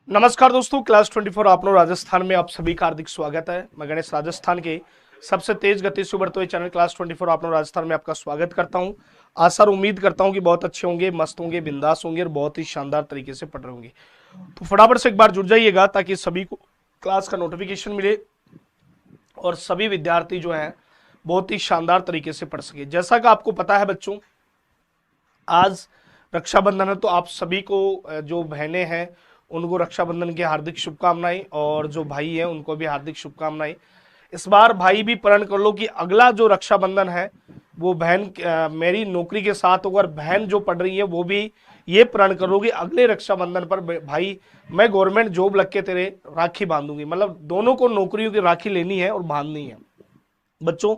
नमस्कार दोस्तों, क्लास 24 आपनो राजस्थान में आप सभी का हार्दिक स्वागत है। मैं गणेश राजस्थान के सबसे तेज गति से उभरते हुए चैनल क्लास 24 आपनो राजस्थान में आपका स्वागत करता हूं। आशा और उम्मीद करता हूं कि बहुत अच्छे होंगे, मस्त होंगे, बिंदास होंगे और बहुत ही शानदार तरीके से पढ़ रहे होंगे। तो फटाफट से एक बार जुड़ जाइएगा ताकि सभी को क्लास का नोटिफिकेशन मिले और सभी विद्यार्थी जो हैं बहुत ही शानदार तरीके से पढ़ सके। जैसा कि आपको पता है बच्चों, आज रक्षाबंधन है, तो आप सभी को जो बहनें हैं उनको रक्षाबंधन की हार्दिक शुभकामनाएं और जो भाई हैं उनको भी हार्दिक शुभकामनाएं। इस बार भाई भी प्रण कर लो कि अगला जो रक्षाबंधन है वो बहन मेरी नौकरी के साथ होगा, और बहन जो पढ़ रही है वो भी ये प्रण करो कि अगले रक्षाबंधन पर भाई मैं गवर्नमेंट जॉब लग के तेरे राखी बांधूंगी। मतलब दोनों को नौकरियों की राखी लेनी है और बांधनी है। बच्चों,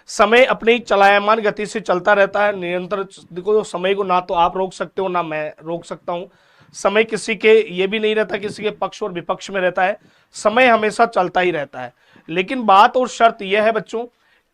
समय अपनी चलायमान गति से चलता रहता है निरंतर। देखो, समय को ना तो आप रोक सकते हो ना मैं रोक सकता हूं। समय किसी के ये भी नहीं रहता, किसी के पक्ष और विपक्ष में रहता है। समय हमेशा चलता ही रहता है। लेकिन बात और शर्त यह है बच्चों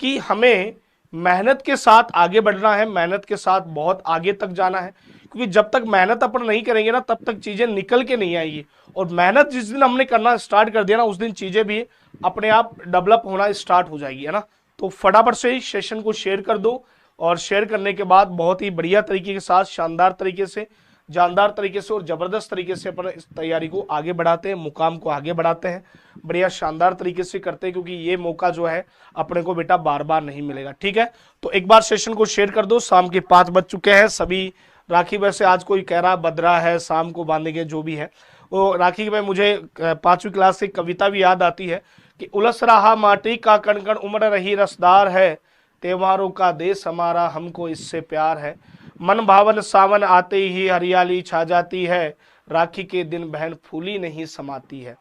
कि हमें मेहनत के साथ आगे बढ़ना है, मेहनत के साथ बहुत आगे तक जाना है। क्योंकि जब तक मेहनत अपन नहीं करेंगे ना, तब तक चीजें निकल के नहीं आएगी। और मेहनत जिस दिन हमने करना स्टार्ट कर दिया ना, उस दिन चीजें भी अपने आप डेवलप होना स्टार्ट हो जाएगी, है ना। तो फटाफट से इस सेशन को शेयर कर दो, और शेयर करने के बाद बहुत ही बढ़िया तरीके के साथ, शानदार तरीके से, जानदार तरीके से और जबरदस्त तरीके से अपन इस तैयारी को आगे बढ़ाते हैं, मुकाम को आगे बढ़ाते हैं, बढ़िया शानदार तरीके से करते हैं। क्योंकि ये मौका जो है अपने को बेटा बार बार नहीं मिलेगा। ठीक है, तो एक बार सेशन को शेयर कर दो। शाम के 5 बज चुके हैं। सभी राखी, वैसे आज कोई कह रहा बदरा है, शाम को बांधेंगे, जो भी है वो राखी में मुझे 5वीं क्लास से कविता भी याद आती है कि उलस रहा माटी का कण कण, उमड़ रही रसदार है, त्योहारों का देश हमारा, हमको इससे प्यार है। मन भावन सावन आते ही हरियाली छा जाती है, राखी के दिन बहन फूली नहीं समाती है।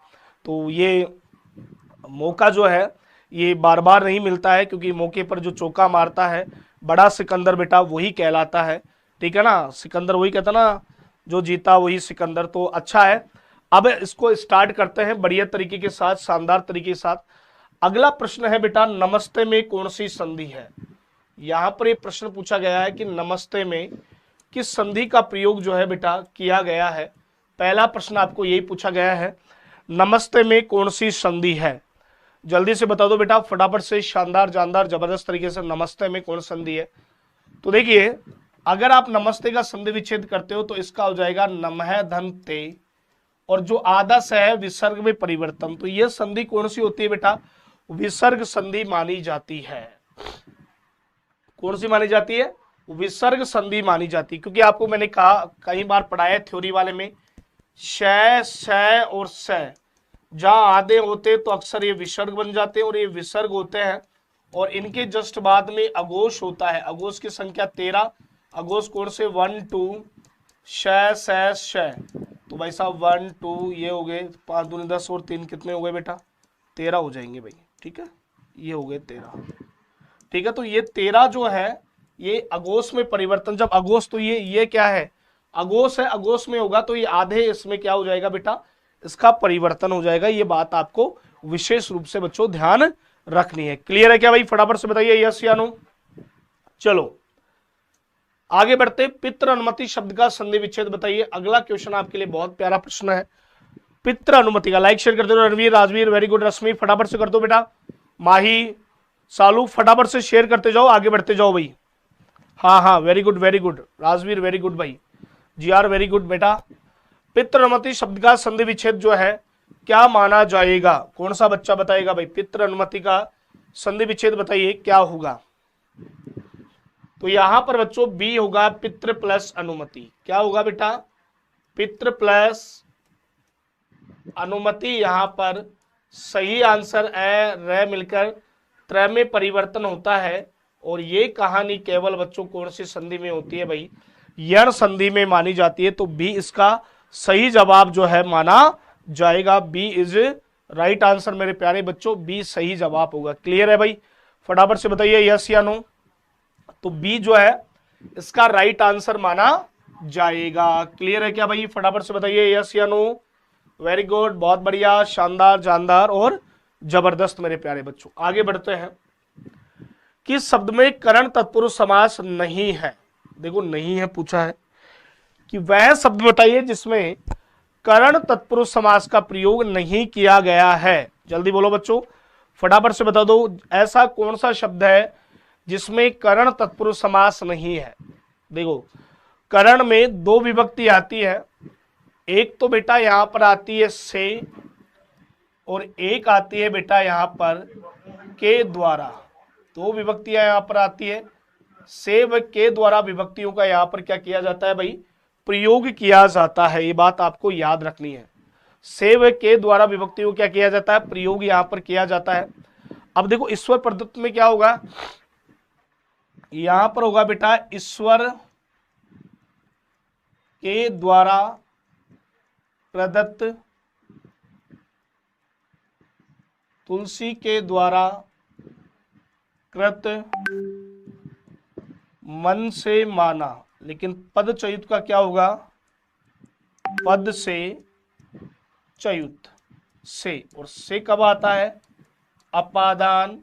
तो ये मौका जो है ये बार बार नहीं मिलता है, क्योंकि मौके पर जो चौका मारता है बड़ा सिकंदर बेटा वही कहलाता है। ठीक है ना, सिकंदर वही कहता ना, जो जीता वही सिकंदर। तो अच्छा है, अब इसको स्टार्ट करते हैं बढ़िया तरीके के साथ, शानदार तरीके के साथ। अगला प्रश्न है बेटा, नमस्ते में कौन सी संधि है। यहां पर एक प्रश्न पूछा गया है कि नमस्ते में किस संधि का प्रयोग जो है बेटा किया गया है। पहला प्रश्न आपको यही पूछा गया है, नमस्ते में कौन सी संधि है। जल्दी से बता दो बेटा, फटाफट से, शानदार जानदार जबरदस्त तरीके से, नमस्ते में कौन संधि है। तो देखिए, अगर आप नमस्ते का संधि विच्छेद करते हो तो इसका हो जाएगा नमः धन ते, और जो आधा स है विसर्ग में परिवर्तन। तो यह संधि कौन सी होती है बेटा, विसर्ग संधि मानी जाती है। कौन सी मानी जाती है, विसर्ग संधि मानी जाती है। क्योंकि आपको मैंने कहा, कई बार पढ़ाया थ्योरी वाले में, श और स जहां आधे होते तो अक्सर ये विसर्ग बन जाते हैं, और ये विसर्ग होते हैं। और इनके जस्ट बाद में अघोष होता है। अघोष की संख्या 13। अघोष कौन से, 1 2 श। तो भाई साहब 1 2 ये हो गए, 5 दूनी 10 और 3 कितने हो गए बेटा, 13 हो जाएंगे भाई। ठीक है, ये हो गए 13। ठीक है, तो ये 13 जो है ये अघोष में परिवर्तन। जब अघोष, तो ये क्या है, अघोष है, अघोष में होगा तो ये आधे, इसमें क्या हो जाएगा बेटा, इसका परिवर्तन हो जाएगा। ये बात आपको विशेष रूप से बच्चों ध्यान रखनी है। क्लियर है क्या भाई, फटाफट से बताइए यस या नो। चलो आगे बढ़ते, पितृ अनुमति शब्द का संधि विच्छेद बताइए। अगला क्वेश्चन आपके लिए बहुत प्यारा प्रश्न है, पितृ अनुमति का। लाइक शेयर कर दो रणवीर, राजवीर, वेरी गुड। रश्मि फटाफट से कर दो बेटा, माही, सालू फटाफट से शेयर करते जाओ, आगे बढ़ते जाओ भाई। हाँ हाँ, very good very good, Rajveer very good भाई, जी आर वेरी गुड बेटा। पितृ अनुमति शब्द का संधि विच्छेद जो है क्या माना जाएगा, कौन सा बच्चा बताएगा भाई, पितृ अनुमति का संधि विच्छेद बताइए क्या होगा। तो यहां पर बच्चों बी होगा, पितृ प्लस अनुमति। क्या होगा बेटा, पितृ प्लस अनुमति। यहां पर सही आंसर है, रे मिलकर त्रय में परिवर्तन होता है। और ये कहानी केवल बच्चों कौन सी संधि में होती है भाई, यण संधि में मानी जाती है। तो बी इसका सही जवाब जो है माना जाएगा। बी इज राइट आंसर मेरे प्यारे बच्चों, बी सही जवाब होगा। क्लियर है भाई, फटाफट से बताइए यस या नो। तो बी जो है इसका राइट आंसर माना जाएगा। क्लियर है क्या भाई, फटाफट से बताइए यस या नो। वेरी गुड, बहुत बढ़िया, शानदार, जानदार और जबरदस्त मेरे प्यारे बच्चों। आगे बढ़ते हैं, किस शब्द में करण तत्पुरुष समास नहीं है। देखो नहीं है पूछा है, कि वह शब्द बताइए जिसमें करण तत्पुरुष समास का प्रयोग नहीं किया गया है। जल्दी बोलो बच्चों, फटाफट से बता दो, ऐसा कौन सा शब्द है जिसमें करण तत्पुरुष समास नहीं है। देखो, करण में दो विभक्ति आती है, एक तो बेटा यहां पर आती है से, और एक आती है बेटा यहां पर के द्वारा। दो विभक्तियां यहां पर आती है, से व के द्वारा विभक्तियों का यहां पर क्या किया जाता है भाई, प्रयोग किया जाता है। ये बात आपको याद रखनी है, से व के द्वारा विभक्तियों क्या किया जाता है, प्रयोग यहां पर किया जाता है। अब देखो ईश्वर प्रदत्त में क्या होगा, यहां पर होगा बेटा ईश्वर के द्वारा प्रदत्त, तुलसी के द्वारा कृत, मन से माना। लेकिन पद चयुत का क्या होगा, पद से चयुत से, और से कब आता है, अपादान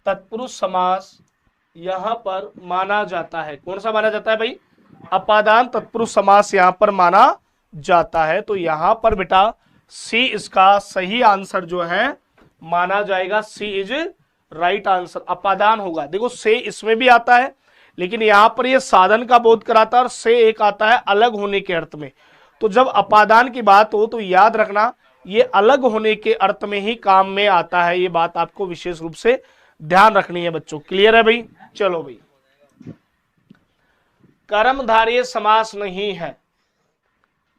तत्पुरुष समास यहां पर माना जाता है। कौन सा माना जाता है भाई, अपादान तत्पुरुष समास यहां पर माना जाता है। तो यहां पर बेटा सी इसका सही आंसर जो है माना जाएगा, सी इज राइट आंसर, अपादान होगा। देखो से इसमें भी आता है, लेकिन यहां पर ये साधन का बोध कराता है, और से एक आता है अलग होने के अर्थ में। तो जब अपादान की बात हो तो याद रखना ये अलग होने के अर्थ में ही काम में आता है। ये बात आपको विशेष रूप से ध्यान रखनी है बच्चों। क्लियर है भाई? चलो भाई, कर्मधारय समास नहीं है,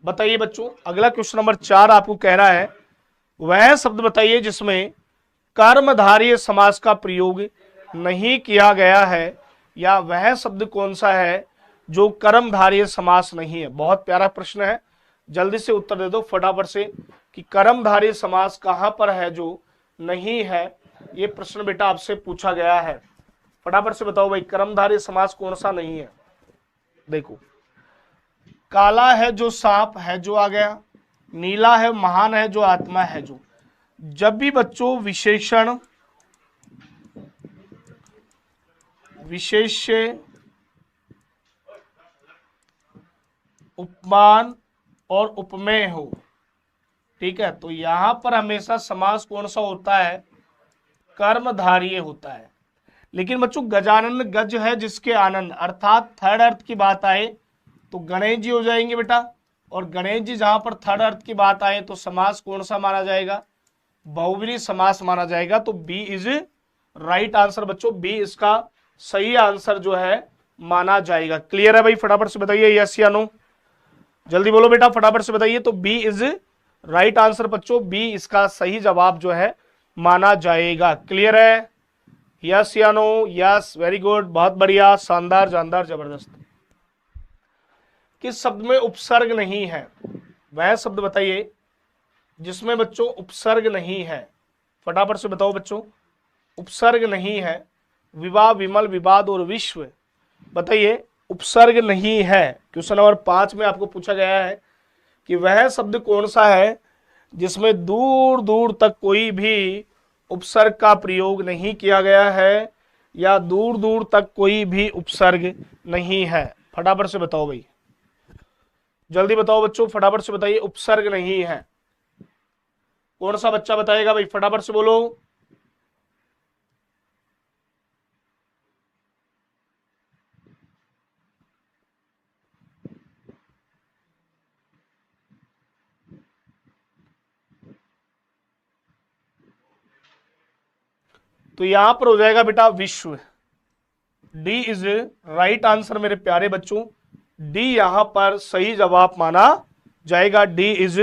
बताइए बच्चों। अगला क्वेश्चन नंबर 4 आपको कह रहा है वह शब्द बताइए जिसमें कर्मधारय समास का प्रयोग नहीं किया गया है, या वह शब्द कौन सा है जो कर्मधारय समास नहीं है। बहुत प्यारा प्रश्न है, जल्दी से उत्तर दे दो फटाफट से कि कर्मधारय समास कहां पर है जो नहीं है। ये प्रश्न बेटा आपसे पूछा गया है, फटाफट से बताओ भाई कर्मधारय समास कौन सा नहीं है। देखो, काला है जो सांप है जो आ गया, नीला है महान है जो आत्मा है जो। जब भी बच्चों विशेषण, विशेष्य, उपमान और उपमेय हो, ठीक है, तो यहां पर हमेशा समास कौन सा होता है, कर्मधारय होता है। लेकिन बच्चों गजानन गज है जिसके आनंद, अर्थात थर्ड अर्थ की बात आए तो गणेश जी हो जाएंगे बेटा, और गणेश जी जहां पर थर्ड अर्थ की बात आए तो समास कौन सा माना जाएगा, बहुव्रीहि समास माना जाएगा। तो बी इज राइट आंसर बच्चों, बी इसका सही आंसर जो है माना जाएगा। क्लियर है भाई? फटाफट से बताइए यस या नो, जल्दी बोलो बेटा फटाफट से बताइए। तो बी इज राइट आंसर बच्चों, बी इसका सही जवाब जो है माना जाएगा। क्लियर है? यस या नो? यस, वेरी गुड, बहुत बढ़िया, शानदार, जानदार, जबरदस्त। किस शब्द में उपसर्ग नहीं है, वह शब्द बताइए जिसमें बच्चों उपसर्ग नहीं है। फटाफट से बताओ बच्चों, उपसर्ग नहीं है। विवाह, विमल, विवाद और विश्व, बताइए उपसर्ग नहीं है। क्वेश्चन नंबर 5 में आपको पूछा गया है कि वह शब्द कौन सा है जिसमें दूर दूर तक कोई भी उपसर्ग का प्रयोग नहीं किया गया है, या दूर दूर तक कोई भी उपसर्ग नहीं है। फटाफट से बताओ भाई, जल्दी बताओ बच्चों, फटाफट से बताइए उपसर्ग नहीं है। कौन सा बच्चा बताएगा भाई, फटाफट से बोलो। तो यहां पर हो जाएगा बेटा विश्व, डी इज राइट आंसर मेरे प्यारे बच्चों, डी यहां पर सही जवाब माना जाएगा, D is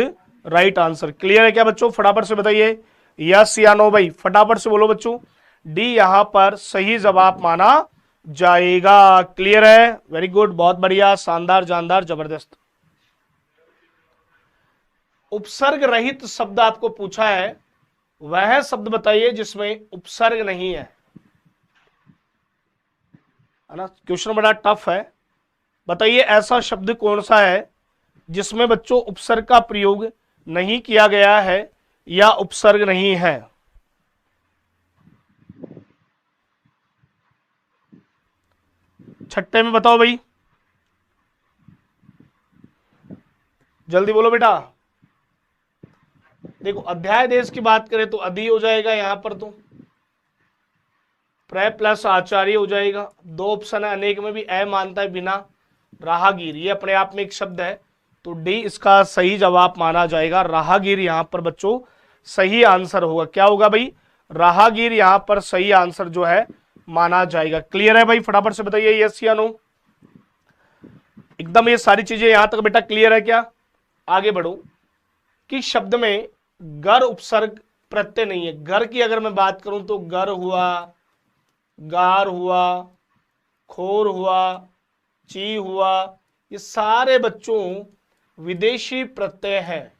right answer. Clear है क्या बच्चों? फटाफट से बताइए यस या नो भाई, फटाफट से बोलो बच्चों, डी यहां पर सही जवाब माना जाएगा। क्लियर है? वेरी गुड, बहुत बढ़िया, शानदार, जानदार, जबरदस्त। उपसर्ग रहित शब्द आपको पूछा है, वह शब्द बताइए जिसमें उपसर्ग नहीं है ना। क्वेश्चन बड़ा टफ है, बताइए ऐसा शब्द कौन सा है जिसमें बच्चों उपसर्ग का प्रयोग नहीं किया गया है या उपसर्ग नहीं है। छठे में बताओ भाई, जल्दी बोलो बेटा। देखो अध्याय देश की बात करें तो अधि हो जाएगा यहां पर, तो प्र प्लस आचार्य हो जाएगा। दो ऑप्शन है, अनेक में भी अ मानता है बिना। राहगीर ये अपने आप में एक शब्द है, तो डी इसका सही जवाब माना जाएगा। राहगीर यहां पर बच्चों सही आंसर होगा। क्या होगा भाई? राहगीर यहां पर सही आंसर जो है माना जाएगा। क्लियर है भाई? फटाफट से बताइए यस या नो। एकदम ये सारी चीजें यहां तक बेटा क्लियर है क्या? आगे बढ़ो। कि शब्द में गर उपसर्ग प्रत्यय नहीं है। घर की अगर मैं बात करूं तो गर हुआ, गार हुआ, खोर हुआ, ची हुआ, ये सारे बच्चों विदेशी प्रत्यय हैं।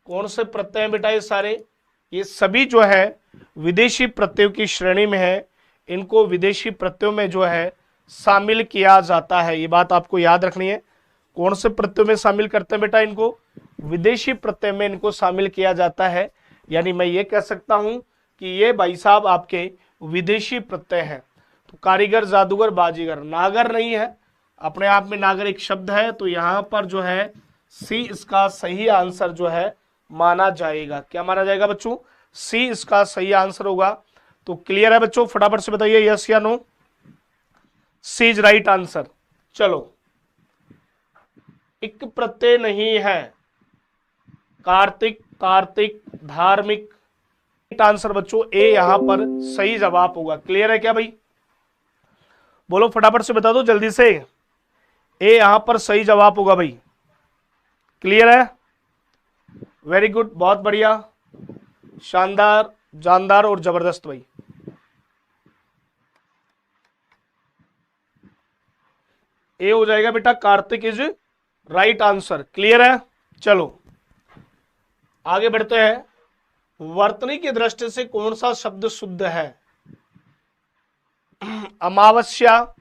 कौन से प्रत्यय हैं बेटा ये सारे? ये सभी जो है विदेशी प्रत्ययों की श्रेणी में है। इनको विदेशी प्रत्ययों में जो है शामिल किया जाता है। ये बात आपको याद रखनी है। कौन से प्रत्ययों में शामिल करते हैं बेटा इनको? विदेशी प्रत्यय में इनको शामिल किया जाता है। यानी मैं ये कह सकता हूं कि ये भाई साहब आपके विदेशी प्रत्यय हैं। तो कारीगर, जादूगर, बाजीगर, नागर नहीं है, अपने आप में नागर एक शब्द है, तो यहां पर जो है सी इसका सही आंसर जो है माना जाएगा। क्या माना जाएगा बच्चों? सी इसका सही आंसर होगा। तो क्लियर है बच्चों? फटाफट से बताइए यस या no. C is right answer. चलो, इक प्रत्यय नहीं है। कार्तिक, कार्तिक, धार्मिक। आंसर बच्चों ए यहां पर सही जवाब होगा। क्लियर है क्या भाई? बोलो फटाफट से बता दो जल्दी से। ए यहां पर सही जवाब होगा भाई। क्लियर है? वेरी गुड, बहुत बढ़िया, शानदार, जानदार और जबरदस्त भाई। ए हो जाएगा बेटा, Kartik is right answer. Clear है? चलो आगे बढ़ते हैं। वर्तनी की दृष्टि से कौन सा शब्द शुद्ध है? अमावस्या,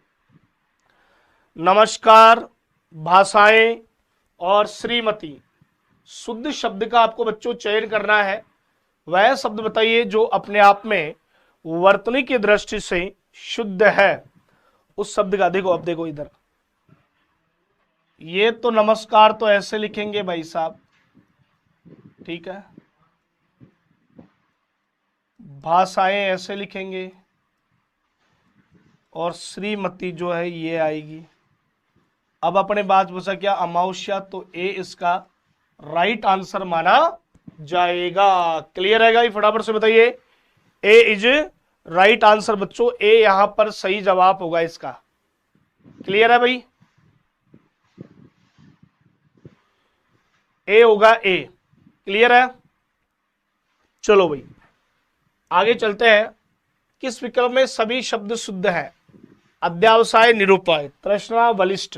नमस्कार, भाषाएं और श्रीमती। शुद्ध शब्द का आपको बच्चों चयन करना है। वह शब्द बताइए जो अपने आप में वर्तनी की दृष्टि से शुद्ध है। उस शब्द का देखो, अब देखो इधर, ये तो नमस्कार तो ऐसे लिखेंगे भाई साहब, ठीक है, भाषाएं ऐसे लिखेंगे, और श्रीमती जो है ये आएगी। अब अपने बात बचा क्या? अमावस्या, तो ए इसका राइट आंसर माना जाएगा। क्लियर है भाई? फटाफट से बताइए। ए इज राइट आंसर बच्चों। ए यहां पर सही जवाब होगा इसका। क्लियर है भाई? ए होगा ए। क्लियर है? चलो भाई आगे चलते हैं। किस विकल्प में सभी शब्द शुद्ध है? अध्यावसाय, निरूपाय, तृष्णा, बलिष्ठ,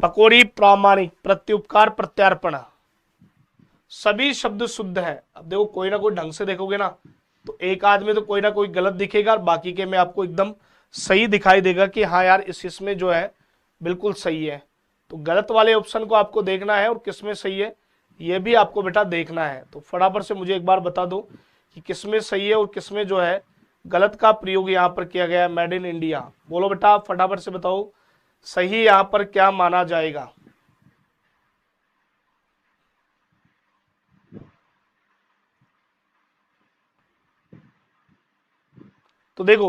पकौड़ी, प्रामाणिक, प्रत्युपकार, प्रत्यार्पण। सभी शब्द शुद्ध है। अब देखो कोई ना कोई ढंग से देखोगे ना तो एक आदमी तो कोई ना कोई गलत दिखेगा, और बाकी के में आपको एकदम सही दिखाई देगा कि हाँ यार इसमें जो है बिल्कुल सही है। तो गलत वाले ऑप्शन को आपको देखना है, और किसमें सही है ये भी आपको बेटा देखना है। तो फटाफट से मुझे एक बार बता दो कि किसमें सही है और किसमें जो है गलत का प्रयोग यहाँ पर किया गया है। मेड इन इंडिया, बोलो बेटा फटाफट से बताओ सही यहाँ पर क्या माना जाएगा। तो देखो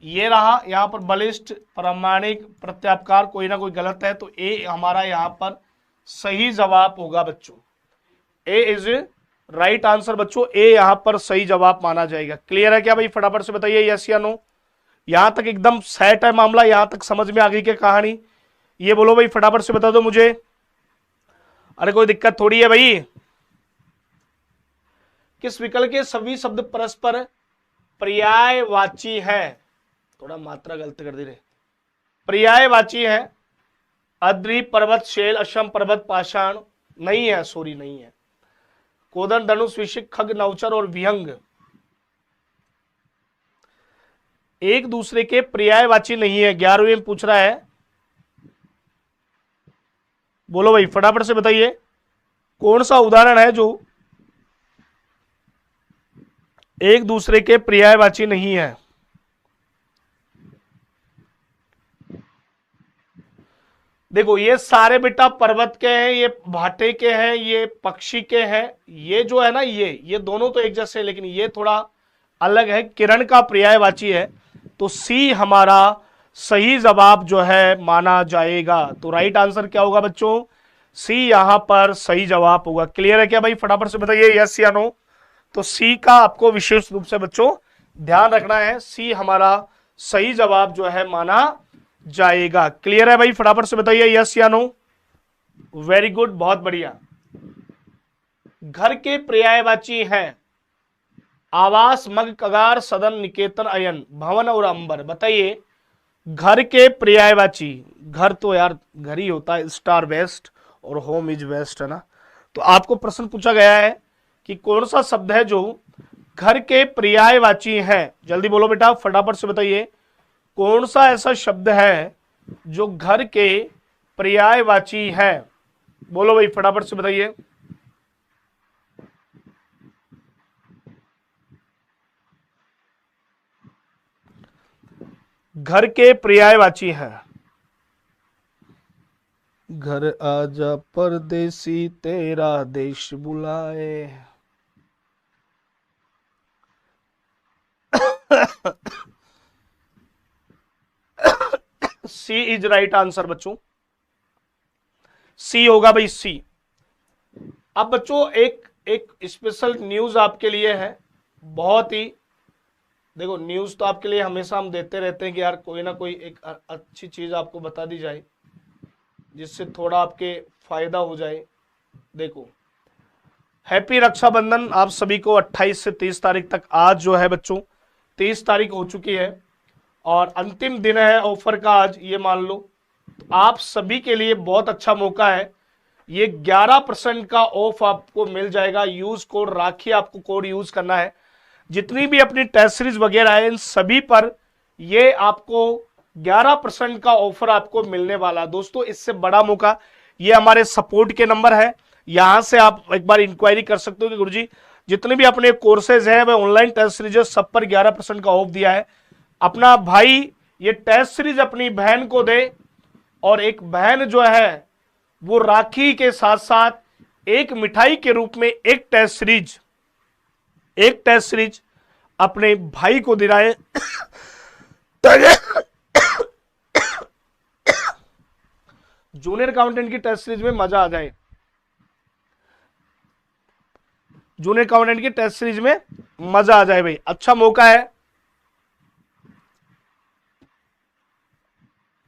ये रहा यहाँ पर बलिष्ठ, प्रामाणिक, प्रत्यापकार, कोई ना कोई गलत है, तो ए हमारा यहाँ पर सही जवाब होगा बच्चों। ए इज राइट आंसर बच्चों। ए यहां पर सही जवाब माना जाएगा। क्लियर है क्या भाई? फटाफट से बताइए यस या नो। यहां तक एकदम सेट है मामला, यहां तक समझ में आ गई क्या कहानी? ये बोलो भाई, फटाफट से बता दो मुझे। अरे कोई दिक्कत थोड़ी है भाई। किस विकल्प के सभी शब्द परस्पर पर्यायवाची है? थोड़ा मात्रा गलत कर दे रहे। पर्यायवाची है। अद्रि, पर्वत, शैल, असम, पर्वत, पाषाण नहीं है, सॉरी नहीं है। कोदन, धनुष, विशिक, खग, नवचर और विहंग एक दूसरे के पर्यायवाची नहीं है। 11वीं में पूछ रहा है, बोलो भाई फटाफट से बताइए कौन सा उदाहरण है जो एक दूसरे के पर्यायवाची नहीं है। देखो ये सारे बेटा पर्वत के हैं, ये भाटे के हैं, ये पक्षी के हैं, ये जो है ना ये दोनों तो एक जैसे हैं, लेकिन ये थोड़ा अलग है, किरण का पर्यायवाची है। तो सी हमारा सही जवाब जो है माना जाएगा। तो राइट आंसर क्या होगा बच्चों? सी यहां पर सही जवाब होगा। क्लियर है क्या भाई? फटाफट से बताइए यस या नो। तो सी का आपको विशेष रूप से बच्चों ध्यान रखना है, सी हमारा सही जवाब जो है माना जाएगा। क्लियर है भाई? फटाफट से बताइए यस या नो। वेरी गुड, बहुत बढ़िया। घर के पर्यायवाची हैं आवास, मग, कगार, सदन, निकेतन, अयन, भवन और अंबर। बताइए घर के पर्यायवाची। घर तो यार घर ही होता है, स्टार वेस्ट और होम इज वेस्ट, है ना। तो आपको प्रश्न पूछा गया है कि कौन सा शब्द है जो घर के पर्यायवाची है। जल्दी बोलो बेटा, फटाफट से बताइए कौन सा ऐसा शब्द है जो घर के पर्यायवाची है। बोलो भाई, फटाफट से बताइए। घर के पर्यायवाची है। घर आजा परदेसी तेरा देश बुलाए। सी इज राइट आंसर बच्चों, सी होगा भाई, सी। अब बच्चों एक एक स्पेशल न्यूज आपके लिए है, बहुत ही। देखो न्यूज तो आपके लिए हमेशा हम देते रहते हैं कि यार कोई ना कोई एक अच्छी चीज आपको बता दी जाए जिससे थोड़ा आपके फायदा हो जाए। देखो हैप्पी रक्षाबंधन आप सभी को। 28 से 30 तारीख तक, आज जो है बच्चों 30 तारीख हो चुकी है और अंतिम दिन है ऑफर का आज, ये मान लो। तो आप सभी के लिए बहुत अच्छा मौका है, ये 11% का ऑफ आपको मिल जाएगा। यूज कोड राखी, आपको कोड यूज करना है। जितनी भी अपनी टेस्ट सीरीज वगैरह है इन सभी पर ये आपको 11% का ऑफर आपको मिलने वाला। दोस्तों इससे बड़ा मौका, ये हमारे सपोर्ट के नंबर है, यहां से आप एक बार इंक्वायरी कर सकते हो कि गुरुजी जितने भी अपने कोर्सेज हैं वह ऑनलाइन टेस्ट सीरीज सब पर 11% का ऑफ दिया है। अपना भाई ये टेस्ट सीरीज अपनी बहन को दे, और एक बहन जो है वो राखी के साथ साथ एक मिठाई के रूप में एक टेस्ट सीरीज अपने भाई को दिलाए जूनियर अकाउंटेंट की टेस्ट सीरीज में मजा आ जाए। जूनियर अकाउंटेंट की टेस्ट सीरीज में मजा आ जाए भाई, अच्छा मौका है,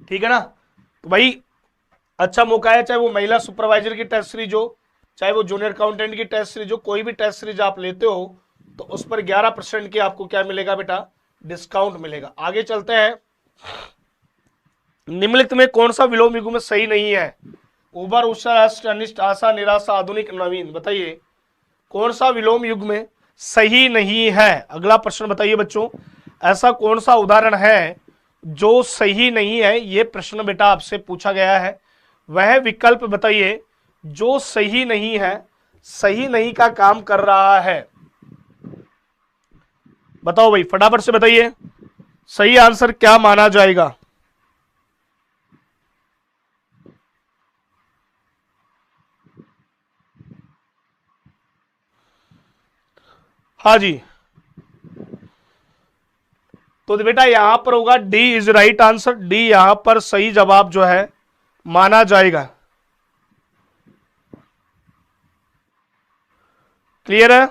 ठीक है ना। तो भाई अच्छा मौका है, चाहे वो महिला सुपरवाइजर की टेस्ट सीरीज हो, चाहे वो जूनियर अकाउंटेंट की टेस्ट सीरीज हो, कोई भी टेस्ट सीरीज आप लेते हो तो उस पर 11% की आपको क्या मिलेगा बेटा? डिस्काउंट मिलेगा। आगे चलते हैं। निम्नलिखित में कौन सा विलोम युग में सही नहीं है? उबर, उषा, अष्ट, अनिष्ट, आशा, निराशा, आधुनिक, नवीन। बताइए कौन सा विलोम युग में सही नहीं है? अगला प्रश्न बताइए बच्चों, ऐसा कौन सा उदाहरण है जो सही नहीं है? यह प्रश्न बेटा आपसे पूछा गया है। वह विकल्प बताइए जो सही नहीं है, सही नहीं का काम कर रहा है। बताओ भाई, फटाफट से बताइए सही आंसर क्या माना जाएगा? हाँ जी, तो बेटा यहां पर होगा D is right answer. D यहां पर सही जवाब जो है माना जाएगा। क्लियर है?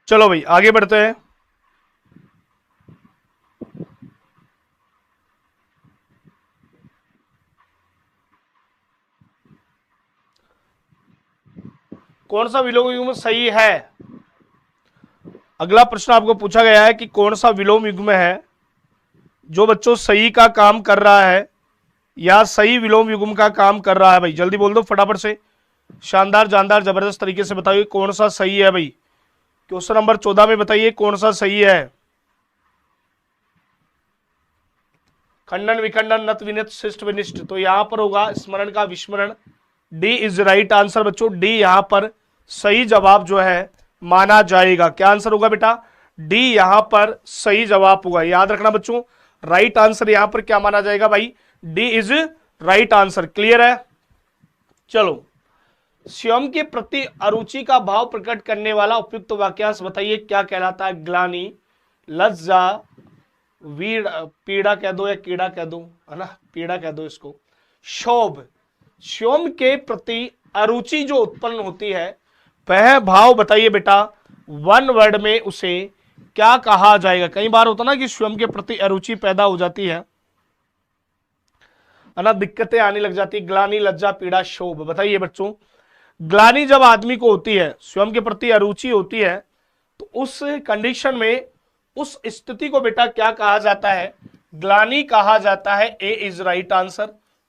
चलो भाई आगे बढ़ते हैं। कौन सा विलोम युग्म सही है? अगला प्रश्न आपको पूछा गया है कि कौन सा विलोम युग्म है जो बच्चों सही का काम कर रहा है या सही विलोम युग्म का काम कर रहा है भाई, जल्दी बोल दो फटाफट से, शानदार जानदार जबरदस्त तरीके से बताइए कौन सा सही है भाई। क्वेश्चन नंबर 14 में बताइए कौन सा सही है। खंडन विखंडन नत विनित शिष्ट विनिष्ट, तो यहां पर होगा स्मरण का विस्मरण। डी इज राइट आंसर बच्चों, डी यहां पर सही जवाब जो है माना जाएगा। क्या आंसर होगा बेटा, डी यहां पर सही जवाब होगा। याद रखना बच्चों, राइट आंसर यहां पर क्या माना जाएगा भाई, D is right answer. Clear है। चलो, स्वयं के प्रति अरुचि का भाव प्रकट करने वाला उपयुक्त वाक्यांश बताइए क्या कहलाता है। ग्लानि, लज्जा, वीड़, पीड़ा कह दो या कीड़ा कह दो, है ना, पीड़ा कह दो इसको, क्षोभ। स्वयं के प्रति अरुचि जो उत्पन्न होती है वह भाव बताइए बेटा, वन वर्ड में उसे क्या कहा जाएगा। कई बार होता ना कि स्वयं के प्रति अरुचि पैदा हो जाती है ना, दिक्कतें आने लग जाती है। ग्लानि, लज्जा, पीड़ा, क्षोभ, बताइए बच्चों, ग्लानि जब आदमी को होती है, स्वयं के प्रति अरुचि होती है, तो उस कंडीशन में उस स्थिति को बेटा क्या कहा जाता है, ग्लानि कहा जाता है। ए इज राइट आंसर।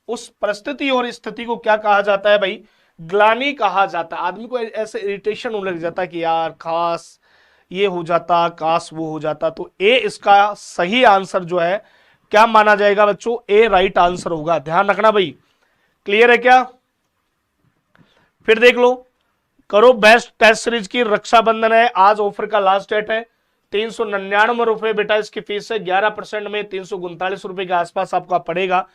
उस परिस्थिति और स्थिति को क्या कहा जाता है भाई, ग्लानि कहा जाता है। आदमी को ऐसे इरिटेशन होने लग जाता है कि यार खास ये हो जाता, काश वो हो जाता, तो ए इसका सही आंसर जो है क्या माना जाएगा बच्चों, ए राइट आंसर होगा। ध्यान रखना भाई। क्लियर है क्या। फिर देख लो, करो बेस्ट टेस्ट सीरीज की, रक्षाबंधन है आज, ऑफर का लास्ट डेट है। 399 रुपए बेटा इसकी फीस है, 11% में 339 रुपए के आसपास आपको पड़ेगा।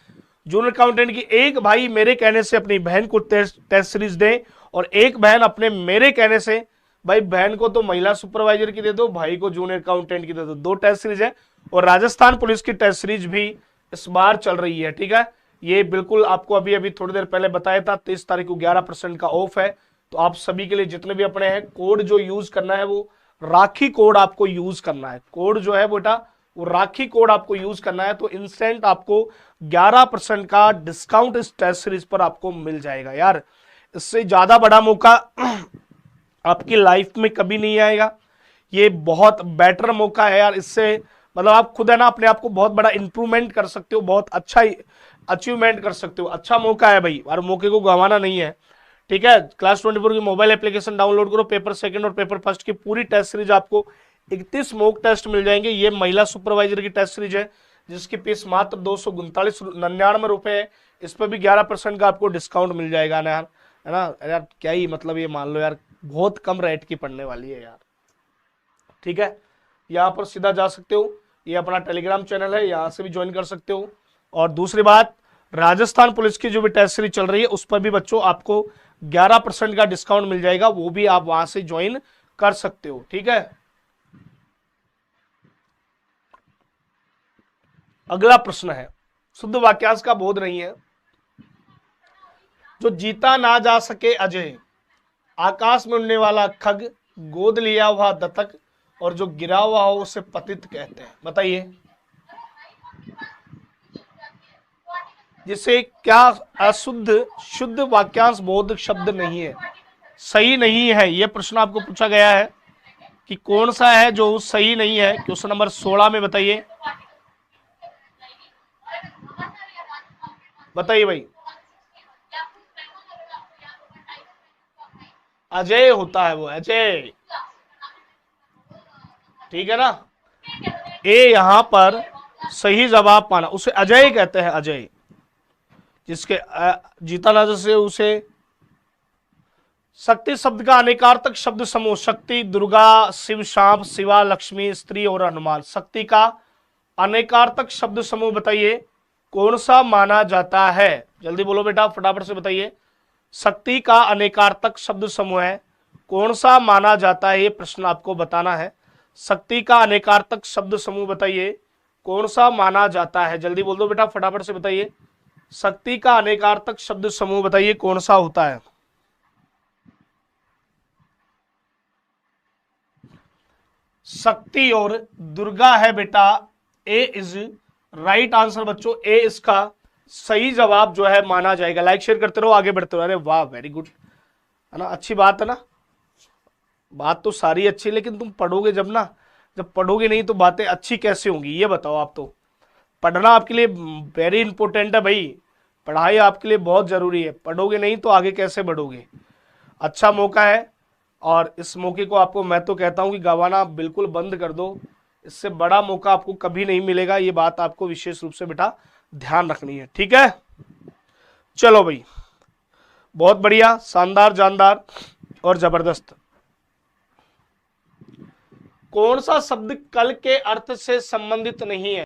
जूनियर अकाउंटेंट की एक भाई मेरे कहने से अपनी बहन को टेस्ट सीरीज दे, और एक बहन अपने मेरे कहने से, भाई बहन को तो महिला सुपरवाइजर की दे दो, भाई को जूनियर अकाउंटेंट की दे दो। 2 टेस्ट सीरीज है, और राजस्थान पुलिस की टेस्ट सीरीज भी इस बार चल रही है। ठीक है, ये बिल्कुल आपको अभी अभी थोड़ी देर पहले बताया था, 23 तारीख को 11% का ऑफ है। तो आप सभी के लिए जितने भी अपने हैं, कोड जो यूज करना है वो राखी कोड आपको यूज करना है। कोड जो है बेटा वो राखी कोड आपको यूज करना है, तो इंस्टेंट आपको 11% का डिस्काउंट इस टेस्ट सीरीज पर आपको मिल जाएगा। यार इससे ज्यादा बड़ा मौका आपकी लाइफ में कभी नहीं आएगा। ये बहुत बेटर मौका है यार। इससे मतलब आप खुद है ना अपने आप को बहुत बड़ा इंप्रूवमेंट कर सकते हो, बहुत अच्छा अचीवमेंट कर सकते हो। अच्छा मौका है भाई, और मौके को गंवाना नहीं है। ठीक है, क्लास 24 की मोबाइल एप्लीकेशन डाउनलोड करो, पेपर सेकंड और पेपर फर्स्ट की पूरी टेस्ट सीरीज आपको 31 मॉक टेस्ट मिल जाएंगे। ये महिला सुपरवाइजर की टेस्ट सीरीज है, जिसकी फीस मात्र 249 रुपए है। इस पर भी 11% का आपको डिस्काउंट मिल जाएगा ना यार, है ना यार। क्या ही मतलब, ये मान लो यार बहुत कम रेट की पड़ने वाली है यार। ठीक है, यहाँ पर सीधा जा सकते हो, ये अपना टेलीग्राम चैनल है, यहाँ से भी ज्वाइन कर सकते हो। और दूसरी बात, राजस्थान पुलिस की जो भी टेस्ट सीरीज चल रही है उस पर भी बच्चों आपको 11% का डिस्काउंट मिल जाएगा, वो भी आप वहां से ज्वाइन कर सकते हो। ठीक है, अगला प्रश्न है, शुद्ध वाक्यांश का बोध नहीं है। जो जीता ना जा सके अजय, आकाश में उड़ने वाला खग, गोद लिया हुआ दत्तक, और जो गिरा हुआ हो उसे पतित कहते हैं। बताइए, जिसे क्या अशुद्ध शुद्ध वाक्यांश बोध शब्द नहीं है, सही नहीं है। यह प्रश्न आपको पूछा गया है कि कौन सा है जो सही नहीं है। क्वेश्चन नंबर 16 में बताइए, बताइए भाई। अजय होता है वो, अजय। ठीक है ना, ए यहां पर सही जवाब पाना, उसे अजय कहते हैं, अजय। जिसके जीता ना जैसे उसे। शक्ति शब्द का अनेकार्थक शब्द समूह, शक्ति, दुर्गा, शिव, शाम, शिवा, लक्ष्मी, स्त्री और हनुमान। शक्ति का अनेकार्थक शब्द समूह बताइए कौन सा माना जाता है। जल्दी बोलो बेटा, फटाफट से बताइए। शक्ति का अनेकार्थक शब्द समूह है, कौन सा माना जाता है, ये प्रश्न आपको बताना है। शक्ति का अनेकार्थक शब्द समूह बताइए कौन सा माना जाता है। जल्दी बोल दो बेटा, फटाफट से बताइए। शक्ति का अनेकार्थक शब्द समूह बताइए कौन सा होता है। शक्ति और दुर्गा है बेटा, ए इज राइट आंसर बच्चों। ए इसका सही जवाब जो है माना जाएगा। लाइक शेयर करते रहो, आगे बढ़ते रहो। अरे वाह, वेरी गुड, है ना, अच्छी बात है ना। बात तो सारी अच्छी, लेकिन तुम पढ़ोगे जब ना, जब पढ़ोगे नहीं तो बातें अच्छी कैसे होंगी, ये बताओ आप। तो पढ़ना आपके लिए वेरी इंपॉर्टेंट है भाई, पढ़ाई आपके लिए बहुत जरूरी है, पढ़ोगे नहीं तो आगे कैसे बढ़ोगे। अच्छा मौका है और इस मौके को आपको मैं तो कहता हूं कि गंवाना बिल्कुल बंद कर दो, इससे बड़ा मौका आपको कभी नहीं मिलेगा, ये बात आपको विशेष रूप से बेटा ध्यान रखनी है, ठीक है। चलो भाई, बहुत बढ़िया, शानदार, जानदार और जबरदस्त। कौन सा शब्द कल के अर्थ से संबंधित नहीं है?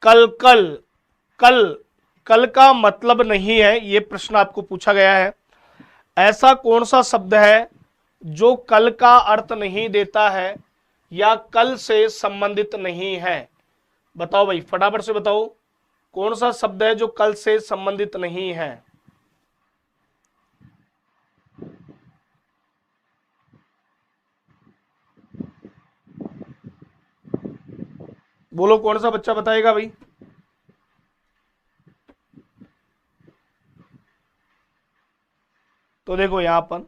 कल कल कल कल का मतलब नहीं है, यह प्रश्न आपको पूछा गया है। ऐसा कौन सा शब्द है जो कल का अर्थ नहीं देता है या कल से संबंधित नहीं है? बताओ भाई, फटाफट से बताओ, कौन सा शब्द है जो कल से संबंधित नहीं है? बोलो, कौन सा बच्चा बताएगा भाई? तो देखो यहां पर,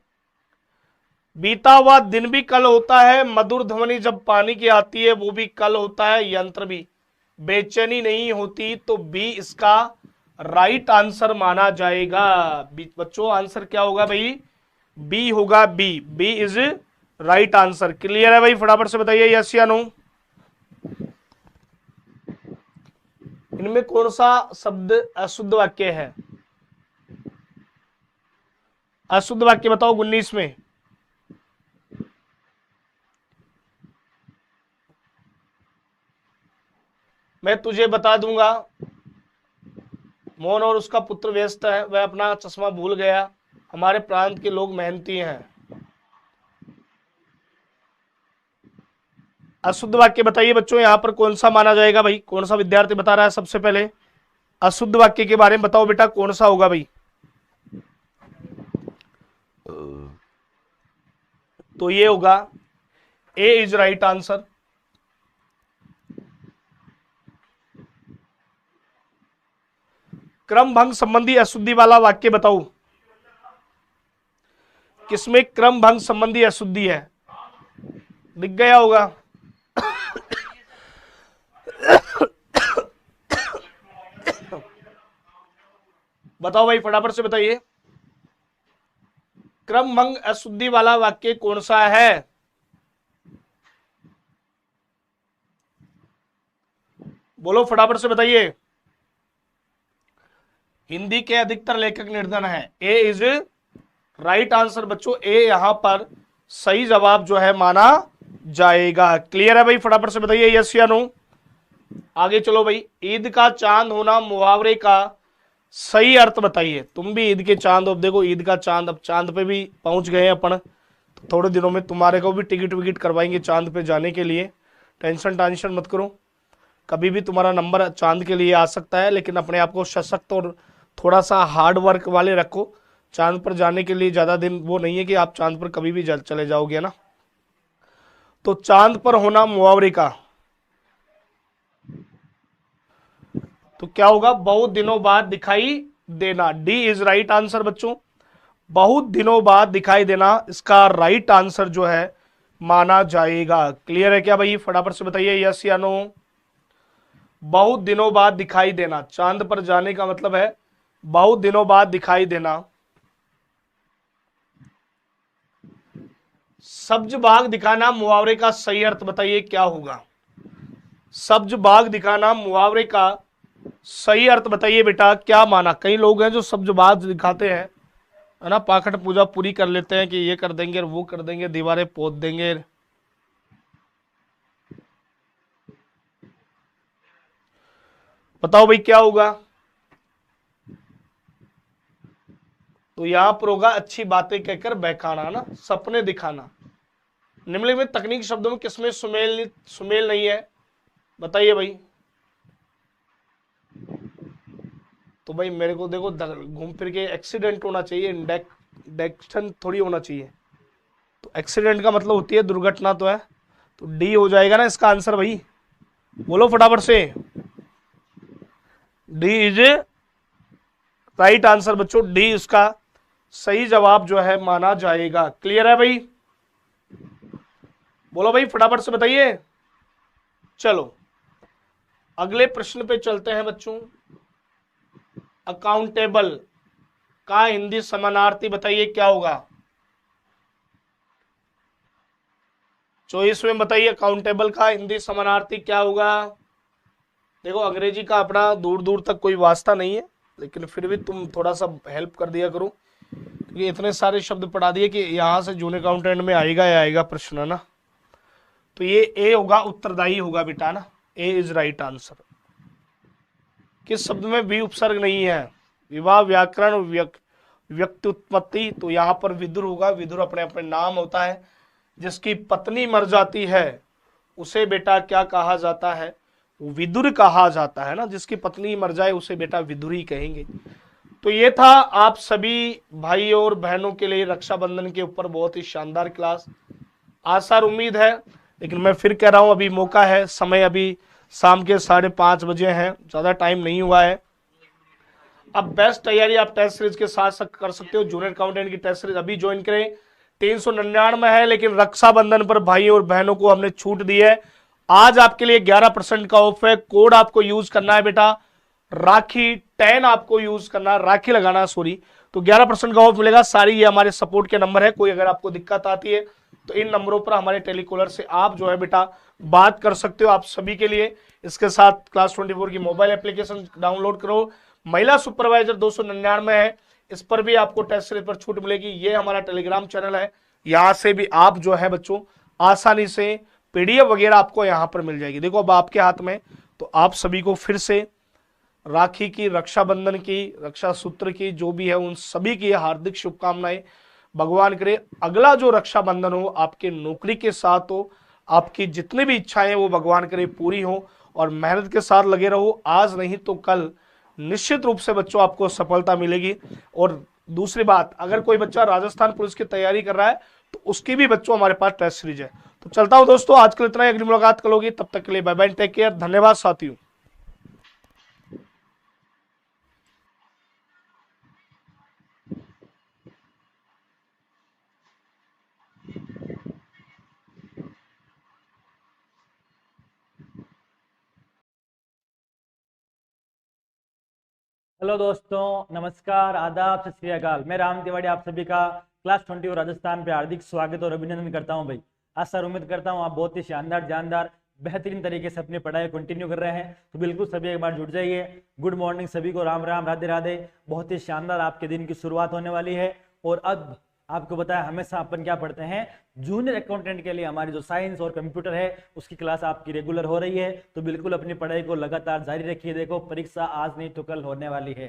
बीता हुआ दिन भी कल होता है, मधुर ध्वनि जब पानी की आती है वो भी कल होता है, यंत्र भी, बेचैनी नहीं होती, तो बी इसका राइट आंसर माना जाएगा। बच्चों आंसर क्या होगा भाई? बी होगा, B, B is right answer. Clear है भाई? फटाफट से बताइए यस या नो। इनमें कौन सा शब्द अशुद्ध वाक्य है? अशुद्ध वाक्य बताओ 19 में। मैं तुझे बता दूंगा, मोहन और उसका पुत्र व्यस्त है, वह अपना चश्मा भूल गया, हमारे प्रांत के लोग मेहनती हैं। अशुद्ध वाक्य बताइए बच्चों, यहां पर कौन सा माना जाएगा भाई? कौन सा विद्यार्थी बता रहा है सबसे पहले? अशुद्ध वाक्य के बारे में बताओ बेटा, कौन सा होगा भाई? तो ये होगा, ए इज राइट आंसर। क्रम भंग संबंधी अशुद्धि वाला वाक्य बताओ, किसमें क्रम भंग संबंधी अशुद्धि है? दिख गया होगा। बताओ भाई, फटाफट से बताइए, क्रम भंग अशुद्धि वाला वाक्य कौन सा है? बोलो, फटाफट से बताइए। हिंदी के अधिकतर लेखक निर्धन है, ए इज राइट आंसर बच्चों, ए यहां पर सही जवाब जो है माना जाएगा। क्लियर है भाई? फटाफट से बताइए यस या नो। आगे चलो भाई, ईद का चांद होना मुहावरे का सही अर्थ बताइए। तुम भी ईद के चांद हो, अब देखो ईद का चांद, अब चांद पे भी पहुंच गए हैं अपन, तो थोड़े दिनों में तुम्हारे को भी टिकट विकट करवाएंगे चांद पे जाने के लिए। टेंशन मत करो, कभी भी तुम्हारा नंबर चांद के लिए आ सकता है, लेकिन अपने आप को सशक्त और थोड़ा सा हार्ड वर्क वाले रखो। चांद पर जाने के लिए ज्यादा दिन वो नहीं है कि आप चांद पर कभी भी चले जाओगे ना। तो चांद पर होना मुहावरे का तो क्या होगा? बहुत दिनों बाद दिखाई देना। डी इज राइट आंसर बच्चों, बहुत दिनों बाद दिखाई देना इसका राइट आंसर जो है माना जाएगा। क्लियर है क्या भाई? फटाफट से बताइए यस या नो। बहुत दिनों बाद दिखाई देना, चांद पर जाने का मतलब है बहुत दिनों बाद दिखाई देना। सब्ज बाग दिखाना मुहावरे का सही अर्थ बताइए क्या होगा? सब्ज बाग दिखाना मुहावरे का सही अर्थ बताइए बेटा, क्या माना? कई लोग हैं जो सब्ज बाग दिखाते हैं, है ना, पाखंड पूजा पूरी कर लेते हैं कि ये कर देंगे वो कर देंगे, दीवारें पोत देंगे। बताओ भाई क्या होगा? तो यहां पर होगा अच्छी बातें कहकर बहकाना, ना, सपने दिखाना। निम्नलिखित तकनीक शब्दों में किसमें सुमेल नहीं है? बताइए भाई। तो भाई मेरे को देखो, घूम फिर के एक्सीडेंट होना चाहिए, इंडेक्शन थोड़ी होना चाहिए। तो एक्सीडेंट का मतलब होती है दुर्घटना, तो है, तो डी हो जाएगा ना इसका आंसर भाई। बोलो फटाफट से, डी इज राइट आंसर बच्चों, डी इसका सही जवाब जो है माना जाएगा। क्लियर है भाई? बोलो भाई फटाफट से बताइए। चलो अगले प्रश्न पे चलते हैं बच्चों। अकाउंटेबल का हिंदी समानार्थी बताइए क्या होगा? चॉइस में बताइए अकाउंटेबल का हिंदी समानार्थी क्या होगा? देखो अंग्रेजी का अपना दूर दूर तक कोई वास्ता नहीं है, लेकिन फिर भी तुम थोड़ा सा हेल्प कर दिया करो, क्योंकि इतने सारे शब्द पढ़ा दिए कि यहां से जूनियर अकाउंटेंट में आएगा या आएगा प्रश्न, है ना। तो ये ए होगा, उत्तरदायी होगा बेटा ना, ए इज राइट आंसर। किस शब्द में भी उपसर्ग नहीं है? विवाह, व्याकरण, व्यक्ति उत्पत्ति, तो यहां पर विदुर होगा। विदुर अपने अपने नाम होता है। जिसकी पत्नी मर जाती है उसे बेटा क्या कहा जाता है? विदुर कहा जाता है ना। जिसकी पत्नी मर जाए उसे बेटा विदुर ही कहेंगे। तो ये था आप सभी भाई और बहनों के लिए रक्षाबंधन के ऊपर बहुत ही शानदार क्लास। आशा और उम्मीद है, लेकिन मैं फिर कह रहा हूं अभी मौका है, समय अभी शाम के 5:30 बजे हैं, ज्यादा टाइम नहीं हुआ है। अब बेस्ट तैयारी आप टेस्ट सीरीज के साथ कर सकते हो। जूनियर अकाउंटेंट की टेस्ट सीरीज अभी ज्वाइन करें। 399 है, लेकिन रक्षाबंधन पर भाई और बहनों को हमने छूट दी है। आज आपके लिए 11% का ऑफ है। कोड आपको यूज करना है बेटा राखी 10, आपको यूज करना है, राखी लगाना, सॉरी। तो 11% का ऑफ मिलेगा। सारी ये हमारे सपोर्ट के नंबर है। कोई अगर आपको दिक्कत आती है तो इन नंबरों पर हमारे टेलीकॉलर से आप जो है बेटा बात कर सकते हो। आप सभी के लिए इसके साथ क्लास 24 की मोबाइल एप्लीकेशन डाउनलोड करो। महिला सुपरवाइजर 299 है, इस पर भी आपको टेस्ट सीरीज पर छूट मिलेगी। ये हमारा टेलीग्राम चैनल है, यहां से भी आप जो है बच्चों आसानी से पीडीएफ वगैरह आपको यहां पर मिल जाएगी। देखो अब आपके हाथ में, तो आप सभी को फिर से राखी की, रक्षाबंधन की, रक्षा सूत्र की, जो भी है उन सभी की हार्दिक शुभकामनाएं। भगवान करे अगला जो रक्षाबंधन हो आपके नौकरी के साथ हो, आपकी जितनी भी इच्छाएं वो भगवान करे पूरी हो, और मेहनत के साथ लगे रहो। आज नहीं तो कल निश्चित रूप से बच्चों आपको सफलता मिलेगी। और दूसरी बात, अगर कोई बच्चा राजस्थान पुलिस की तैयारी कर रहा है तो उसकी भी बच्चों हमारे पास टेस्ट सीरीज है। तो चलता हूं दोस्तों, आज के लिए इतना ही। अगली मुलाकात कल होगी, तब तक के लिए बाय बाय, टेक केयर, धन्यवाद साथियों। हेलो दोस्तों, नमस्कार, आदाब, सत श्री अकाल। मैं राम तिवारी आप सभी का क्लास 20 राजस्थान पे हार्दिक स्वागत और अभिनंदन करता हूं भाई। आशा और उम्मीद करता हूं आप बहुत ही शानदार, जानदार, बेहतरीन तरीके से अपनी पढ़ाई कंटिन्यू कर रहे हैं। तो बिल्कुल सभी एक बार जुड़ जाइए। गुड मॉर्निंग सभी को, राम राम, राधे राधे। बहुत ही शानदार आपके दिन की शुरुआत होने वाली है। और अब आपको बताया हमेशा अपन क्या पढ़ते हैं, जूनियर अकाउंटेंट के लिए हमारी जो साइंस और कंप्यूटर है उसकी क्लास आपकी रेगुलर हो रही है। तो बिल्कुल अपनी पढ़ाई को लगातार जारी रखिए। देखो परीक्षा आज नहीं तो कल होने वाली है।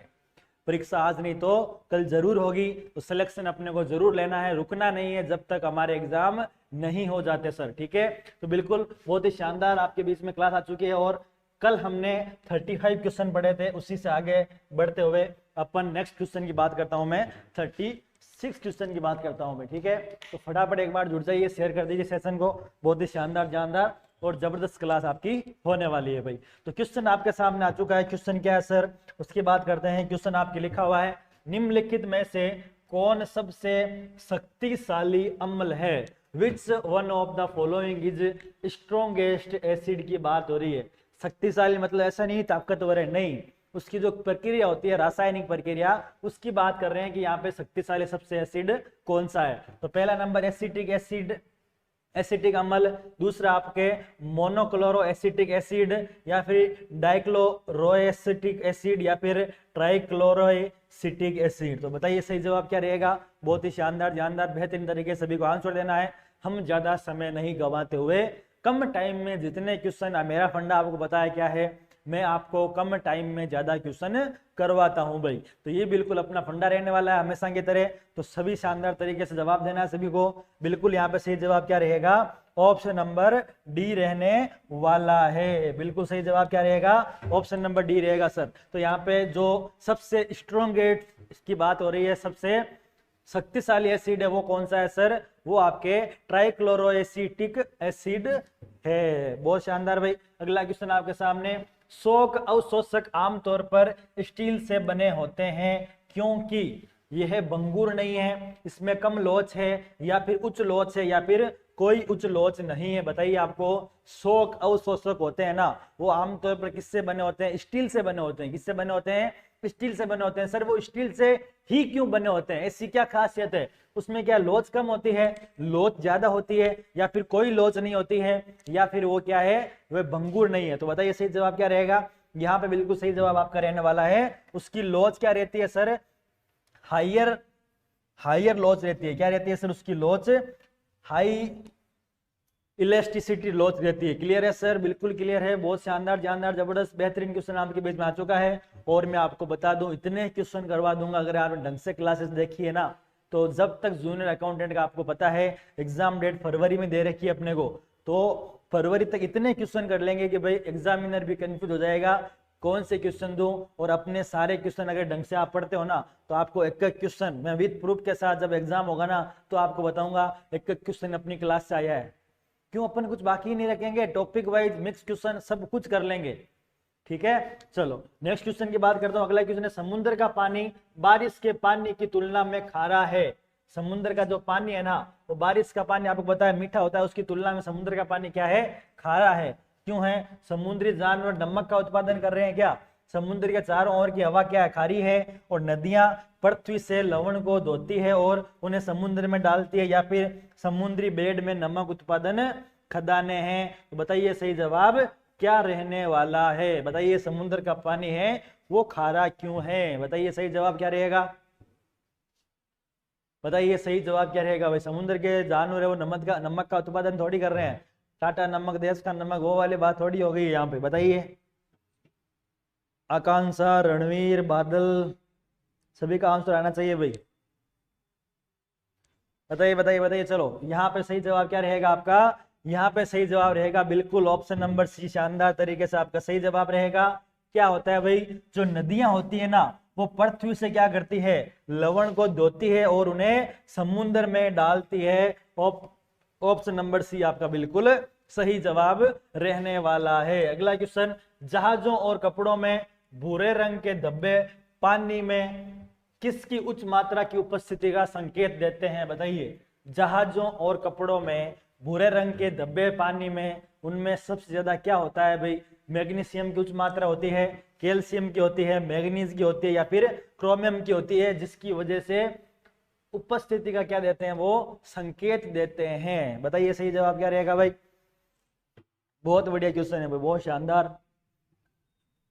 परीक्षा आज नहीं तो कल जरूर होगी। तो सिलेक्शन अपने को जरूर लेना है, रुकना नहीं है जब तक हमारे एग्जाम नहीं हो जाते सर, ठीक है। तो बिल्कुल बहुत ही शानदार आपके बीच में क्लास आ चुकी है। और कल हमने 35 क्वेश्चन पढ़े थे, उसी से आगे बढ़ते हुए अपन नेक्स्ट क्वेश्चन की बात करता हूं मैं, 36 क्वेश्चन की बात करता हूं मैं, ठीक है। तो फटाफट एक बार जुड़ जाइए, शेयर कर दीजिए सेशन को। बहुत ही शानदार, जानदार और जबरदस्त क्लास आपकी होने वाली है भाई। तो क्वेश्चन आपके सामने आ चुका है। क्वेश्चन क्या है सर, उसकी बात करते हैं। क्वेश्चन आपके लिखा हुआ है, निम्नलिखित में से कौन सबसे शक्तिशाली अम्ल है? Which one of the following is strongest acid की बात हो रही है। शक्तिशाली मतलब ऐसा नहीं ताकतवर है, नहीं, उसकी जो प्रक्रिया होती है, रासायनिक प्रक्रिया, उसकी बात कर रहे हैं कि यहाँ पे शक्तिशाली सबसे एसिड कौन सा है। तो पहला नंबर एसिटिक एसिड, एसिटिक अम्ल। दूसरा आपके मोनोक्लोरो एसिटिक एसिड, या फिर डाइक्लोरोएसिटिक एसिड, या फिर ट्राइक्लोरोएसिटिक एसिड। तो बताइए सही जवाब क्या रहेगा। बहुत ही शानदार, जानदार, बेहतरीन तरीके से सभी को आंसर देना है। हम ज्यादा समय नहीं गंवाते हुए कम टाइम में जितने क्वेश्चन, मेरा फंडा आपको बताया क्या है, मैं आपको कम टाइम में ज्यादा क्वेश्चन करवाता हूं भाई। तो ये बिल्कुल अपना फंडा रहने वाला है हमेशा की तरह। तो सभी शानदार तरीके से जवाब देना है सभी को। बिल्कुल यहाँ पे सही जवाब क्या रहेगा, ऑप्शन नंबर डी रहने वाला है। बिल्कुल सही जवाब क्या रहेगा, ऑप्शन नंबर डी रहेगा सर। तो यहाँ पे जो सबसे स्ट्रॉन्गेस्ट की बात हो रही है, सबसे शक्तिशाली एसिड है, वो कौन सा है सर? वो आपके ट्राइक्लोरोएसिटिक एसिड है। बहुत शानदार भाई। अगला क्वेश्चन आपके सामने, शोक अवशोषक आमतौर पर स्टील से बने होते हैं क्योंकि यह भंगुर नहीं है, इसमें कम लोच है, या फिर उच्च लोच है, या फिर कोई उच्च लोच नहीं है। बताइए आपको शोक अवशोषक होते हैं ना, वो आमतौर पर किससे बने होते हैं? स्टील से बने होते हैं। किससे बने होते हैं? स्टील से बने होते हैं। सर वो स्टील से ही क्यों बने होते हैं? ऐसी क्या खासियत है? उसमें क्या लोच कम होती है, लोच ज्यादा होती है, या फिर कोई लोच नहीं होती है, या फिर वो क्या है, वह भंगुर नहीं है? तो बताइए सही जवाब क्या रहेगा? यहाँ पे बिल्कुल सही जवाब आपका रहने वाला है, उसकी लोच क्या रहती है सर? हायर हायर लॉच रहती है। क्या रहती है सर? उसकी लॉच हाई इलेस्टिसिटी लॉच रहती है। क्लियर है सर? बिल्कुल क्लियर है। बहुत शानदार, जानदार, जबरदस्त, बेहतरीन क्वेश्चन आपके बीच में आ चुका है। और मैं आपको बता दूं, इतने क्वेश्चन करवा दूंगा अगर आपने ढंग से क्लासेस देखी है ना, तो जब तक जूनियर अकाउंटेंट का आपको पता है एग्जाम डेट फरवरी में दे रखी है अपने को, तो फरवरी तक इतने क्वेश्चन कर लेंगे कि भाई एग्जामिनर भी कंफ्यूज हो जाएगा कौन से क्वेश्चन दूं। और अपने सारे क्वेश्चन अगर ढंग से आप पढ़ते हो ना, तो आपको एक एक क्वेश्चन मैं विद प्रूफ के साथ जब एग्जाम होगा ना, तो आपको बताऊंगा एक एक क्वेश्चन अपनी क्लास से आया है। क्यों? अपन कुछ बाकी नहीं रखेंगे, टॉपिक वाइज मिक्स क्वेश्चन सब कुछ कर लेंगे। ठीक है, चलो नेक्स्ट क्वेश्चन की बात करता हूं। अगला क्वेश्चन है, समुद्र का पानी बारिश के पानी की तुलना में खारा है। समुद्र का जो पानी है ना, वो बारिश का पानी आपको पता है मीठा होता है, उसकी तुलना में समुद्र का पानी क्या है? खारा है। क्यों है? समुद्री जानवर नमक का उत्पादन कर रहे हैं क्या? समुद्र के चारों ओर की हवा क्या है? खारी है। और नदियां पृथ्वी से लवण को धोती है और उन्हें समुद्र में डालती है, या फिर समुद्री बेड में नमक उत्पादन खदाने हैं? तो बताइए सही जवाब क्या रहने वाला है? बताइए समुद्र का पानी है वो खारा क्यों है? बताइए सही जवाब क्या रहेगा? बताइए सही जवाब क्या रहेगा? भाई समुद्र के जानवर है वो नमक का उत्पादन थोड़ी कर रहे हैं। टाटा नमक, देश का नमक, वो वाली बात थोड़ी हो गई यहाँ पे। बताइए आकांक्षा, रणवीर, बादल, सभी का आंसर आना चाहिए भाई। बताइए बताइए बताइए। चलो यहाँ पे सही जवाब क्या रहेगा आपका? यहाँ पे सही जवाब रहेगा बिल्कुल ऑप्शन नंबर सी। शानदार तरीके से आपका सही जवाब रहेगा। क्या होता है भाई? जो नदियां होती है ना, वो पृथ्वी से क्या करती है? लवण को धोती है और उन्हें समुद्र में डालती है। ऑप्शन नंबर सी आपका बिल्कुल सही जवाब रहने वाला है। अगला क्वेश्चन, जहाजों और कपड़ों में भूरे रंग के धब्बे पानी में किसकी उच्च मात्रा की उपस्थिति का संकेत देते हैं? बताइए जहाजों और कपड़ों में भूरे रंग के धब्बे पानी में, उनमें सबसे ज्यादा क्या होता है भाई? मैग्नीशियम की उच्च मात्रा होती है, कैल्शियम की होती है, मैग्नीज की होती है, या फिर क्रोमियम की होती है, जिसकी वजह से उपस्थिति का क्या देते हैं? वो संकेत देते हैं। बताइए सही जवाब क्या रहेगा भाई? बहुत बढ़िया क्वेश्चन है भाई, बहुत शानदार।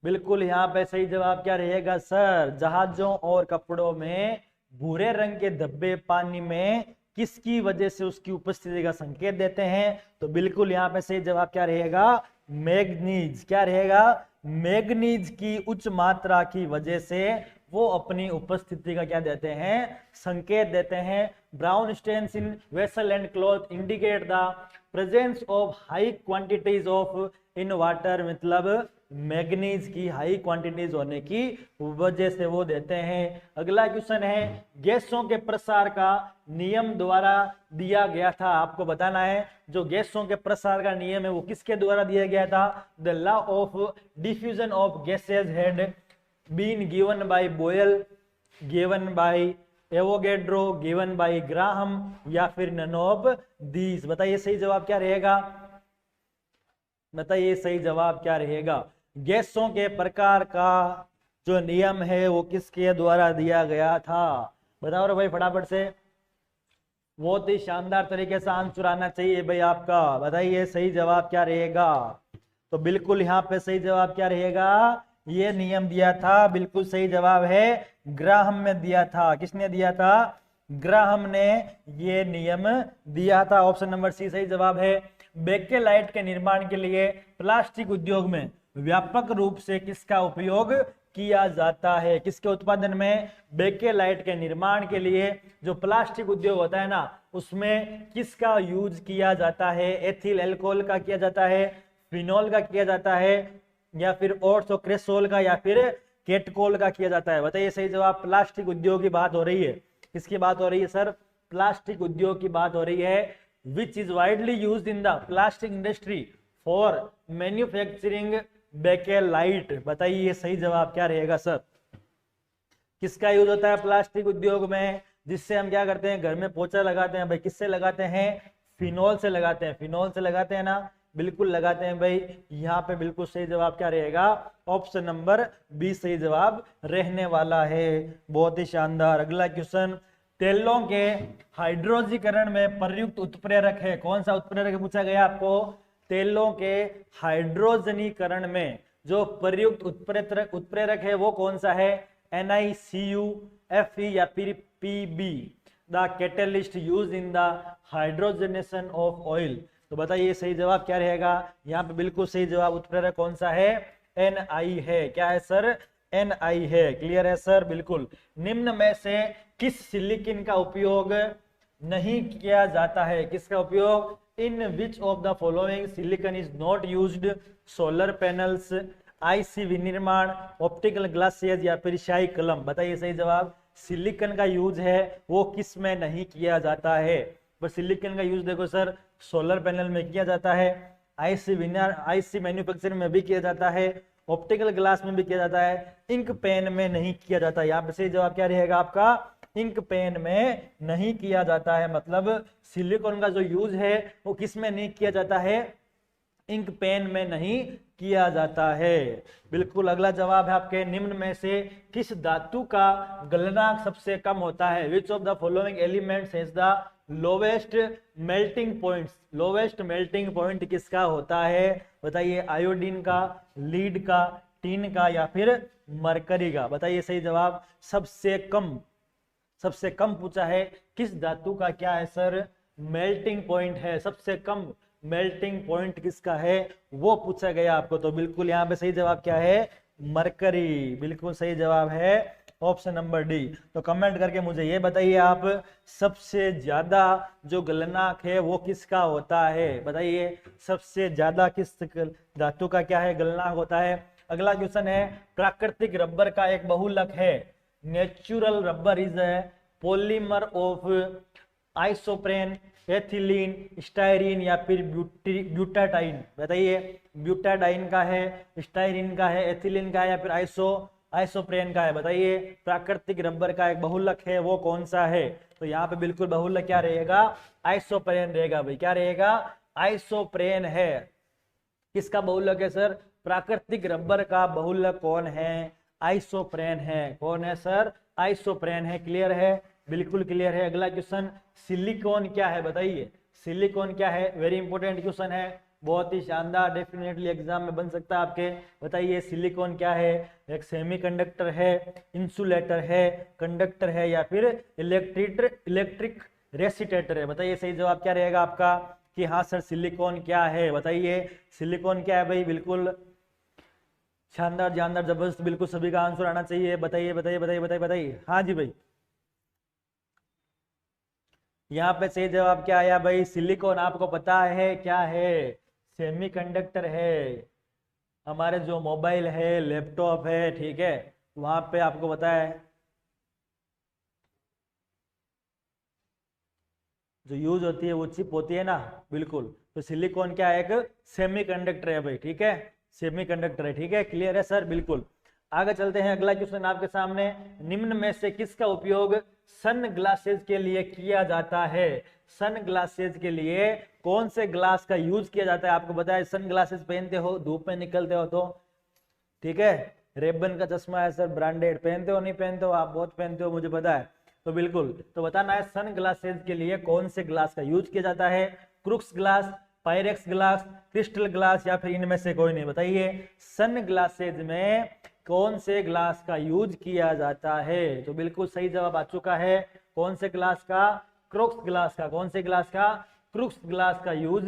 बिल्कुल यहाँ पे सही जवाब क्या रहेगा सर? जहाजों और कपड़ों में भूरे रंग के धब्बे पानी में किसकी वजह से उसकी उपस्थिति का संकेत देते हैं? तो बिल्कुल यहाँ पे सही जवाब क्या रहेगा? मैग्नीज। क्या रहेगा? मैग्नीज की उच्च मात्रा की वजह से वो अपनी उपस्थिति का क्या देते हैं? संकेत देते हैं। Brown stains in vessel and cloth indicate the presence of high quantities of in water, मतलब मैग्नीज की हाई क्वांटिटीज होने की वजह से वो देते हैं। अगला क्वेश्चन है, गैसों के प्रसार का नियम द्वारा दिया गया था। आपको बताना है जो गैसों के प्रसार का नियम है वो किसके द्वारा दिया गया था? The law of diffusion of gases had been given by Boyle, given by Avogadro, given by Graham, या फिर नन ऑफ दीज? बताइए सही जवाब क्या रहेगा? बताइए सही जवाब क्या रहेगा? गैसों के प्रकार का जो नियम है वो किसके द्वारा दिया गया था? बताओ रे भाई फटाफट से। बहुत ही शानदार तरीके से आंसर आना चाहिए भाई आपका। बताइए सही जवाब क्या रहेगा? तो बिल्कुल यहाँ पे सही जवाब क्या रहेगा? ये नियम दिया था, बिल्कुल सही जवाब है ग्राहम में दिया था। किसने दिया था? ग्राहम ने ये नियम दिया था। ऑप्शन नंबर सी सही जवाब है। बेकेलाइट के निर्माण के लिए प्लास्टिक उद्योग में व्यापक रूप से किसका उपयोग किया जाता है? किसके उत्पादन में? बेकेलाइट के निर्माण के लिए जो प्लास्टिक उद्योग होता है ना, उसमें किसका यूज किया जाता है? एथिल एल्कोहल का किया जाता है, फिनॉल का किया जाता है, या फिर ऑर्थोक्रेसोल का, या फिर केटकोल का किया जाता है? बताइए सही जवाब। प्लास्टिक उद्योग की बात हो रही है। किसकी बात हो रही है सर? प्लास्टिक उद्योग की बात हो रही है। Which is widely used in the plastic industry for manufacturing bakelite? बताइए सही जवाब क्या रहेगा सर? किसका यूज होता है प्लास्टिक उद्योग में, जिससे हम क्या करते हैं? घर में पोछा लगाते हैं भाई, किससे लगाते हैं? फिनोल से लगाते हैं, फिनोल से लगाते हैं ना, बिल्कुल लगाते हैं भाई। यहाँ पे बिल्कुल सही जवाब क्या रहेगा, ऑप्शन नंबर बी सही जवाब रहने वाला है। बहुत ही शानदार। अगला क्वेश्चन, तेलों के हाइड्रोजीकरण में प्रयुक्त उत्प्रेरक है, कौन सा उत्प्रेरक पूछा गया आपको। तेलों के हाइड्रोजनीकरण में जो प्रयुक्त उत्प्रेरक है वो कौन सा है, NiCu, Fe या फिर Pb। The catalyst use in the hydrogenation of oil. तो बताइए सही जवाब क्या रहेगा। यहाँ पे बिल्कुल सही जवाब उत्प्रेरक कौन सा है, Ni है। क्या है सर, Ni है। क्लियर है सर, बिल्कुल। निम्न में से किस सिलिकॉन का उपयोग नहीं किया जाता है, किसका उपयोग, in which of the following silicon is not used, solar panels, IC विनिर्माण, ऑप्टिकल ग्लासेस या फिर शाही कलम। बताइए सही जवाब। सिलिकॉन का यूज है वो किस में नहीं किया जाता है। बस सिलिकॉन का यूज देखो सर, सोलर पैनल में किया जाता है, आईसी मैन्युफैक्चरिंग में भी किया जाता है, ऑप्टिकल ग्लास में भी किया जाता है, इंक पेन में नहीं किया जाता। यहाँ पे सही जवाब क्या रहेगा आपका, इंक पेन में नहीं किया जाता है। मतलब सिलिकॉन का जो यूज है वो किस में नहीं किया जाता है, इंक पेन में नहीं किया जाता है। बिल्कुल अगला जवाब है आपके, निम्न में से किस धातु का गलनांक सबसे कम होता है, which of the following elements has the lowest melting points. Lowest melting point किसका होता है, बताइए। आयोडीन का, लीड का, टीन का या फिर मरकरी का। बताइए सही जवाब। सबसे कम पूछा है, किस धातु का क्या है सर, मेल्टिंग पॉइंट है, सबसे कम मेल्टिंग पॉइंट किसका है वो पूछा गया आपको। तो बिल्कुल यहाँ पे सही जवाब क्या है, मरकरी। बिल्कुल सही जवाब है ऑप्शन नंबर डी। तो कमेंट करके मुझे ये बताइए आप, सबसे ज्यादा जो गलनांक है वो किसका होता है। बताइए सबसे ज्यादा किस धातु का क्या है, गलनांक होता है। अगला क्वेश्चन है, प्राकृतिक रबर का एक बहुलक है। Natural rubber is a polymer of isoprene, ethylene, styrene या फिर ब्यूटाडाइन। बताइए ब्यूटाडाइन का है, स्टायरीन का है, एथिलीन का है या फिर आइसोप्रेन का है। बताइए प्राकृतिक रबर का एक बहुलक है वो कौन सा है। तो यहाँ पे बिल्कुल बहुलक क्या रहेगा, आइसोप्रेन रहेगा भाई। क्या रहेगा, आइसोप्रेन है। किसका बहुलक है सर, प्राकृतिक रबर का बहुलक कौन है, आइसोप्रेन है। कौन है सर, आइसोप्रेन है। क्लियर है, बिल्कुल क्लियर है। अगला क्वेश्चन, सिलिकॉन क्या है। बताइए सिलिकॉन क्या है, वेरी इंपॉर्टेंट क्वेश्चन है, बहुत ही शानदार, डेफिनेटली एग्जाम में बन सकता है आपके। बताइए सिलिकॉन क्या है, एक सेमीकंडक्टर है, इंसुलेटर है, कंडक्टर है या फिर इलेक्ट्रिक रेसिस्टेटर है। बताइए सही जवाब क्या रहेगा आपका, कि हाँ सर सिलिकॉन क्या है। बताइए सिलिकॉन क्या है भाई। बिल्कुल शानदार, जानदार, जबरदस्त, बिल्कुल सभी का आंसर आना चाहिए। बताइए बताइए बताइए बताइए बताइए। हाँ जी भाई, यहाँ पे सही जवाब क्या आया भाई, सिलिकॉन आपको पता है क्या है, सेमीकंडक्टर है। हमारे जो मोबाइल है, लैपटॉप है, ठीक है, वहां पे आपको पता है जो यूज होती है वो चिप होती है ना, बिल्कुल। तो सिलिकॉन क्या है, एक सेमीकंडक्टर है भाई, ठीक है, सेमीकंडक्टर है। ठीक है, क्लियर है सर, बिल्कुल। आगे चलते हैं, अगला क्वेश्चन आपके सामने, निम्न में से किसका उपयोग सन ग्लासेज के लिए किया जाता है। सन ग्लासेज के लिए कौन से ग्लास का यूज किया जाता है। आपको बताया सन ग्लासेज पहनते हो, धूप में निकलते हो तो, ठीक है। रेबन का चश्मा है सर, ब्रांडेड, पहनते हो नहीं पहनते हो, आप बहुत पहनते हो मुझे पता है। तो बिल्कुल, तो बताना है सन ग्लासेज के लिए कौन से ग्लास का यूज किया जाता है। Crooks glass, Pyrex glass, crystal glass या फिर इनमें से कोई नहीं। बताइए सन ग्लासेज में कौन से ग्लास का यूज किया जाता है। तो बिल्कुल सही जवाब आ चुका है, कौन से ग्लास का, क्रूक्स ग्लास का। कौन से ग्लास का, क्रूक्स ग्लास का यूज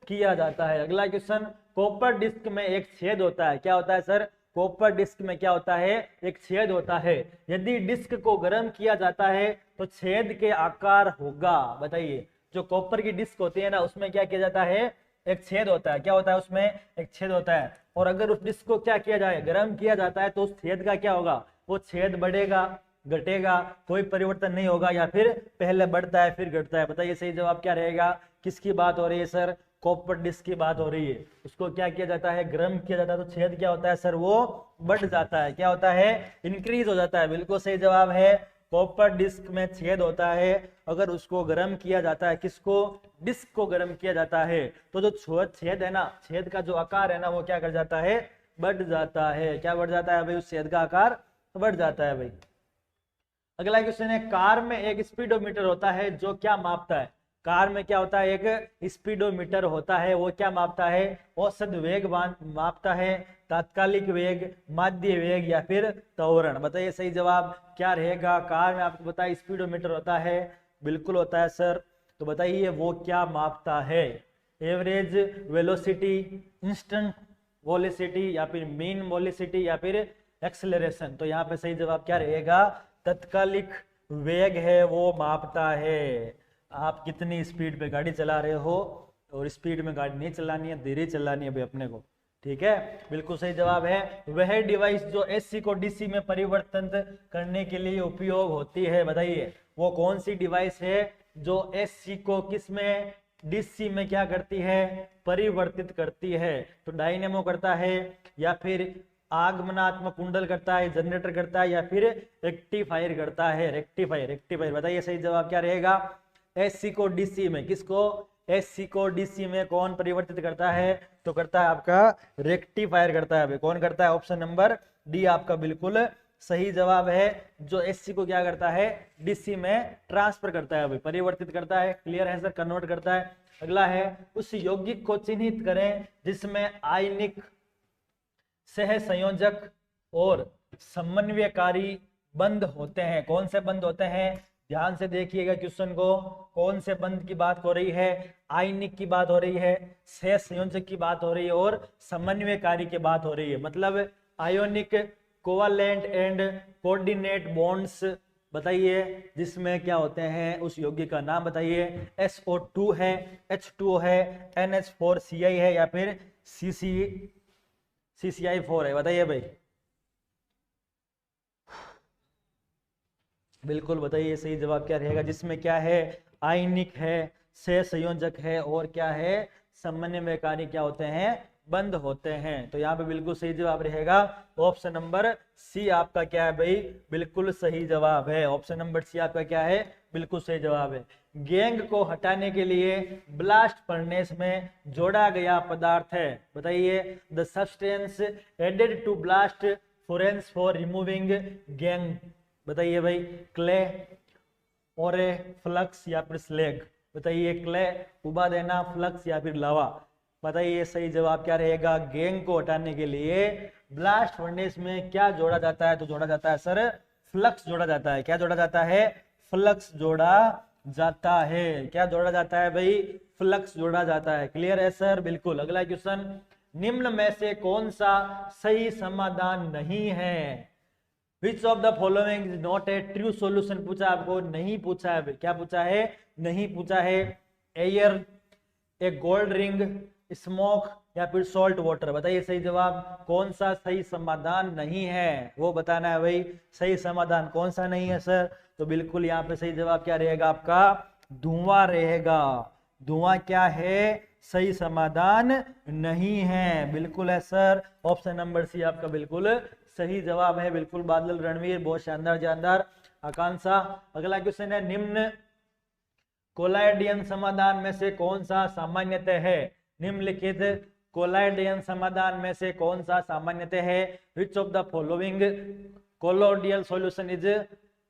किया जाता है। अगला क्वेश्चन, कॉपर डिस्क में एक छेद होता है। क्या होता है सर, कॉपर डिस्क में क्या होता है, एक छेद होता है। यदि डिस्क को गर्म किया जाता है तो छेद के आकार होगा। बताइए जो कॉपर की डिस्क होती है ना, उसमें क्या किया जाता है, एक छेद होता है। क्या होता है, उसमें एक छेद होता है। और अगर उस डिस्क को क्या किया जाए, गर्म किया जाता है, तो उस छेद का क्या होगा, वो छेद बढ़ेगा, घटेगा, कोई परिवर्तन नहीं होगा, या फिर पहले बढ़ता है फिर घटता है। बताइए सही जवाब क्या रहेगा, किसकी बात हो रही है सर, कॉपर डिस्क की बात हो रही है। उसको क्या किया जाता है, गर्म किया जाता है, तो छेद क्या होता है सर, वो बढ़ जाता है। क्या होता है, इंक्रीज हो जाता है। बिल्कुल सही जवाब है कॉपर डिस्क में छेद होता है, अगर उसको गर्म किया जाता है, किसको, डिस्क को गर्म किया जाता है, तो जो छेद है ना, छेद का जो आकार है ना वो क्या कर जाता है, बढ़ जाता है। क्या बढ़ जाता है भाई, उस छेद का आकार बढ़ जाता है भाई। अगला क्वेश्चन है, कार में एक स्पीडोमीटर होता है जो क्या मापता है। कार में क्या होता है, एक स्पीडोमीटर होता है, वो क्या मापता है, औसत वेग मापता है, तात्कालिक वेग, माध्य वेग या फिर त्वरण। बताइए सही जवाब क्या रहेगा। कार में आपको पता है स्पीडोमीटर होता है, बिल्कुल होता है सर। तो बताइए वो क्या मापता है, एवरेज वेलोसिटी, इंस्टेंट वेलोसिटी या फिर मीन वेलोसिटी या फिर एक्सेलरेशन। तो यहाँ पे सही जवाब क्या रहेगा, तत्कालिक वेग है वो मापता है। आप कितनी स्पीड पे गाड़ी चला रहे हो, और स्पीड में गाड़ी नहीं चलानी है, धीरे चलानी है भाई अपने को, ठीक है, बिल्कुल सही जवाब है। वह डिवाइस जो एसी को डीसी में परिवर्तन करने के लिए उपयोग होती है, बताइए वो कौन सी डिवाइस है जो एसी को किस में, डीसी में क्या करती है, परिवर्तित करती है। तो डायनेमो करता है या फिर आगमनात्मक कुंडल करता है, जनरेटर करता है या फिर रेक्टिफायर करता है, रेक्टिफायर। बताइए सही जवाब क्या रहेगा। एसी को डीसी में, किसको, एसी को डीसी में कौन परिवर्तित करता है, तो करता है आपका रेक्टिफायर करता है। कौन करता है, ऑप्शन नंबर डी आपका बिल्कुल सही जवाब है। जो एसी को क्या करता है, डीसी में ट्रांसफर करता है, परिवर्तित करता है। क्लियर है सर, कन्वर्ट करता है। अगला है, उस यौगिक को चिन्हित करें जिसमें आयनिक, सह संयोजक और समन्वयकारी बंद होते हैं। कौन से बंद होते हैं, ध्यान से देखिएगा क्वेश्चन को, कौन से बंद की बात हो रही है, आयनिक की बात हो रही है, सह संयोजक की बात हो रही है और समन्वयकारी की बात हो रही है। मतलब ionic, covalent and coordinate bonds. बताइए जिसमें क्या होते हैं, उस यौगिक का नाम बताइए। SO2 है, H2O है, NH4Cl है या फिर CCI4 है। बताइए भाई, बिल्कुल बताइए सही जवाब क्या रहेगा। जिसमें क्या है, आयनिक है, सह संयोजक है और क्या है, समन्वयकारी क्या होते हैं, बंद होते हैं। तो यहाँ पे बिल्कुल सही जवाब रहेगा ऑप्शन नंबर सी आपका क्या है भाई, बिल्कुल सही जवाब है। ऑप्शन नंबर सी आपका क्या है, बिल्कुल सही जवाब है। गैंग को हटाने के लिए ब्लास्ट फर्नेस में जोड़ा गया पदार्थ है। बताइए, the substance added to blast furnace for removing gangue. बताइए भाई, क्ले और फ्लक्स या फिर स्लैग। बताइए, क्ले उबा देना, फ्लक्स या फिर लावा। बताइए सही जवाब क्या रहेगा। गैंग को हटाने के लिए ब्लास्ट फर्नेस में क्या जोड़ा जाता है, तो जोड़ा जाता है सर फ्लक्स जोड़ा जाता है। क्या जोड़ा जाता है, फ्लक्स जोड़ा जाता है। क्या जोड़ा जाता है भाई, फ्लक्स जोड़ा जाता है। क्लियर है सर, बिल्कुल। अगला क्वेश्चन, निम्न में से कौन सा सही समाधान नहीं है। Which of the following is not a true solution पूछा आपको, नहीं पूछा है। क्या पूछा है, नहीं पूछा है। एयर, ए गोल्ड रिंग, स्मोक या फिर सॉल्ट वाटर। बताइए सही जवाब कौन सा सही समाधान नहीं है, वो बताना है भाई। सही समाधान कौन सा नहीं है सर, तो बिल्कुल यहाँ पे सही जवाब क्या रहेगा आपका, धुआं रहेगा। धुआं क्या है, सही समाधान नहीं है, बिल्कुल है सर। ऑप्शन नंबर सी आपका बिल्कुल सही जवाब है। बिल्कुल बादल रणवीर, बहुत शानदार जानदार। आकांक्षा, अगला क्वेश्चन है, निम्न कोलाइडियन समाधान में से कौन सा सामान्यतः है। निम्नलिखित कोलाइडियन समाधान में से कौन सा सामान्यतः है। Which of the following colloidal solution is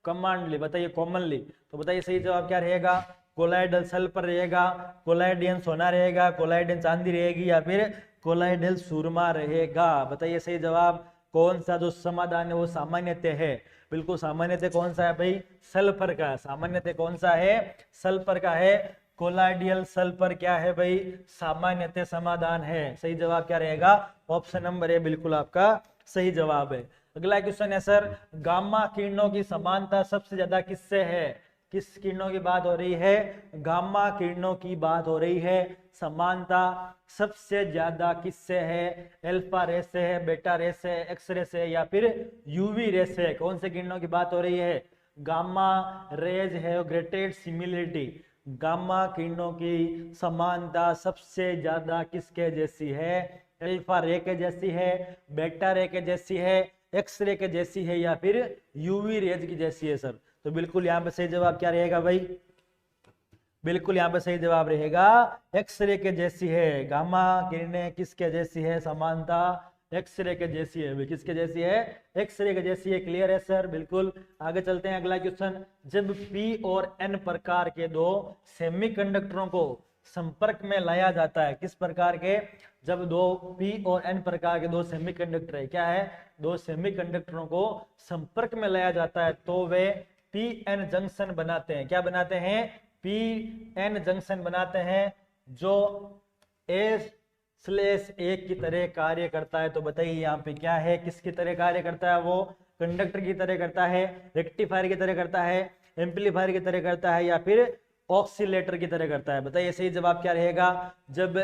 commonly. बताइए कॉमनली, तो बताइए सही जवाब क्या रहेगा। कोलाइडल सल्फर रहेगा, कोलाइडियन सोना रहेगा, कोलाइडियन चांदी रहेगी या फिर कोलाइडल सुरमा रहेगा। बताइए सही जवाब कौन सा जो समाधान है वो सामान्यतः है। बिल्कुल सामान्यतः कौन सा है भाई, सल्फर का। सामान्यतः कौन सा है, सल्फर का है। कोलाइडियल सल्फर क्या है भाई, सामान्यतः समाधान है। सही जवाब क्या रहेगा, ऑप्शन नंबर ए बिल्कुल आपका सही जवाब है। अगला क्वेश्चन है सर, गामा किरणों की समानता सबसे ज्यादा किससे है। किस किरणों की बात हो रही है, गामा किरणों की बात हो रही है। समानता सबसे ज्यादा किससे है, अल्फा रे से है, बेटा रे से, एक्स रे से या फिर यूवी रे से। कौन से किरणों की बात हो रही है, गामा रेज है ग्रेटेड सिमिलरिटी। गामा किरणों की समानता सबसे ज्यादा किसके जैसी है, अल्फा रे के जैसी है, बेटा रे के जैसी है एक्सरे के जैसी है या फिर यूवी रेज की जैसी है सर? तो बिल्कुल यहाँ पे सही जवाब क्या रहेगा भाई? बिल्कुल यहाँ पे सही जवाब रहेगा एक्सरे के जैसी है। गामा किरणें किसके जैसी है? समानता एक्सरे के जैसी है। किसके जैसी है? एक्सरे के जैसी है। क्लियर है सर? बिल्कुल। आगे चलते हैं, अगला क्वेश्चन। जब पी और एन प्रकार के दो सेमीकंडक्टरों को संपर्क में लाया जाता है, किस प्रकार के? जब दो पी और एन प्रकार के दो सेमीकंडक्टर है, क्या है? दो सेमीकंडक्टरों को संपर्क में लाया जाता है तो वे पी एन जंक्शन बनाते हैं। क्या बनाते हैं? पी एन जंक्शन बनाते हैं, जो A/1 की तरह कार्य करता है। तो बताइए यहाँ पे क्या है? किसकी तरह कार्य करता है? वो कंडक्टर की तरह करता है, रेक्टिफायर की तरह करता है, एम्पलीफायर की तरह करता है या फिर ऑक्सीलेटर की तरह करता है? बताइए सही जवाब क्या रहेगा? जब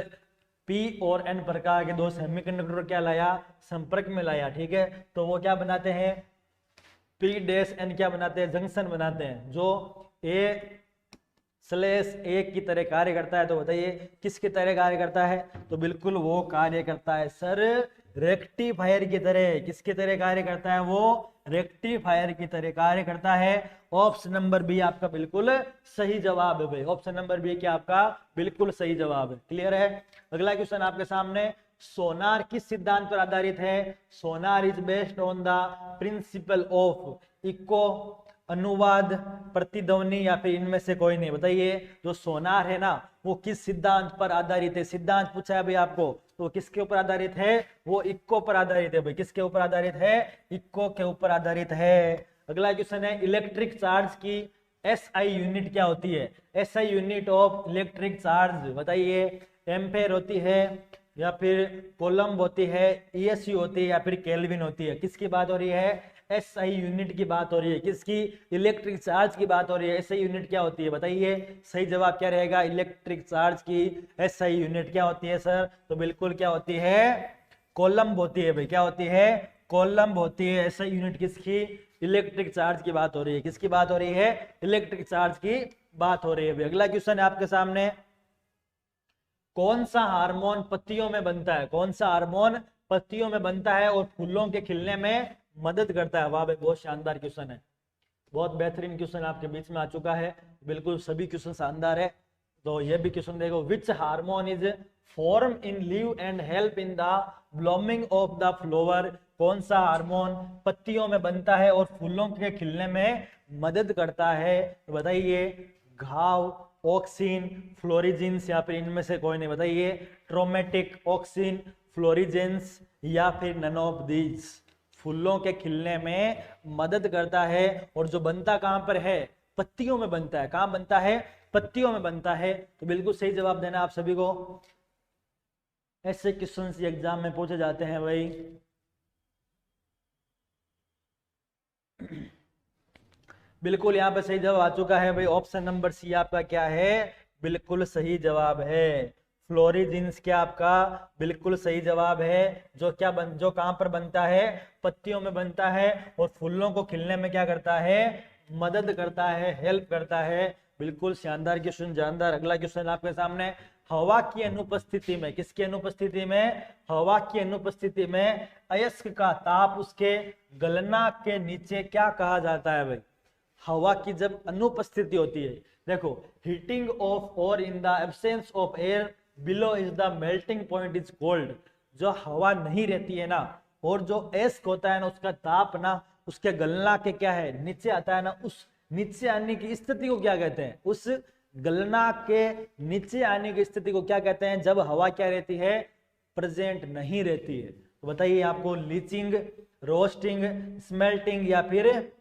पी और एन प्रकार के दो सेमीकंडक्टर क्या लाया? संपर्क में लाया, ठीक है, तो वो क्या बनाते हैं? P-N क्या बनाते हैं? जंक्शन बनाते हैं, जो A/1 की तरह कार्य करता है। तो बताइए किसकी तरह कार्य करता है? तो बिल्कुल वो कार्य करता है सर रेक्टिफायर की तरह। किसकी तरह कार्य करता है? वो रेक्टिफायर की तरह कार्य करता है। ऑप्शन नंबर बी आपका बिल्कुल सही जवाब है भाई। ऑप्शन नंबर बी क्या आपका बिल्कुल सही जवाब है। क्लियर है? अगला क्वेश्चन आपके सामने। सोनार किस सिद्धांत पर आधारित है? Sonar is based on the principle of echo, अनुवाद, प्रतिध्वनि या फिर इनमें से कोई नहीं? बताइए जो सोनार है ना, वो किस सिद्धांत पर आधारित है? सिद्धांत पूछा है भाई आपको, तो किसके ऊपर आधारित है? वो इक्को पर आधारित है भाई। किसके ऊपर आधारित है? इक्को के ऊपर आधारित है। अगला क्वेश्चन है, इलेक्ट्रिक चार्ज की SI यूनिट क्या होती है? SI unit of electric charge बताइए। एम्पेयर होती है या फिर कोलम्ब होती है, ESU होती है या फिर केल्विन होती है? किसकी बात हो रही है? SI यूनिट की बात हो रही है। किसकी? इलेक्ट्रिक चार्ज की बात हो रही है। SI यूनिट क्या होती है? बताइए सही जवाब क्या रहेगा? इलेक्ट्रिक चार्ज की SI यूनिट क्या होती है सर? तो बिल्कुल क्या होती है? कोलम्ब होती है भाई। क्या होती है? कोलम्ब होती है। SI यूनिट किसकी? इलेक्ट्रिक चार्ज की बात हो रही है। किसकी बात हो रही है? इलेक्ट्रिक चार्ज की बात हो रही है भाई। अगला क्वेश्चन है आपके सामने। कौन सा हार्मोन पत्तियों में बनता है? कौन सा हार्मोन पत्तियों में बनता है और फूलों के खिलने में मदद करता है? वाह भाई, बहुत शानदार क्वेश्चन है, बहुत बेहतरीन क्वेश्चन आपके बीच में आ चुका है। बिल्कुल सभी क्वेश्चन शानदार है। तो ये भी क्वेश्चन देखो, which hormone is form in leave and help in the blooming of the flower? कौन सा हार्मोन पत्तियों में बनता है और फूलों के खिलने में मदद करता है? तो बताइए घाव, ऑक्सिन, फ्लोरिजेंस या फिर इनमें से कोई नहीं? बताइए ट्रोमेटिक, ऑक्सिन, फ्लोरिजेंस या फिर नन ऑफ दीज? फूलों के खिलने में मदद करता है और जो बनता कहां पर है? पत्तियों में बनता है। कहां बनता है? पत्तियों में बनता है। तो बिल्कुल सही जवाब देना आप सभी को। ऐसे क्वेश्चन एग्जाम में पूछे जाते हैं भाई। बिल्कुल यहाँ पे सही जवाब आ चुका है भाई। ऑप्शन नंबर सी आपका क्या है? बिल्कुल सही जवाब है। फ्लोरिजेंस क्या आपका बिल्कुल सही जवाब है। जो कहां पर बनता है? पत्तियों में बनता है और फूलों को खिलने में क्या करता है? मदद करता है, हेल्प करता है। बिल्कुल शानदार क्वेश्चन, जानदार। अगला क्वेश्चन आपके सामने। हवा की अनुपस्थिति में, किसकी अनुपस्थिति में? हवा की अनुपस्थिति में अयस्क का ताप उसके गलनांक के नीचे क्या कहा जाता है भाई? हवा की जब अनुपस्थिति होती है, देखो, हीटिंग ऑफ और in the absence of air below is the melting point is cold. जो हवा नहीं रहती है ना, और जो एस्क होता है ना, उसका ताप ना उसके गलना के क्या है? नीचे आता है ना, उस नीचे आने की स्थिति को क्या कहते हैं? उस गलना के नीचे आने की स्थिति को क्या कहते हैं? जब हवा क्या रहती है? प्रेजेंट नहीं रहती है। तो बताइए आपको लीचिंग, रोस्टिंग, स्मेल्टिंग या फिर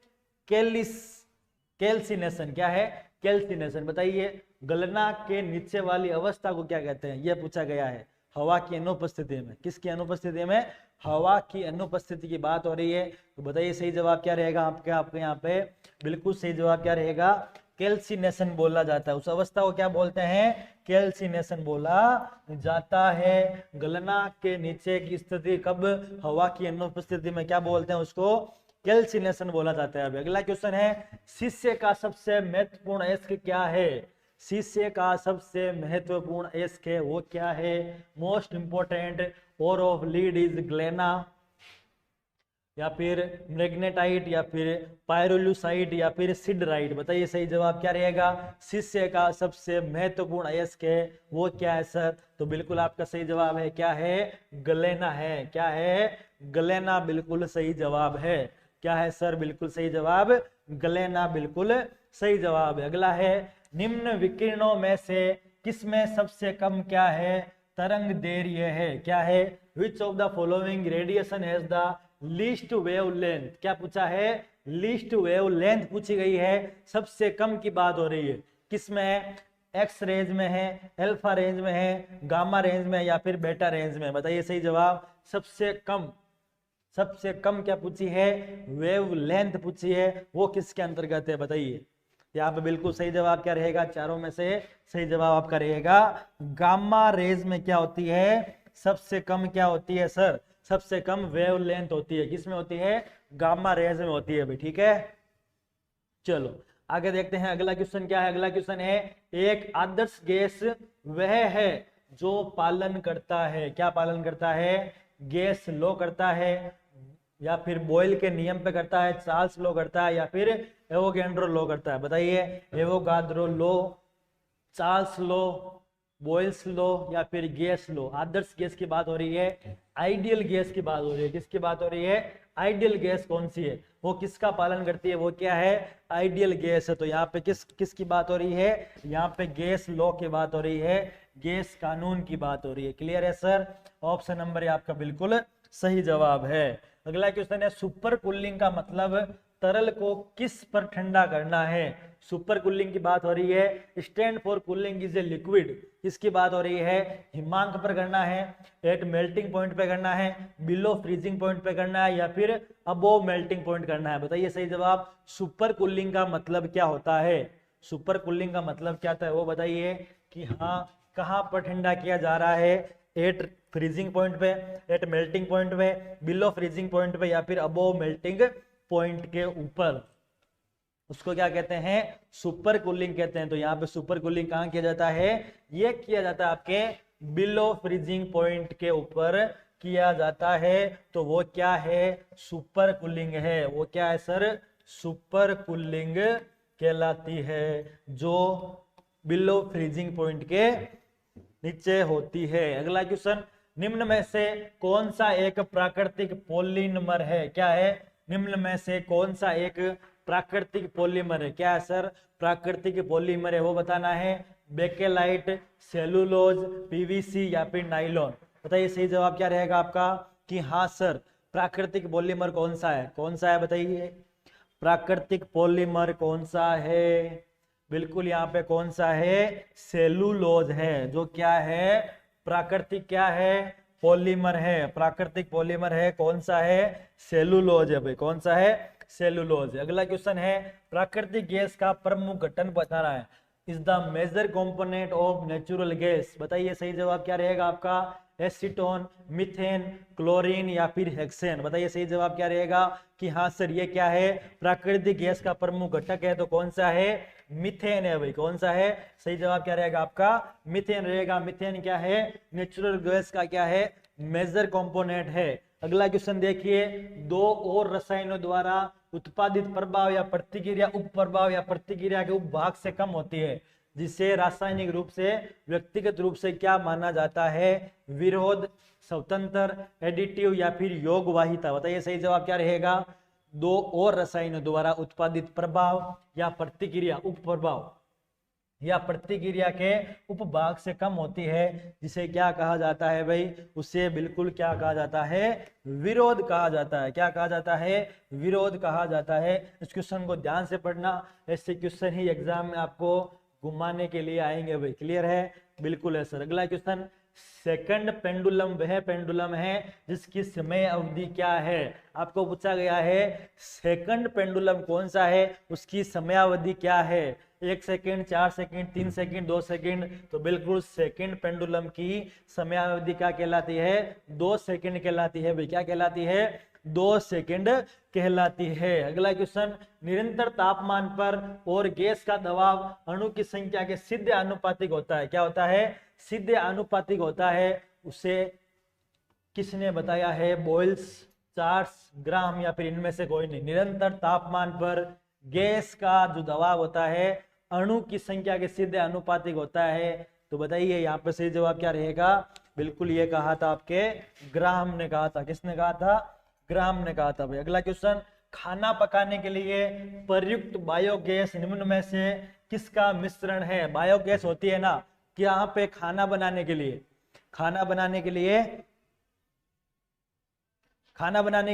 कैल्सिनेशन? क्या है? कैल्सिनेशन। बताइए गलना के नीचे वाली अवस्था को क्या कहते हैं? यह पूछा गया है हवा की अनुपस्थिति में। किसकी अनुपस्थिति में? हवा की अनुपस्थिति की बात हो रही है। तो बताइए सही जवाब क्या रहेगा आपके यहाँ पे? बिल्कुल सही जवाब क्या रहेगा? कैल्सिनेशन बोला जाता है। उस अवस्था को क्या बोलते हैं? कैल्सिनेशन बोला जाता है। गलना के नीचे की स्थिति कब? हवा की अनुपस्थिति में क्या बोलते हैं उसको? कैल्सिनेशन बोला जाता है। अगला क्वेश्चन है, शिष्य का सबसे महत्वपूर्ण अयस्क क्या है? शिष्य का सबसे महत्वपूर्ण अयस्क है वो क्या है? Most important ore of lead is galena, या फिर मैग्नेटाइट या फिर पायरोलुसाइट या फिर सिडराइट? बताइए सही जवाब क्या रहेगा। शिष्य का सबसे महत्वपूर्ण अयस्क है वो क्या है सर? तो बिल्कुल आपका सही जवाब है क्या है? गलेना है। क्या है? गलेना बिल्कुल सही जवाब है। क्या है सर? बिल्कुल सही जवाब गलेना बिल्कुल सही जवाब है। अगला है निम्न विकिरणों में से किसमें सबसे कम क्या है? तरंग दैर्घ्य है। क्या है? Which of the following radiation has the least wavelength? क्या पूछा है? लीस्ट वेवलेंथ पूछी गई है। सबसे कम की बात हो रही है। किसमें है? एक्स रेंज में है, अल्फा रेंज में है, गामा रेंज में या फिर बेटा रेंज में? बताइए सही जवाब। सबसे कम, सबसे कम क्या पूछी है? वेवलेंथ पूछी है। वो किसके अंतर्गत है बताइए। यहाँ पे बिल्कुल सही जवाब क्या रहेगा? चारों में से सही जवाब आपका रहेगा गामा रेज में क्या होती है? सबसे कम क्या होती है सर? सबसे कम वेवलेंथ होती है। किसमें होती है? गामा रेज में होती है भाई। ठीक है, चलो आगे देखते हैं। अगला क्वेश्चन क्या है? अगला क्वेश्चन है एक आदर्श गैस वह है जो पालन करता है। क्या पालन करता है? गैस लो करता है या फिर बॉयल के नियम पे करता है, चार्ल्स लो करता है या फिर एवोगैड्रो लो करता है? बताइए। एवोगाद्रो लो, चार्ल्स लो, बॉयल्स लो या फिर गैस लो? आदर्श गैस की बात हो रही है, आइडियल गैस की बात हो रही है। किसकी बात हो रही है? आइडियल गैस कौन सी है? वो किसका पालन करती है? वो क्या है? आइडियल गैस है। तो यहाँ पे किसकी बात हो रही है? यहाँ पे गैस लॉ की बात हो रही है, गैस कानून की बात हो रही है। क्लियर है सर? ऑप्शन नंबर आपका बिल्कुल सही जवाब है। अगला क्वेश्चन है सुपर कूलिंग का मतलब तरल को किस पर ठंडा करना है? सुपर कूलिंग की बात हो रही है। Stand for cooling is a liquid, किसकी बात हो रही है? हिमांक पर करना है, एट मेल्टिंग पॉइंट पे करना है, बिलो फ्रीजिंग पॉइंट पे करना है या फिर अबोव मेल्टिंग पॉइंट करना है? बताइए सही जवाब। सुपर कूलिंग का मतलब क्या होता है? सुपर कूलिंग का मतलब क्या था वो बताइए कि हाँ कहाँ पर ठंडा किया जा रहा है? एट फ्रीजिंग पॉइंट पे, एट मेल्टिंग पॉइंट पे, बिलो फ्रीजिंग पॉइंट पे या फिर अबोव मेल्टिंग पॉइंट के ऊपर? उसको क्या कहते हैं? सुपर कूलिंग कहते हैं। तो यहाँ पे सुपर कूलिंग कहाँ किया जाता है? ये किया जाता है आपके बिलो फ्रीजिंग पॉइंट के ऊपर किया जाता है। तो वो क्या है? सुपर कूलिंग है। वो क्या है सर? सुपर कूलिंग कहलाती है, जो बिलो फ्रीजिंग पॉइंट के नीचे होती है। अगला क्वेश्चन निम्न में से कौन सा एक प्राकृतिक पॉलीमर है? क्या है? निम्न में से कौन सा एक प्राकृतिक पॉलीमर है? क्या है सर? प्राकृतिक पॉलीमर है वो बताना है। बेकेलाइट, सेलुलोज, पीवीसी या फिर नाइलॉन? बताइए सही जवाब क्या रहेगा आपका कि हाँ सर प्राकृतिक पॉलीमर कौन सा है? कौन सा है बताइए। प्राकृतिक पॉलीमर कौन सा है? बिल्कुल यहाँ पे कौन सा है? सेलुलोज है। जो क्या है? प्राकृतिक क्या है? पॉलीमर है। प्राकृतिक पॉलीमर है कौन सा है? सेलुलोज है भाई। कौन सा है? सेलुलोज। अगला क्वेश्चन है प्राकृतिक गैस का प्रमुख घटक बताना है। Is the major component of natural gas? बताइए सही जवाब क्या रहेगा आपका। एसीटोन, मीथेन, क्लोरीन या फिर हेक्सेन? बताइए सही जवाब क्या रहेगा कि हाँ सर ये क्या है? प्राकृतिक गैस का प्रमुख घटक है। तो कौन सा है? मीथेन है भाई। कौन सा है? सही जवाब क्या रहेगा आपका? मीथेन रहेगा। मीथेन क्या है? नेचुरल गैस का क्या है? मेजर कंपोनेंट है। अगला क्वेश्चन देखिए, दो और रसायनों द्वारा उत्पादित प्रभाव या प्रतिक्रिया उप प्रभाव या प्रतिक्रिया के उपभाग से कम होती है, जिसे रासायनिक रूप से व्यक्तिगत रूप से क्या माना जाता है? विरोध, स्वतंत्र, एडिटिव या फिर योगवाहिता? बताइए सही जवाब क्या रहेगा। दो और रसायनों द्वारा उत्पादित प्रभाव या प्रतिक्रिया उप प्रभाव या प्रतिक्रिया के उपभाग से कम होती है, जिसे क्या कहा जाता है भाई? उसे बिल्कुल क्या कहा जाता है? विरोध कहा जाता है। क्या कहा जाता है? विरोध कहा जाता है। इस क्वेश्चन को ध्यान से पढ़ना, ऐसे क्वेश्चन ही एग्जाम में आपको घुमाने के लिए आएंगे भाई। क्लियर है? बिल्कुल है सर। अगला क्वेश्चन, सेकंड पेंडुलम वह पेंडुलम है जिसकी समय अवधि क्या है? आपको पूछा गया है सेकंड पेंडुलम कौन सा है, उसकी समयावधि क्या है? 1 सेकेंड, 4 सेकेंड, 3 सेकेंड, 2 सेकेंड? तो बिल्कुल सेकंड पेंडुलम की समयावधि क्या कहलाती है? 2 सेकेंड कहलाती है भाई। क्या कहलाती है? 2 सेकेंड कहलाती है। अगला क्वेश्चन, निरंतर तापमान पर और गैस का दबाव अणु की संख्या के सीधे आनुपातिक होता है। क्या होता है? सीधे आनुपातिक होता है। उसे किसने बताया है? बॉयल्स चार्ट्स, ग्राम या फिर इनमें से कोई नहीं। निरंतर तापमान पर गैस का जो दबाव होता है अणु की संख्या के सीधे अनुपातिक होता है। तो बताइए यहाँ पे सही जवाब क्या रहेगा? बिल्कुल ये कहा था आपके ग्राम ने कहा था। किसने कहा था? ग्राम ने कहा था भाई। अगला क्वेश्चन, खाना पकाने के लिए प्रयुक्त बायोगैस निम्न में से किसका मिश्रण है? बायोगैस होती है ना कि यहाँ पे खाना बनाने के लिए, खाना बनाने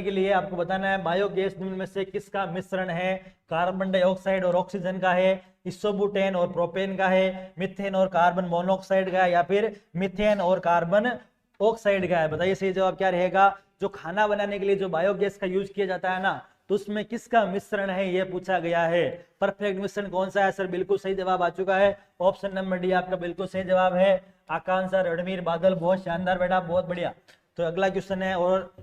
के लिए आपको बताना है बायोगैस निम्न में से किसका मिश्रण है? कार्बन डाइऑक्साइड और ऑक्सीजन का है, इसोबुटेन और प्रोपेन का है, मीथेन और कार्बन मोनोऑक्साइड का है, या फिर मीथेन और कार्बन ऑक्साइड का है? बताइए सही जवाब क्या रहेगा? जो खाना बनाने के लिए जो बायोगैस का यूज किया जाता है ना, तो उसमें किसका मिश्रण है ये पूछा गया है। परफेक्ट मिश्रण कौन सा है सर? बिल्कुल सही जवाब आ चुका है, ऑप्शन नंबर डी आपका बिल्कुल सही जवाब है। आकांक्षा, रणवीर, बादल, बहुत शानदार बेटा, बहुत बढ़िया। तो अगला क्वेश्चन है, और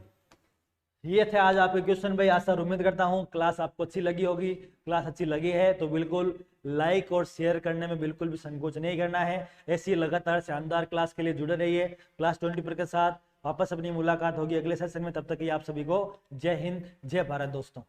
ये थे आज आपके क्वेश्चन भाई। आशा उम्मीद करता हूँ क्लास आपको अच्छी लगी होगी। क्लास अच्छी लगी है तो बिल्कुल लाइक और शेयर करने में बिल्कुल भी संकोच नहीं करना है। ऐसी लगातार शानदार क्लास के लिए जुड़े रहिए। क्लास 24 के साथ वापस अपनी मुलाकात होगी अगले सेशन में। तब तक के लिए आप सभी को जय हिंद, जय भारत दोस्तों।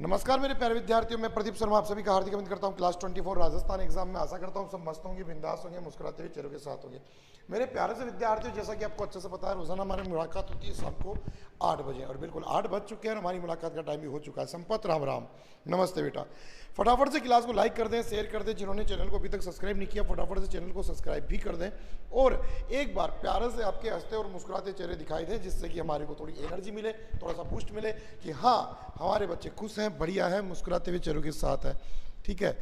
नमस्कार मेरे प्यारे विद्यार्थियों, मैं प्रदीप शर्मा आप सभी का हार्दिक अभिनंदन करता हूं। क्लास 24 राजस्थान एग्जाम में आशा करता हूं सब मस्त होंगे, बिंदास होंगे, मुस्कुराते हुए चेहरों के साथ होंगे। मेरे प्यारे से विद्यार्थियों, जैसा कि आपको अच्छे से पता है, रोजाना हमारी मुलाकात होती है शाम को 8 बजे, और बिल्कुल 8 बज चुके हैं और हमारी मुलाकात का टाइम भी हो चुका है। संपत राम राम, नमस्ते बेटा। फटाफट से क्लास को लाइक कर दें, शेयर कर दें। जिन्होंने चैनल को अभी तक सब्सक्राइब नहीं किया, फटाफट से चैनल को सब्सक्राइब भी कर दें, और एक बार प्यारे से आपके हंसते और मुस्कुराते चेहरे दिखाई दें, जिससे कि हमारे को थोड़ी एनर्जी मिले, थोड़ा सा बूस्ट मिले कि हाँ हमारे बच्चे खुश हैं, बढ़िया है, मुस्कुराते हुए चेहरों के साथ है। ठीक है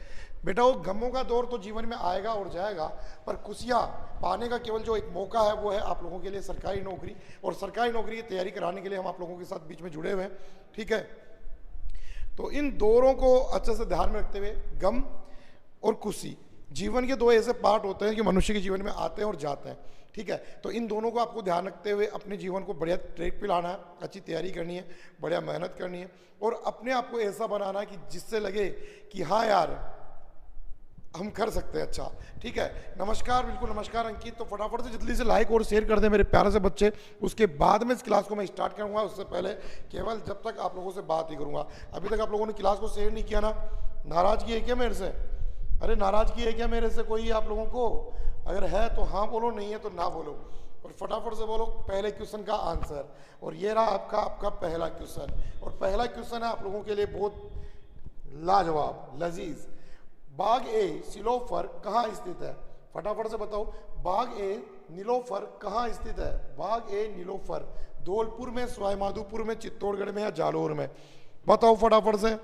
बेटा, वो गमों का दौर तो जीवन में आएगा और जाएगा, पर खुशियाँ पाने का केवल जो एक मौका है वो है आप लोगों के लिए सरकारी नौकरी। और सरकारी नौकरी की तैयारी कराने के लिए हम आप लोगों के साथ बीच में जुड़े हुए हैं। ठीक है, तो इन दौरों को अच्छे से ध्यान में रखते हुए, गम और खुशी जीवन के दो ऐसे पार्ट होते हैं कि मनुष्य के जीवन में आते हैं और जाते हैं। ठीक है, तो इन दोनों को आपको ध्यान रखते हुए अपने जीवन को बढ़िया ट्रैक पे लाना है, अच्छी तैयारी करनी है, बढ़िया मेहनत करनी है, और अपने आप को ऐसा बनाना है कि जिससे लगे कि हाँ यार हम कर सकते हैं। अच्छा ठीक है, नमस्कार, बिल्कुल नमस्कार अंकित। तो फटाफट से जल्दी से लाइक और शेयर कर दें मेरे प्यारे से बच्चे। उसके बाद में इस क्लास को मैं स्टार्ट करूंगा, उससे पहले केवल जब तक आप लोगों से बात ही करूंगा। अभी तक आप लोगों ने क्लास को शेयर नहीं किया ना, नाराजगी है क्या मेरे से? अरे नाराजगी है क्या मेरे से कोई आप लोगों को? अगर है तो हाँ बोलो, नहीं है तो ना बोलो, और फटाफट से बोलो पहले क्वेश्चन का आंसर। और ये रहा आपका पहला क्वेश्चन, और पहला क्वेश्चन है आप लोगों के लिए बहुत लाजवाब, लजीज। बाग ए नीलोफर कहाँ स्थित है? फटाफट से बताओ, बाग ए नीलोफर कहाँ स्थित है? बाग ए नीलोफर धौलपुर में, सवाईमाधोपुर में, चित्तौड़गढ़ में या जालोर में? बताओ फटाफट से।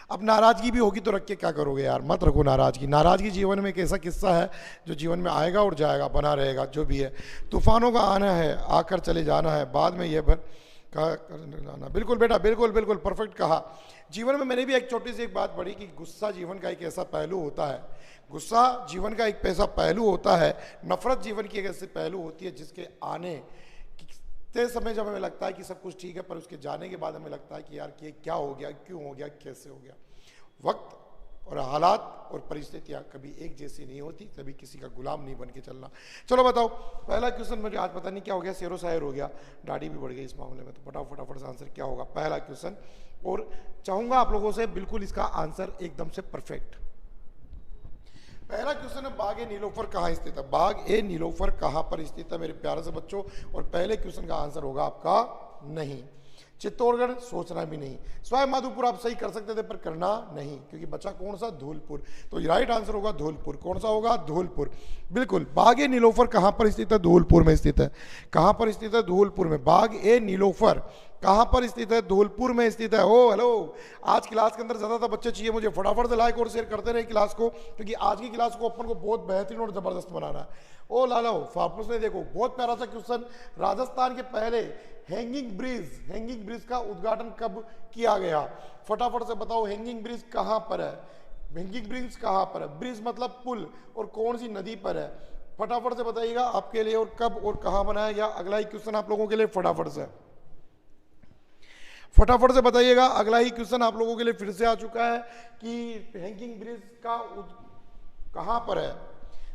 अब नाराजगी भी होगी तो रख के क्या करोगे यार, मत रखो नाराजगी। नाराजगी जीवन में एक ऐसा किस्सा है जो जीवन में आएगा और जाएगा, बना रहेगा, जो भी है। तूफानों का आना है, आकर चले जाना है, बाद में ये भर का। बिल्कुल बेटा, बिल्कुल बिल्कुल परफेक्ट कहा। जीवन में मैंने भी एक छोटी सी एक बात पढ़ी कि गुस्सा जीवन का एक ऐसा पहलू होता है, गुस्सा जीवन का एक ऐसा पहलू होता है, नफरत जीवन की एक ऐसी पहलू होती है जिसके आने के समय जब हमें लगता है कि सब कुछ ठीक है, पर उसके जाने के बाद हमें लगता है कि यार कि क्या हो गया, क्यों हो गया, कैसे हो गया। वक्त और हालात और परिस्थितियां कभी एक जैसी नहीं होती, कभी किसी का गुलाम नहीं बन के चलना। चलो बताओ, पहला क्वेश्चन मुझे आज पता नहीं क्या हो गया, शेरो शायर हो गया, दाढ़ी भी बढ़ गई इस मामले में। तो फटाफट से आंसर क्या होगा पहला क्वेश्चन, और चाहूंगा आप लोगों से बिल्कुल इसका आंसर एकदम से परफेक्ट। पहला क्वेश्चन है, बाग ए नीलोफर कहाँ स्थित है? बाग ए नीलोफर कहाँ पर स्थित है मेरे प्यारे से बच्चों? और पहले क्वेश्चन का आंसर होगा आपका नहीं, चित्तौड़गढ़, सोचना भी नहीं। सवाईमाधोपुर आप सही कर सकते थे पर करना नहीं, क्योंकि बचा कौन सा? धौलपुर। तो राइट आंसर होगा धौलपुर। कौन सा होगा? धौलपुर, बिल्कुल। बाग ए नीलोफर कहाँ पर स्थित है? धौलपुर में स्थित है। कहाँ पर स्थित है? धौलपुर में। बाग ए नीलोफर कहाँ पर स्थित है? धौलपुर में स्थित है। ओ हेलो, आज क्लास के अंदर ज़्यादातर बच्चे चाहिए मुझे, फटाफट से लाइक और शेयर करते रहे क्लास को, क्योंकि आज की क्लास को अपन को बहुत बेहतरीन और ज़बरदस्त बनाना है। ओ लालो फाफूस ने देखो बहुत प्यारा सा क्वेश्चन, राजस्थान के पहले हैंगिंग ब्रिज का उद्घाटन कब किया गया? फटाफट से बताओ, हैंगिंग ब्रिज कहाँ पर है? हैंगिंग ब्रिज कहाँ पर है? ब्रिज मतलब पुल, और कौन सी नदी पर है? फटाफट से बताइएगा आपके लिए, और कब और कहाँ बनाया गया। अगला ही क्वेश्चन आप लोगों के लिए फटाफट से। फटाफट से बताइएगा। अगला ही क्वेश्चन आप लोगों के लिए फिर से आ चुका है कि हैंगिंग ब्रिज का कहां पर है।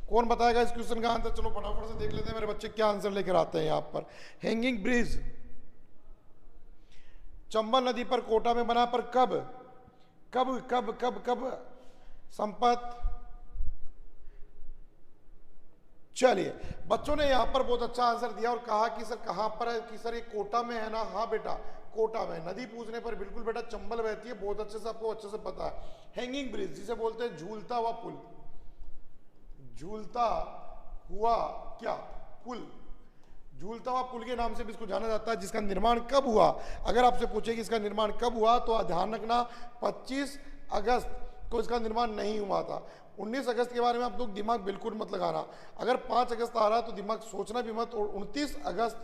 कौन बताएगा इस क्वेश्चन का आंसर? चलो फटाफट से देख लेते हैं मेरे बच्चे क्या आंसर लेकर आते हैं। यहां पर हैंगिंग ब्रिज चंबल नदी पर कोटा में बना, पर कब कब कब कब कब संपत। चलिए, बच्चों ने यहां पर बहुत अच्छा आंसर दिया और कहा कि सर कहां पर है, कि सर ये कोटा में है ना। हाँ बेटा, कोटा में। नदी पूछने पर बिल्कुल बेटा चंबल बहती है, बहुत अच्छे से आपको अच्छे से पता है। हैंगिंग ब्रिज जिसे बोलते हैं झूलता हुआ पुल, झूलता हुआ क्या पुल, झूलता हुआ पुल के नाम से भी इसको जाना जाता है। जिसका निर्माण कब हुआ, अगर आपसे पूछे कि इसका निर्माण कब हुआ तो ध्यान रखना 25 अगस्त को इसका निर्माण नहीं हुआ था। 19 अगस्त के बारे में आप लोग दिमाग बिल्कुल मत लगाना। अगर 5 अगस्त आ रहा है तो दिमाग सोचना भी मत। और 29 अगस्त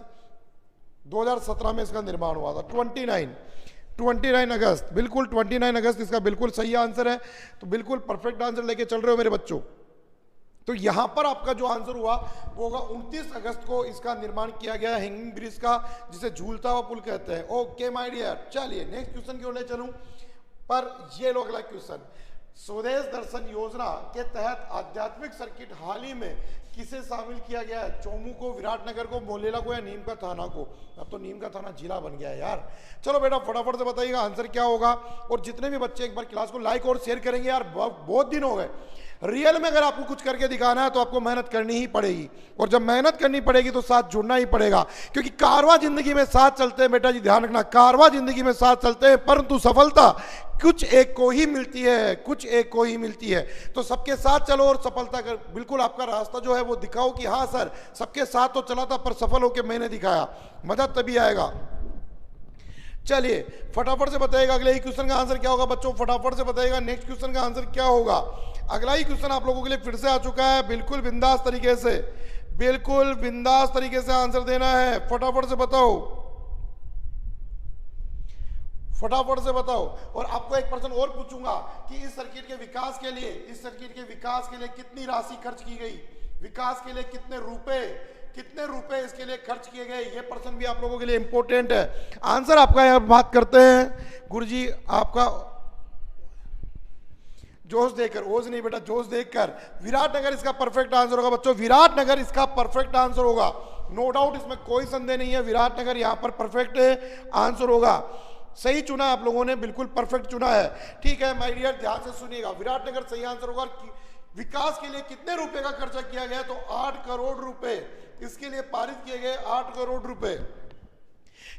2017 में इसका निर्माण हुआ था। 29 अगस्त, बिल्कुल 29 अगस्त इसका बिल्कुल सही आंसर है। तो बिल्कुल परफेक्ट आंसर लेके चल रहे हो मेरे बच्चों। तो यहां पर आपका जो आंसर हुआ वो होगा 29 अगस्त को इसका निर्माण किया गया हैंगिंग ब्रिज का, जिसे झूलता हुआ पुल कहते हैं। ओके माय डियर, चलिए नेक्स्ट क्वेश्चन की ओर ले चलूं। पर ये लो अगला क्वेश्चन, स्वदेश दर्शन योजना के तहत आध्यात्मिक सर्किट हाल ही में किसे शामिल किया गया है? चोमू को, विराटनगर को, मोलेला को या नीम का थाना को? अब तो नीम का थाना जिला बन गया है यार। चलो बेटा फटाफट से बताइएगा आंसर क्या होगा। और जितने भी बच्चे एक बार क्लास को लाइक और शेयर करेंगे यार, बहुत दिन हो गए। रियल में अगर आपको कुछ करके दिखाना है तो आपको मेहनत करनी ही पड़ेगी, और जब मेहनत करनी पड़ेगी तो साथ जुड़ना ही पड़ेगा। क्योंकि कारवां जिंदगी में साथ चलते हैं बेटा जी, ध्यान रखना, कारवां जिंदगी में साथ चलते हैं, परंतु सफलता कुछ एक को ही मिलती है, कुछ एक को ही मिलती है। तो सबके साथ चलो और सफलता कर बिल्कुल आपका रास्ता जो है वो दिखाओ कि हाँ सर सबके साथ तो चला था पर सफल होकर मैंने दिखाया, मजा तभी आएगा। चलिए फटाफट से बताइएगा अगले ही क्वेश्चन का आंसर क्या होगा बच्चों, फटाफट से बताइएगा नेक्स्ट क्वेश्चन का आंसर क्या होगा। अगला ही क्वेश्चन आप लोगों के लिए फिर से आ चुका है, बिल्कुल बिंदास तरीके से, बिल्कुल बिंदास तरीके से आंसर देना है। फटाफट से बताओ, फटाफट से बताओ। और आपको एक प्रश्न और पूछूंगा कि इस सर्किट के विकास के लिए, इस सर्किट के विकास के लिए कितनी राशि खर्च की गई, विकास के लिए कितने रुपए इसके लिए खर्च किए गए, ये प्रश्न भी आप लोगों के लिए इंपॉर्टेंट है। आंसर आपका यहां बात करते हैं गुरुजी, आपका जोश देकर, ओज नहीं बेटा जोश देखकर, विराटनगर इसका परफेक्ट आंसर होगा बच्चों, विराटनगर इसका परफेक्ट आंसर होगा, नो डाउट, इसमें कोई संदेह नहीं है। विराटनगर यहां पर परफेक्ट आंसर होगा। सही चुना आप लोगों ने, बिल्कुल परफेक्ट चुना है। ठीक है माय डियर, ध्यान से सुनिएगा, विराटनगर सही आंसर होगा। विकास के लिए कितने रुपए का खर्चा किया गया, तो 8 करोड़ रुपए इसके लिए पारित किए गए। 8 करोड़ रुपए,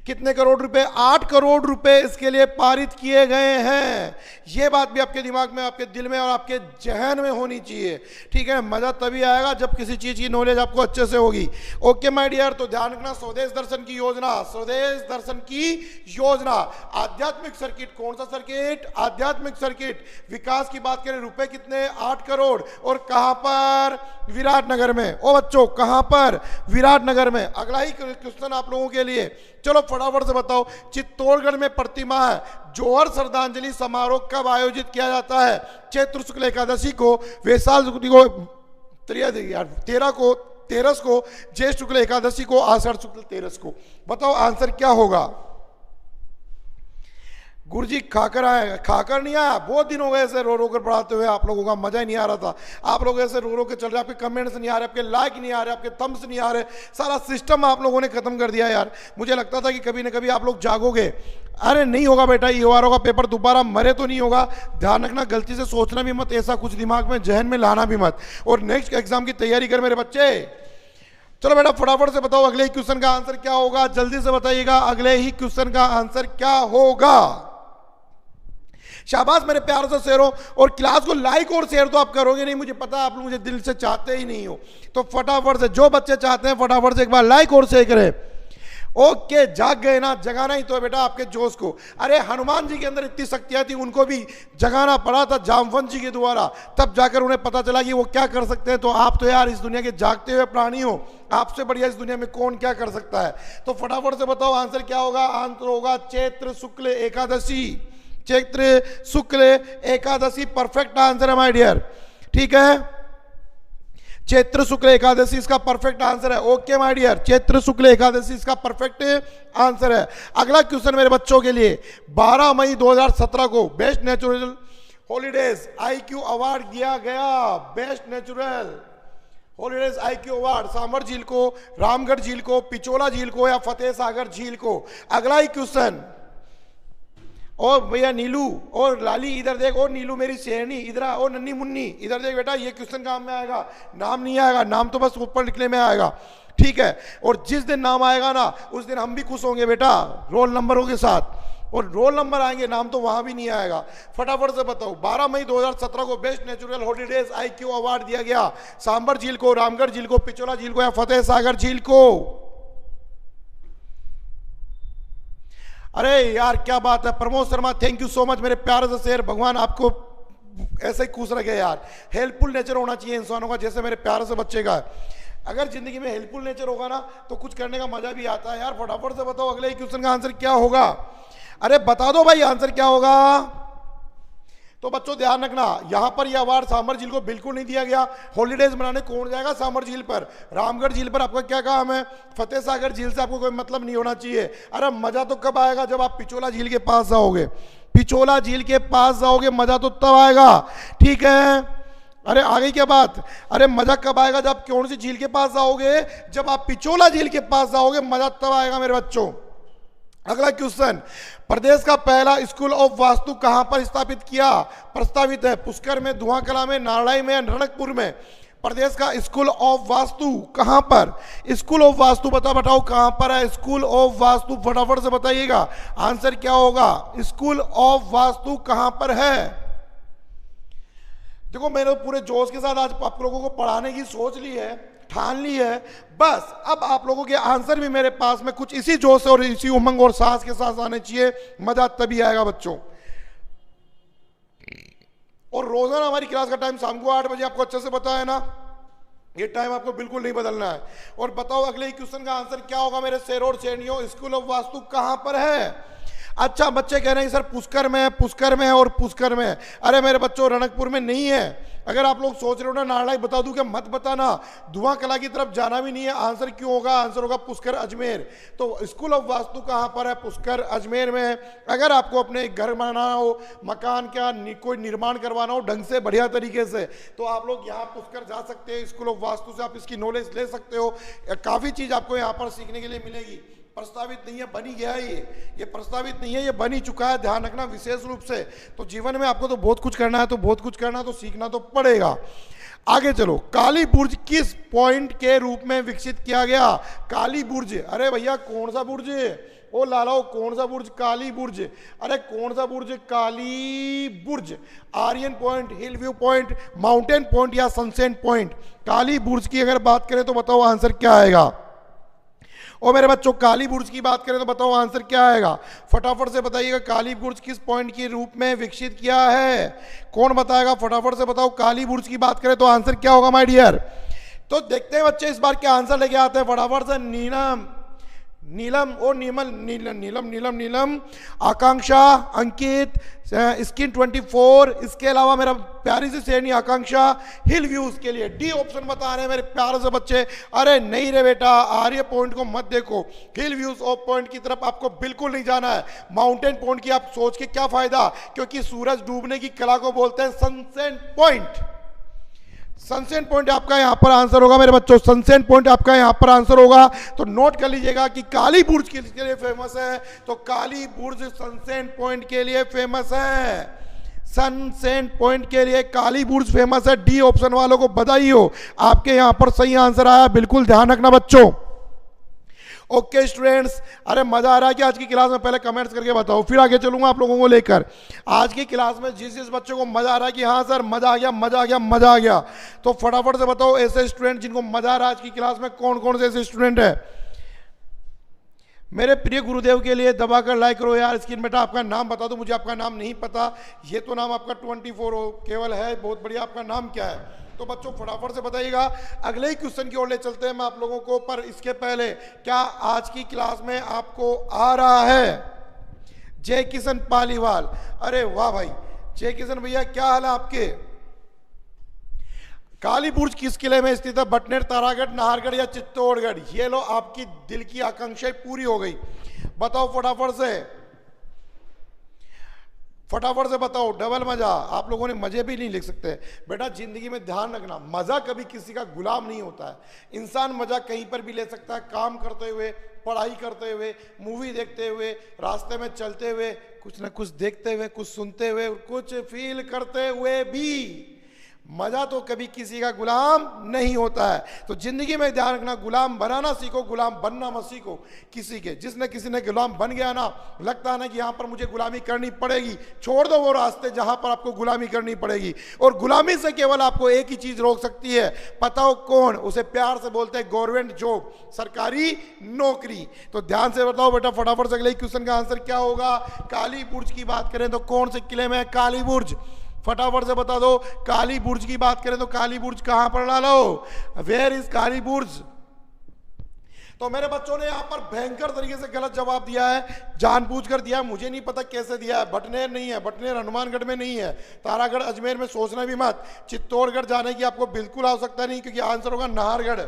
कितने करोड़ रुपए? 8 करोड़ रुपए इसके लिए पारित किए गए हैं। यह बात भी आपके दिमाग में, आपके दिल में और आपके जहन में होनी चाहिए। ठीक है, मजा तभी आएगा जब किसी चीज की नॉलेज आपको अच्छे से होगी। ओके माय डियर, तो ध्यान रखना, स्वदेश दर्शन की योजना, स्वदेश दर्शन की योजना, आध्यात्मिक सर्किट, कौन सा सर्किट? आध्यात्मिक सर्किट। विकास की बात करें, रुपए कितने? 8 करोड़। और कहां पर? विराटनगर में। ओ बच्चों कहां पर? विराटनगर में। अगला ही क्वेश्चन आप लोगों के लिए, चलो फटाफट से बताओ, चित्तौड़गढ़ में प्रतिमा है, जौहर श्रद्धांजलि समारोह कब आयोजित किया जाता है? चैत्र शुक्ल एकादशी को, वैशाख को 13 को, ज्येष्ठ शुक्ल एकादशी को, आषाढ़ शुक्ल 13 को। बताओ आंसर क्या होगा? गुरुजी खाकर आए, खाकर नहीं आया, बहुत दिन हो गए ऐसे रो रो कर पढ़ाते हुए, आप लोगों का मजा ही नहीं आ रहा था। आप लोग ऐसे रो रो के चल रहे, आपके कमेंट्स नहीं आ रहे, आपके लाइक नहीं आ रहे, आपके थम्स नहीं आ रहे, सारा सिस्टम आप लोगों ने खत्म कर दिया यार। मुझे लगता था कि कभी ना कभी आप लोग जागोगे। अरे नहीं होगा बेटा, EORO का पेपर दोबारा मरे तो नहीं होगा। ध्यान रखना, गलती से सोचना भी मत, ऐसा कुछ दिमाग में जहन में लाना भी मत, और नेक्स्ट एग्जाम की तैयारी कर मेरे बच्चे। चलो बेटा फटाफट से बताओ अगले ही क्वेश्चन का आंसर क्या होगा, जल्दी से बताइएगा अगले ही क्वेश्चन का आंसर क्या होगा। शाबाश मेरे प्यार से शेरों, और क्लास को लाइक और शेयर तो आप करोगे नहीं, मुझे पता है आप लोग मुझे दिल से चाहते ही नहीं हो। तो फटाफट से, जो बच्चे चाहते हैं फटाफट से एक बार लाइक और शेयर करें। ओके, जाग गए ना, जगाना ही तो है बेटा आपके जोश को। अरे हनुमान जी के अंदर इतनी शक्तियां थी, उनको भी जगाना पड़ा था जामवंत जी के द्वारा, तब जाकर उन्हें पता चला कि वो क्या कर सकते हैं। तो आप तो यार इस दुनिया के जागते हुए प्राणी हो, आपसे बढ़िया इस दुनिया में कौन क्या कर सकता है। तो फटाफट से बताओ आंसर क्या होगा। आंसर होगा चैत्र शुक्ल एकादशी, चैत्र शुक्ल एकादशी परफेक्ट आंसर है माय डियर। ठीक है, चैत्र शुक्ल एकादशी इसका परफेक्ट आंसर है। ओके माय डियर, चैत्र शुक्ल एकादशी इसका परफेक्ट आंसर है। अगला क्वेश्चन मेरे बच्चों के लिए, 12 मई 2017 को best natural holidays IQ award दिया गया। Best natural holidays IQ award sambar झील को, रामगढ़ झील को, पिचोला झील को या फतेह सागर झील को। अगला ही क्वेश्चन, और भैया नीलू और लाली इधर देख, और नीलू मेरी शेरनी इधर आ, और नन्नी मुन्नी इधर देख बेटा, ये क्वेश्चन काम में आएगा, नाम नहीं आएगा, नाम तो बस ऊपर लिखने में आएगा, ठीक है। और जिस दिन नाम आएगा ना उस दिन हम भी खुश होंगे बेटा, रोल नंबरों के साथ, और रोल नंबर आएंगे, नाम तो वहां भी नहीं आएगा। फटाफट से बताओ, 12 मई 2017 को best natural holidays IQ award दिया गया सांभर झील को, रामगढ़ झील को, पिचोला झील को या फतेह सागर झील को। अरे यार क्या बात है, Pramod Sharma thank you so much मेरे प्यारे से शेर, भगवान आपको ऐसे ही खुश रखे यार। हेल्पफुल नेचर होना चाहिए इंसानों का, जैसे मेरे प्यारे से बच्चे का। अगर जिंदगी में हेल्पफुल नेचर होगा ना तो कुछ करने का मजा भी आता है यार। फटाफट से बताओ अगले क्वेश्चन का आंसर क्या होगा। अरे बता दो भाई आंसर क्या होगा। तो बच्चों ध्यान रखना, यहां पर यह अवार्ड सांभर झील को बिल्कुल नहीं दिया गया। हॉलीडेज मनाने कौन जाएगा सांभर झील पर, रामगढ़ झील पर आपका क्या काम है, फतेह सागर झील से आपको कोई मतलब नहीं होना चाहिए। अरे मजा तो कब आएगा जब आप पिचोला झील के पास जाओगे, पिचोला झील के पास जाओगे मजा तो तब आएगा, ठीक है। अरे आगे क्या बात, अरे मजा कब आएगा जब कौन सी झील के पास जाओगे, जब आप पिचोला झील के पास जाओगे, मजा तब आएगा मेरे बच्चों। अगला क्वेश्चन, प्रदेश का पहला स्कूल ऑफ वास्तु कहां पर स्थापित किया प्रस्तावित है, पुष्कर में, धुआं कला में, नारायण में या रणकपुर में। प्रदेश का स्कूल ऑफ वास्तु कहां पर, स्कूल ऑफ वास्तु बताओ कहां पर है स्कूल ऑफ वास्तु, फटाफट से बताइएगा आंसर क्या होगा। स्कूल ऑफ वास्तु कहां पर है। देखो मैंने पूरे जोश के साथ आज आप लोगों को पढ़ाने की सोच ली है, ठान ली है, बस अब आप लोगों के आंसर भी मेरे पास में कुछ इसी जोश और इसी उमंग और साहस के साथ आने चाहिए, मजा तभी आएगा बच्चों। और रोजाना हमारी क्लास का टाइम शाम को 8 बजे आपको अच्छे से पता है ना, ये टाइम आपको बिल्कुल नहीं बदलना है। और बताओ अगले क्वेश्चन का आंसर क्या होगा मेरे शेर और शेरनियों, स्कूल ऑफ वास्तु कहां पर है। अच्छा बच्चे कह रहे हैं सर पुष्कर में है, पुष्कर में है और पुष्कर में है। अरे मेरे बच्चों रणकपुर में नहीं है। अगर आप लोग सोच रहे हो ना नारायण बता दूं क्या, मत बताना, धुआं कला की तरफ जाना भी नहीं है। आंसर क्यों होगा, आंसर होगा पुष्कर अजमेर। तो स्कूल ऑफ वास्तु कहां पर है, पुष्कर अजमेर में है। अगर आपको अपने घर बनाना हो, मकान का कोई निर्माण करवाना हो ढंग से बढ़िया तरीके से, तो आप लोग यहाँ पुष्कर जा सकते हैं। स्कूल ऑफ वास्तु से आप इसकी नॉलेज ले सकते हो, काफी चीज आपको यहाँ पर सीखने के लिए मिलेगी। प्रस्तावित नहीं है, बनी गया है ये प्रस्तावित नहीं है, ये बन ही चुका है, ध्यान रखना विशेष रूप से। तो जीवन में आपको तो बहुत कुछ करना है, तो बहुत कुछ करना है, तो सीखना तो पड़ेगा। आगे चलो, काली बुर्ज किस पॉइंट के रूप में विकसित किया गया। काली बुर्ज, अरे भैया कौन सा बुर्ज, ओ लालाओ कौन सा बुर्ज, काली बुर्ज। अरे कौन सा बुर्ज, Kali Burj, Aryan point, hill view point, mountain point या सनसेट पॉइंट। काली बुर्ज की अगर बात करें तो बताओ आंसर क्या आएगा। और मेरे बच्चों काली बुर्ज की बात करें तो बताओ आंसर क्या आएगा, फटाफट से बताइएगा। काली बुर्ज किस पॉइंट के रूप में विकसित किया है, कौन बताएगा, फटाफट से बताओ। काली बुर्ज की बात करें तो आंसर क्या होगा माय डियर। तो देखते हैं बच्चे इस बार क्या आंसर लेके आते हैं फटाफट से। नीलम और नीलम, आकांक्षा, अंकित, स्किन 24, इसके अलावा मेरा प्यारी सी श्रेणी आकांक्षा हिल व्यूज के लिए डी ऑप्शन बता रहे हैं मेरे प्यारे से बच्चे। अरे नहीं रे बेटा, आर्य पॉइंट को मत देखो, हिल व्यूज ऑफ पॉइंट की तरफ आपको बिल्कुल नहीं जाना है। माउंटेन पॉइंट की आप सोच के क्या फायदा, क्योंकि सूरज डूबने की कला को बोलते हैं सनसेट पॉइंट। सनसेट पॉइंट आपका यहां पर आंसर होगा मेरे बच्चों, सनसेट पॉइंट आपका यहां पर आंसर होगा। तो नोट कर लीजिएगा कि काली बुर्ज के लिए फेमस है, तो काली बुर्ज सनसेट पॉइंट के लिए फेमस है। सनसेट पॉइंट के लिए काली बुर्ज फेमस है। डी ऑप्शन वालों को बधाई हो, आपके यहां पर सही आंसर आया, बिल्कुल ध्यान रखना बच्चों। ओके स्टूडेंट्स, अरे मजा आ रहा है कि आज की क्लास में, पहले कमेंट्स करके बताओ फिर आगे चलूंगा आप लोगों को लेकर। आज की क्लास में जिस बच्चों को मजा आ रहा है कि हाँ सर मजा आ गया, मजा आ गया, मजा आ गया, तो फटाफट से बताओ ऐसे स्टूडेंट जिनको मजा आ रहा है आज की क्लास में, कौन कौन से ऐसे स्टूडेंट है। मेरे प्रिय गुरुदेव के लिए दबाकर लाइक करो यार। स्क्रीन बेटा आपका नाम बता दो, मुझे आपका नाम नहीं पता, ये तो नाम आपका 24 केवल है, बहुत बढ़िया। आपका नाम क्या है तो बच्चों फटाफट से बताइएगा। अगले ही क्वेश्चन की ओर ले चलते हैं मैं आप लोगों को, पर इसके पहले क्या आज की क्लास में आपको आ रहा है जय किशन पालीवाल। अरे वाह भाई, जय किशन भैया क्या हाल है आपके। काली बुर्ज किस किले में स्थित है? बटनेर, तारागढ़, नाहरगढ़ या चित्तौड़गढ़? ये लो, आपकी दिल की आकांक्षाएं पूरी हो गई। बताओ फटाफट से, फटाफट से बताओ। डबल मजा, आप लोगों ने मजे भी नहीं लिख सकते। बेटा जिंदगी में ध्यान रखना, मजा कभी किसी का गुलाम नहीं होता है। इंसान मजा कहीं पर भी ले सकता है, काम करते हुए, पढ़ाई करते हुए, मूवी देखते हुए, रास्ते में चलते हुए, कुछ ना कुछ देखते हुए, कुछ सुनते हुए, कुछ फील करते हुए भी। मजा तो कभी किसी का गुलाम नहीं होता है। तो जिंदगी में ध्यान रखना, गुलाम बनाना सीखो, गुलाम बनना मत सीखो किसी के। जिसने किसी ने गुलाम बन गया ना, लगता है ना कि यहां पर मुझे गुलामी करनी पड़ेगी, छोड़ दो वो रास्ते जहां पर आपको गुलामी करनी पड़ेगी। और गुलामी से केवल आपको एक ही चीज रोक सकती है, पता हो कौन? उसे प्यार से बोलते हैं गवर्नमेंट जॉब, सरकारी नौकरी। तो ध्यान से बताओ बेटा फटाफट से अगले क्वेश्चन का आंसर क्या होगा। काली बुर्ज की बात करें तो कौन से किले में है काली बुर्ज? फटाफट से बता दो। काली बुर्ज की बात करें तो काली बुर्ज कहां पर डालो? वेयर इज काली बुर्ज? तो मेरे बच्चों ने यहां पर भयंकर तरीके से गलत जवाब दिया है, जानबूझकर दिया है, मुझे नहीं पता कैसे दिया है। बटनेर नहीं है, बटनेर हनुमानगढ़ में नहीं है, तारागढ़ अजमेर में सोचना भी मत। चित्तौड़गढ़ जाने की आपको बिल्कुल आवश्यकता नहीं, क्योंकि आंसर होगा नाहरगढ़।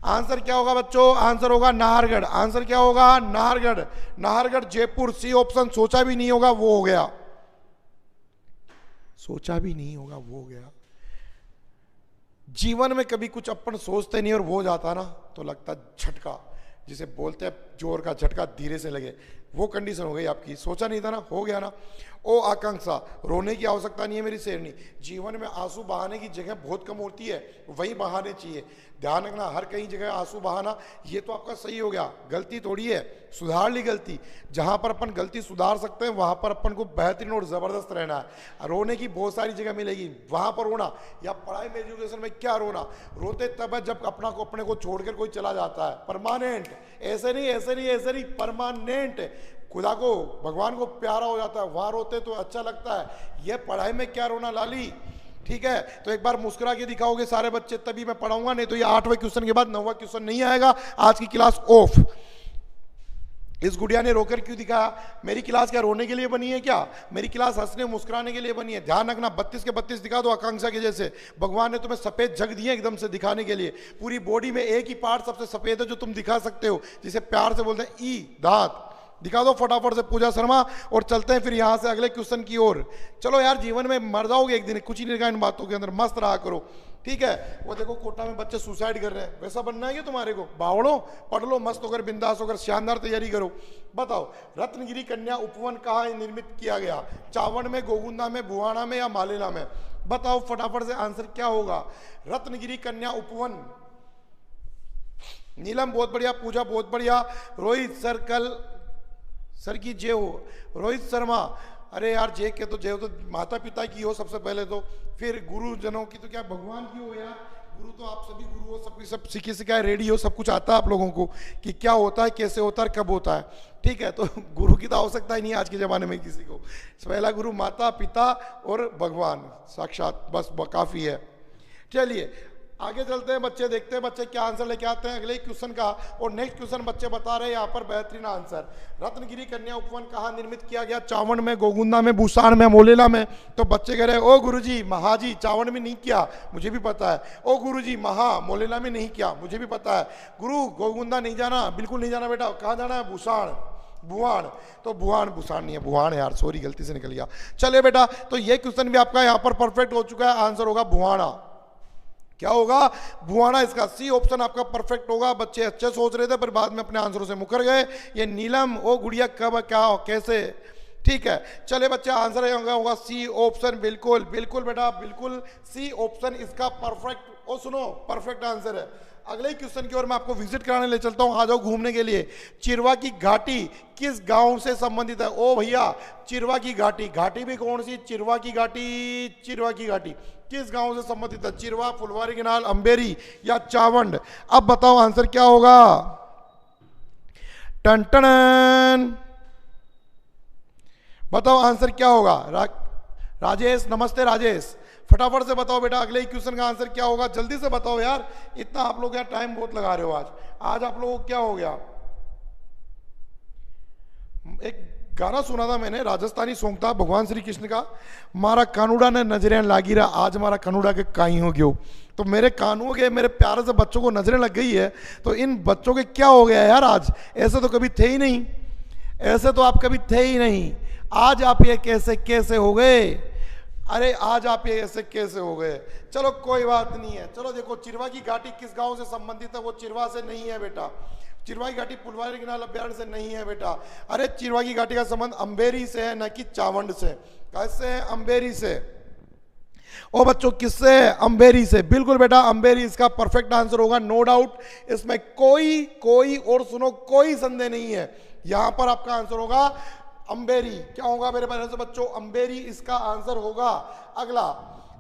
आंसर क्या होगा बच्चों? आंसर होगा नाहरगढ़। आंसर क्या होगा? नाहरगढ़। Nahargarh Jaipur, C option. सोचा भी नहीं होगा वो हो गया, सोचा भी नहीं होगा वो हो गया। जीवन में कभी कुछ अपन सोचते नहीं और वो हो जाता ना, तो लगता झटका, जिसे बोलते हैं जोर का झटका धीरे से लगे, वो कंडीशन हो गई आपकी। सोचा नहीं था ना, हो गया ना। ओ आकांक्षा, रोने की आवश्यकता नहीं है मेरी शेरनी। जीवन में आंसू बहाने की जगह बहुत कम होती है, वही बहाने चाहिए। ध्यान रखना, हर कहीं जगह आंसू बहाना, ये तो आपका सही हो गया, गलती थोड़ी है, सुधार ली गलती। जहां पर अपन गलती सुधार सकते हैं वहां पर अपन को बेहतरीन और जबरदस्त रहना है। रोने की बहुत सारी जगह मिलेगी, वहां पर रोना। या पढ़ाई में, एजुकेशन में क्या रोना? रोते तब है जब अपने को छोड़कर कोई चला जाता है, परमानेंट। ऐसे नहीं, ऐसे नहीं, ऐसे नहीं, परमानेंट। खुदा को, भगवान को प्यारा हो जाता है, वहां रोते तो अच्छा लगता है। ये पढ़ाई में क्या रोना लाली? ठीक है, तो एक बार मुस्कुरा के दिखाओगे सारे बच्चे, तभी मैं पढ़ाऊंगा, नहीं तो ये 8वें क्वेश्चन के बाद 9वां क्वेश्चन नहीं आएगा। आज की क्लास ऑफ। इस गुड़िया ने रोकर क्यों दिखाया? मेरी क्लास क्या रोने के लिए बनी है क्या? मेरी क्लास हंसने मुस्कुराने के लिए बनी है। ध्यान रखना, 32 के 32 दिखा दो आकांक्षा के जैसे। भगवान ने तुम्हें सफेद जग दिए एकदम से दिखाने के लिए। पूरी बॉडी में एक ही पार्ट सबसे सफेद है जो तुम दिखा सकते हो, जिसे प्यार से बोलते हैं ई, दांत। दिखा दो फटाफट से पूजा शर्मा, और चलते हैं फिर यहां से अगले क्वेश्चन की ओर। चलो यार, जीवन में मर जाओगे एक दिन, कुछ ही नहीं रखा इन बातों के अंदर, मस्त रहा करो। ठीक है, वो देखो कोटा में बच्चे सुसाइड कर रहे हैं, वैसा बनना है क्या तुम्हारे को? बावड़ो, पढ़ लो मस्त होकर, बिंदास होकर, शानदार तैयारी करो। बताओ, रत्नगिरी कन्या उपवन कहाँ निर्मित किया गया? चावड़ में, गोगुंदा में, बुहाना में या मालेला में? बताओ फटाफट से आंसर क्या होगा। रत्नगिरी कन्या उपवन। नीलम बहुत बढ़िया, पूजा बहुत बढ़िया, रोहित सर कल सर की जय हो। रोहित शर्मा, अरे यार जय के तो जय हो तो माता पिता की हो सबसे पहले, तो फिर गुरुजनों की तो क्या भगवान की हो यार। गुरु तो आप सभी गुरु हो, सबकी सब सीखे सिखाए रेडी हो, सब कुछ आता है आप लोगों को कि क्या होता है, कैसे होता है, कब होता है। ठीक है, तो गुरु की तो आवश्यकता ही नहीं है आज के ज़माने में किसी को। पहला गुरु माता पिता और भगवान साक्षात, बस काफ़ी है। चलिए आगे चलते हैं बच्चे, देखते हैं बच्चे क्या आंसर लेके आते हैं अगले क्वेश्चन का। और नेक्स्ट क्वेश्चन बच्चे बता रहे हैं यहाँ पर बेहतरीन आंसर। रत्नगिरी कन्या उपवन कहाँ निर्मित किया गया? चावड़ में, गोगुंदा में, बुसाण में, मोलेला में? तो बच्चे कह रहे हैं ओ गुरुजी महाजी चावड़ में नहीं किया, मुझे भी पता है। ओ गुरुजी महा मोलेला में नहीं किया, मुझे भी पता है। गुरु गोगुंदा नहीं जाना, बिल्कुल नहीं जाना बेटा। कहाँ जाना है? बुसाण, बुआण। तो बुआण, बुसाण नहीं है, बुआण यार, सॉरी गलती से निकल गया। चलिए बेटा, तो ये क्वेश्चन भी आपका यहाँ पर परफेक्ट हो चुका है। आंसर होगा बुहाना। क्या होगा? बुहाना। इसका सी ऑप्शन आपका परफेक्ट होगा। बच्चे अच्छे सोच रहे थे पर बाद में अपने आंसरों से मुकर गए। ये नीलम, ओ गुड़िया कब, क्या, कैसे? ठीक है, चले बच्चे, आंसर होगा सी ऑप्शन। बिल्कुल बिल्कुल बेटा, बिल्कुल सी ऑप्शन इसका परफेक्ट। ओ सुनो, परफेक्ट आंसर है। अगले क्वेश्चन की ओर मैं आपको विजिट कराने ले चलता हूं, आ जाओ घूमने के लिए। चिरवा की घाटी किस गांव से संबंधित है? ओ भैया, चिरवा की घाटी, घाटी भी कौन सी? चिरवा की घाटी, चिरवा की घाटी किस गांव से संबंधित है? चिरवा, फुलवारी किनाल, अंबेरी या चावंड? अब बताओ आंसर क्या होगा। टन बताओ आंसर क्या होगा। राजेश, नमस्ते राजेश, फटाफट से बताओ बेटा अगले क्वेश्चन का आंसर क्या होगा। जल्दी से बताओ यार, इतना आप लोग यार टाइम बहुत लगा रहे हो आज आप लोगों को क्या हो गया। एक गाना सुना था मैंने, राजस्थानी सॉन्ग था भगवान श्री कृष्ण का, मारा कानूड़ा ने नजरें लागी रहा, आज मारा कानूड़ा के काई हो गयो। तो मेरे कानूओं के मेरे प्यारे से बच्चों को नजरें लग गई है, तो इन बच्चों के क्या हो गया यार आज, ऐसे तो कभी थे ही नहीं, ऐसे तो आप कभी थे ही नहीं, आज आप ये कैसे कैसे हो गए, अरे आज आप ये ऐसे कैसे हो गए। चलो कोई बात नहीं है। चलो देखो, चिरवा की घाटी किस गांव से संबंधित है, वो चिरवा से नहीं है बेटा, चिरवा की घाटी पुलवारी किनाल अभ्यारण्य से नहीं है बेटा। अरे चिरवा की घाटी का संबंध अंबेरी से है, न कि चावंड से। कैसे है? अंबेरी से। ओ बच्चों किससे है? अंबेरी से। बिल्कुल बेटा अंबेरी इसका परफेक्ट आंसर होगा, नो डाउट, इसमें कोई और सुनो कोई संदेह नहीं है, यहां पर आपका आंसर होगा अंबेरी। क्या होगा मेरे प्यारे से बच्चों? अंबेरी इसका आंसर होगा। अगला,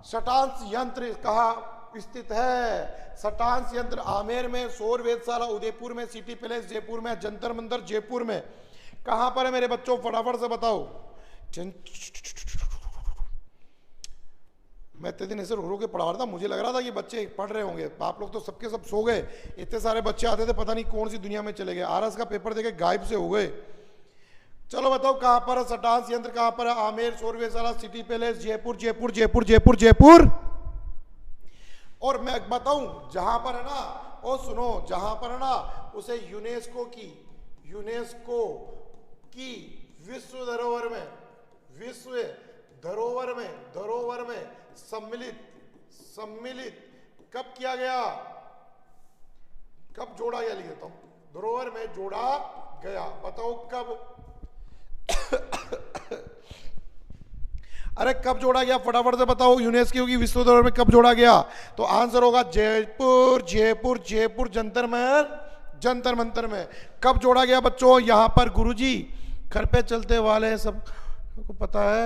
सटांस यंत्र कहाँ स्थित है? सटांस यंत्र आमेर में, सौर वेधशाला उदयपुर में, सिटी पैलेस जयपुर में, जंतर मंतर जयपुर में, कहां पर है मेरे बच्चों? फटाफट से बताओ। मैं इतने दिन ऐसे रो के पढ़ा रहा था, मुझे लग रहा था कि बच्चे पढ़ रहे होंगे, आप लोग तो सबके सब सो गए, इतने सारे बच्चे आते थे, पता नहीं कौन सी दुनिया में चले गए, आरएस का पेपर देके गायब से हो गए। चलो बताओ कहां पर है सटांस यंत्र? कहां पर है? आमेर, सौर वेधशाला, सिटी पैलेस, जयपुर जयपुर जयपुर जयपुर जयपुर। और मैं बताऊं जहां पर है ना, ओ सुनो, जहां पर है ना, उसे यूनेस्को की विश्व धरोहर में सम्मिलित कब किया गया? कब जोड़ा गया? लिख देता हूं, धरोहर में जोड़ा गया। बताओ कब? अरे कब जोड़ा गया? फटाफट से बताओ, यूनेस्को की विश्व धरोहर में कब जोड़ा गया? तो आंसर होगा जयपुर जयपुर जयपुर जंतर मंतर में। कब जोड़ा गया बच्चों? यहां पर गुरुजी घर पे चलते वाले सब को पता है।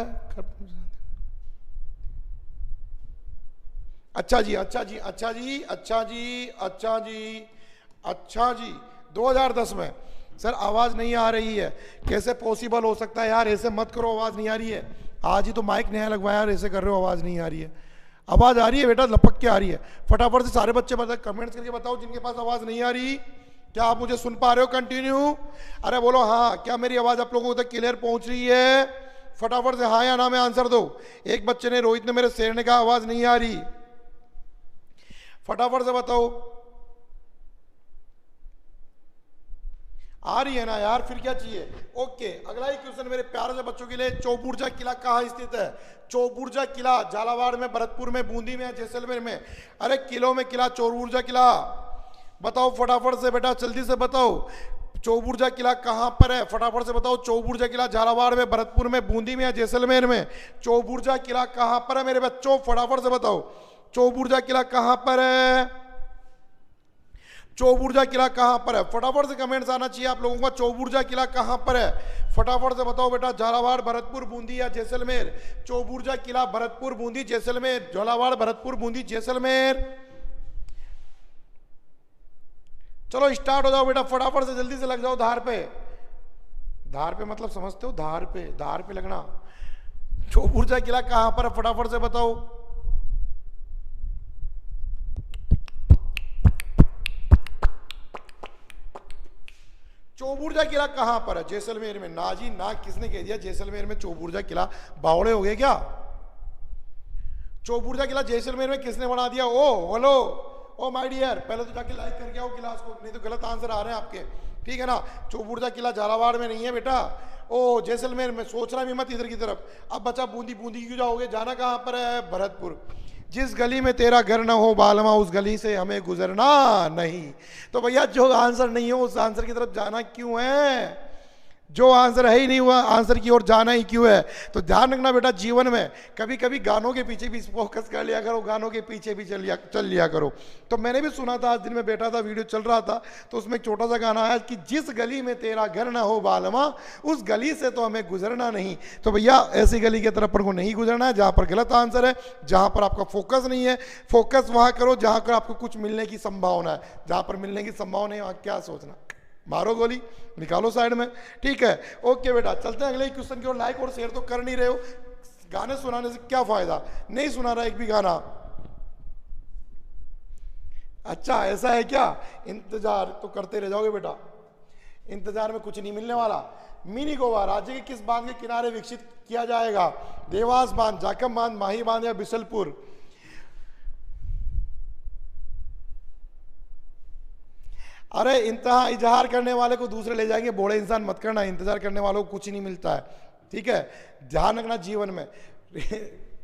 अच्छा जी 2010 में। सर आवाज नहीं आ रही है, कैसे पॉसिबल हो सकता है यार? ऐसे मत करो, आवाज नहीं आ रही है। आज ही तो माइक नया लगवाया और ऐसे कर रहे हो, आवाज नहीं आ रही है। आवाज आ रही है बेटा, लपक के आ रही है। फटाफट से सारे बच्चे बताओ, कमेंट्स करके बताओ जिनके पास आवाज नहीं आ रही। क्या आप मुझे सुन पा रहे हो? कंटिन्यू। अरे बोलो हाँ, क्या मेरी आवाज आप लोगों तक क्लियर पहुंच रही है? फटाफट से हाँ या ना में आंसर दो। एक बच्चे ने, रोहित ने, मेरे शेर ने कहा आवाज नहीं आ रही। फटाफट से बताओ, आ रही है ना यार? फिर क्या चाहिए? ओके, अगला ही क्वेश्चन मेरे प्यारे से बच्चों के लिए, चौबुर्जा किला कहाँ स्थित है? चौबुर्जा किला झालावाड़ में, भरतपुर में, बूंदी में, जैसलमेर में। अरे किलों में किला, चौबुर्जा किला बताओ फटाफट से बेटा, जल्दी से बताओ। चौबुर्जा किला कहाँ पर है? फटाफट से बताओ। चौबुर्जा किला झालावाड़ में, भरतपुर में, बूंदी में या जैसलमेर में? चौबुर्जा किला कहाँ पर है मेरे बच्चों? फटाफट से बताओ, चौबुर्जा किला कहाँ पर है? चौबुर्जा किला कहां पर है? फटाफट से कमेंट्स आना चाहिए आप लोगों का, चौबुर्जा किला कहां पर है? फटाफट से बताओ बेटा। झालावाड़, भरतपुर, बूंदी या जैसलमेर? चौबुर्जा किला भरतपुर, बूंदी, जैसलमेर। झालावाड़, भरतपुर, बूंदी, जैसलमेर। चलो स्टार्ट हो जाओ बेटा, फटाफट से जल्दी से लग जाओ धार पे। धार पे मतलब समझते हो? धार पे लगना। चौबुर्जा किला कहां पर है? फटाफट से बताओ। चौबुर्जा किला कहां पर है? जैसलमेर में। ना जी ना, किसने कह दिया जैसलमेर में चौबुर्जा किला? बावड़े हो गए क्या? चौबुर्जा किला जैसलमेर में किसने बना दिया? ओ हेलो, ओ माय डियर, पहले तो जाके लाइक करके आओ क्लास को, नहीं तो गलत आंसर आ रहे हैं आपके, ठीक है ना? चौबुर्जा किला झालावाड़ में नहीं है बेटा, ओ जैसलमेर में। सोचना भी मत इधर की तरफ। अब बचा बूंदी। बूंदी क्यों जाओगे? जाना कहां पर है? भरतपुर। जिस गली में तेरा घर ना हो बालमा, उस गली से हमें गुजरना नहीं। तो भैया जो आंसर नहीं हो उस आंसर की तरफ जाना क्यों है? जो आंसर है ही नहीं हुआ, आंसर की ओर जाना ही क्यों है? तो ध्यान रखना बेटा, जीवन में कभी कभी गानों के पीछे भी फोकस कर लिया करो, गानों के पीछे भी चल लिया करो। तो मैंने भी सुना था, आज दिन में बैठा था, वीडियो चल रहा था, तो उसमें एक छोटा सा गाना आया कि जिस गली में तेरा घर ना हो बालमा, उस गली से तो हमें गुजरना नहीं। तो भैया ऐसी गली की तरफ पर को नहीं गुजरना है जहां पर गलत आंसर है, जहां पर आपका फोकस नहीं है। फोकस वहां करो जहां पर आपको कुछ मिलने की संभावना है। जहां पर मिलने की संभावना है वहां क्या सोचना, मारो गोली, निकालो साइड में, ठीक है? ओके बेटा, चलते हैं अगले क्वेश्चन की ओर। लाइक और शेयर तो कर नहीं रहे हो, गाने सुनाने से क्या फायदा? नहीं सुना रहा एक भी गाना। अच्छा ऐसा है क्या? इंतजार तो करते रह जाओगे बेटा, इंतजार में कुछ नहीं मिलने वाला। मिनी गोवा राज्य के किस बांध के किनारे विकसित किया जाएगा? देवास बांध, जाखम बांध, माही बांध या बिसलपुर? अरे इंतहा इजहार करने वाले को दूसरे ले जाएंगे, बूढ़े इंसान मत करना, इंतजार करने वालों को कुछ नहीं मिलता है, ठीक है, ध्यान रखना जीवन में।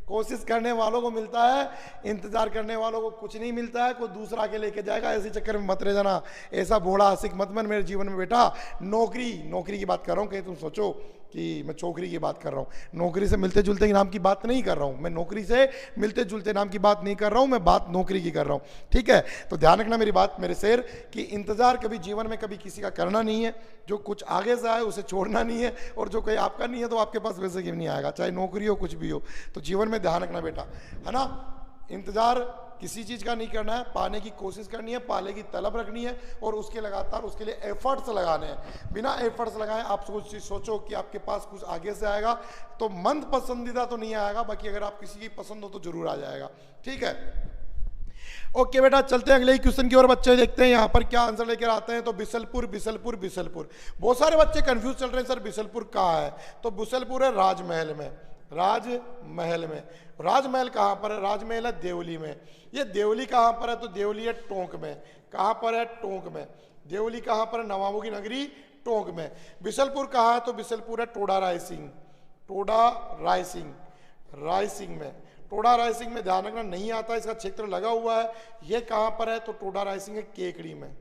कोशिश करने वालों को मिलता है, इंतजार करने वालों को कुछ नहीं मिलता है, कोई दूसरा आके लेके जाएगा, ऐसे चक्कर में मत रह जाना, ऐसा बूढ़ा आशिक मत बन मेरे जीवन में बेटा। नौकरी की बात कर रहा हूँ, कहीं तुम सोचो कि मैं छोकरी की बात कर रहा हूँ, नौकरी से मिलते जुलते नाम की बात नहीं कर रहा हूँ मैं, नौकरी से मिलते जुलते नाम की बात नहीं कर रहा हूँ मैं, बात नौकरी की कर रहा हूँ, ठीक है। तो ध्यान रखना मेरी बात मेरे शेर, कि इंतजार कभी जीवन में कभी किसी का करना नहीं है, जो कुछ आगे से आए उसे छोड़ना नहीं है, और जो कोई आपका नहीं है तो आपके पास वैसे क्यों नहीं आएगा, चाहे नौकरी हो कुछ भी हो। तो जीवन में ध्यान रखना बेटा, है ना, इंतजार किसी चीज का नहीं करना है, पाने की कोशिश करनी है, पाले की तलब रखनी है, और उसके लगातार उसके लिए एफर्ट्स लगाने हैं। बिना एफर्ट्स लगाए आप कुछ चीज सोचो कि आपके पास कुछ आगे से आएगा तो मंद पसंदीदा तो नहीं आएगा, बाकी अगर आप किसी की पसंद हो तो जरूर आ जाएगा, ठीक है। ओके बेटा, चलते हैं अगले क्वेश्चन की ओर। बच्चे देखते हैं यहाँ पर क्या आंसर लेकर आते हैं। तो बिसलपुर बिसलपुर बिसलपुर, बहुत सारे बच्चे कंफ्यूज चल रहे हैं, सर बिसलपुर कहाँ है? तो बिसलपुर है राजमहल में, राजमहल में। राजमहल कहाँ पर है? राजमहल है देवली में। ये देवली कहाँ पर है? तो देवली है टोंक में। कहाँ पर है? टोंक में। देवली कहाँ पर है? नवाबों की नगरी टोंक में। बिसलपुर कहाँ है? तो बिसलपुर है टोडा रायसिंह, टोडा रायसिंह, रायसिंह में। टोडा रायसिंह में ध्यान रखना नहीं आता, इसका क्षेत्र लगा हुआ है। ये कहाँ पर है? तो टोडा रायसिंह है केकड़ी में।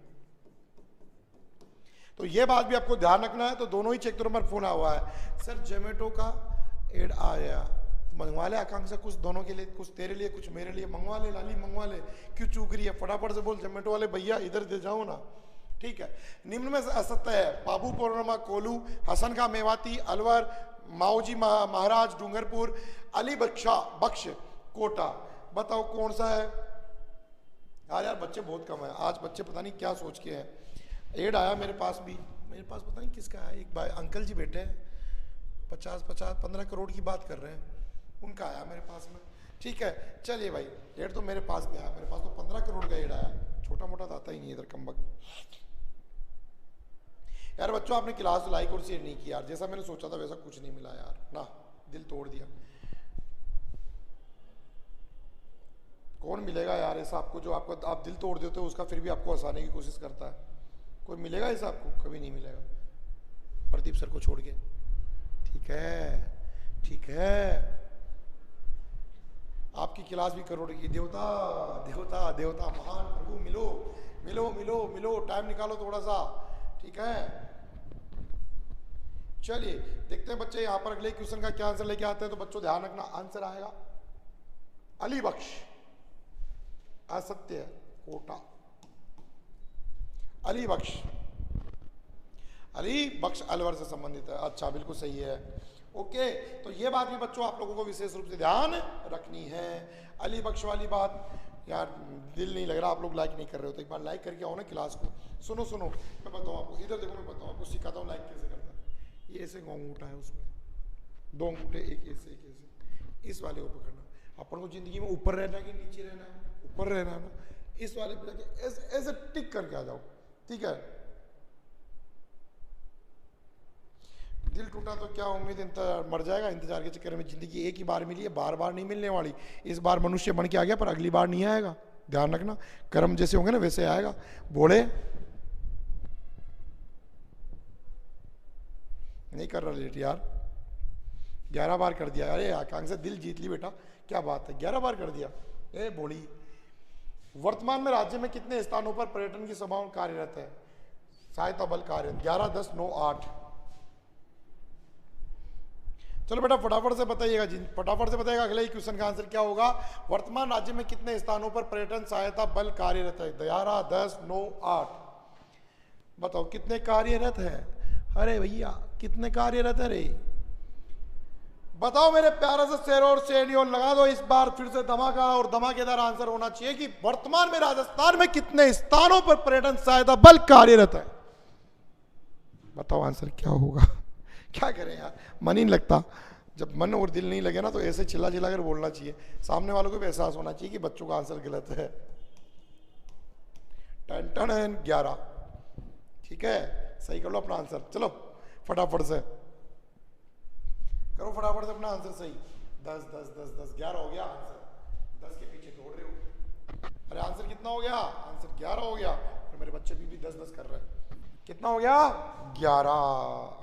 तो ये बात भी आपको ध्यान रखना है। तो दोनों ही क्षेत्रों पर फोन हुआ है। सर जोमेटो का एड आ गया, मंगवा ले आकांक्षा, कुछ दोनों के लिए, कुछ तेरे लिए कुछ मेरे लिए, मंगवा ले लाली मंगवा ले, क्यों चूक रही है? फटाफट से बोल जोमेटो वाले भैया इधर दे जाओ ना, ठीक है। निम्न में से असत्य है। बाबू पौर्णिमा कोलू, हसन का मेवाती अलवर, माओजी महाराज डूंगरपुर, अली बख्श कोटा। बताओ कौन सा है? यार बच्चे बहुत कम है आज, बच्चे पता नहीं क्या सोच के हैं। एड आया मेरे पास भी, मेरे पास पता नहीं किसका है, एक भाई अंकल जी बैठे हैं, 50-15 करोड़ की बात कर रहे हैं, उनका आया मेरे पास में, ठीक है। चलिए भाई, एड तो मेरे पास भी आया, मेरे पास तो 15 करोड़ का एड आया, छोटा मोटा तो आता ही नहीं इधर कमबक। यार बच्चों, आपने क्लास लाइक और शेयर नहीं किया यार, जैसा मैंने सोचा था वैसा कुछ नहीं मिला यार ना, दिल तोड़ दिया। कौन मिलेगा यार ऐसा आपको, जो आपको आप दिल तोड़ देते हो उसका फिर भी आपको हंसाने की कोशिश करता है? कोई मिलेगा ऐसा आपको? कभी नहीं मिलेगा, प्रदीप सर को छोड़ के, ठीक है, ठीक है। आपकी क्लास भी करोड़ की। देवता देवता देवता महान प्रभु, मिलो मिलो मिलो मिलो, टाइम निकालो थोड़ा सा, ठीक है। चलिए देखते हैं बच्चे यहाँ पर अगले क्वेश्चन का क्या आंसर लेके आते हैं। तो बच्चों ध्यान रखना, आंसर आएगा अली बख्श, असत्य है, कोटा। अली बख्श अलवर से संबंधित है, अच्छा बिल्कुल सही है। ओके, तो ये बात भी बच्चों आप लोगों को विशेष रूप से ध्यान रखनी है। अली बख्श वाली बात, यार दिल नहीं लग रहा, आप लोग लाइक नहीं कर रहे हो, तो एक बार लाइक करके आओ ना क्लास को। सुनो सुनो, मैं बताऊँ आपको, इधर देखो, मैं बताऊँ आपको, सिखाता हूँ लाइक कैसे करता है। ये ऐसे अंगूठा है, उसमें 2 अंगूठे, एक ऐसे एक ऐसे, इस वाले को पकड़ना। अपन को जिंदगी में ऊपर रहना है कि नीचे रहना है? ऊपर रहना है ना, इस वाले पे जाके ऐसे टिक करके आ जाओ, ठीक है। दिल टूटा तो क्या उम्मीद, मर जाएगा इंतजार के चक्कर में। जिंदगी एक ही बार मिली है, बार बार नहीं मिलने वाली। इस बार मनुष्य बन के आ गया, पर अगली बार नहीं आएगा, ध्यान रखना। कर्म जैसे होंगे ना वैसे आएगा। बोले नहीं कर रहा लेट यार, 11 बार कर दिया। अरे आकांक्षा दिल जीत ली बेटा, क्या बात है, 11 बार कर दिया। ए बोली, वर्तमान में राज्य में कितने स्थानों पर पर्यटन की सभाओं कार्यरत है? सहायता बल कार्यरत 11, 10, 9, 8। चलो बेटा फटाफट से बताइएगा, फटाफट से बताइएगा अगले ही क्वेश्चन का आंसर क्या होगा। वर्तमान राज्य में कितने स्थानों पर पर्यटन सहायता बल कार्यरत है? 11, 10, 9, 8। बताओ कितने कार्यरत है? अरे भैया कितने कार्यरत है रे? बताओ मेरे प्यारे से शेरों और शेरनियों, लगा दो इस बार फिर से धमाका, और धमाकेदार आंसर होना चाहिए कि वर्तमान में राजस्थान में कितने स्थानों पर पर्यटन सहायता बल कार्यरत है? बताओ आंसर क्या होगा। क्या करें यार, मन ही नहीं लगता। जब मन और दिल नहीं लगे ना, तो ऐसे चिल्ला चिल्ला कर बोलना चाहिए, सामने वालों को भी एहसास होना चाहिए कि बच्चों का आंसर गलत है। टन 11, ठीक है, सही कर लो अपना आंसर, चलो फटाफट से करो, फटाफट से अपना आंसर सही। 10 10 10 10 11 हो गया आंसर, 10 के पीछे दौड़ रहे हो। अरे आंसर कितना हो गया? आंसर 11 हो गया। और मेरे बच्चे भी 10 10 कर रहे हैं। कितना हो गया? 11।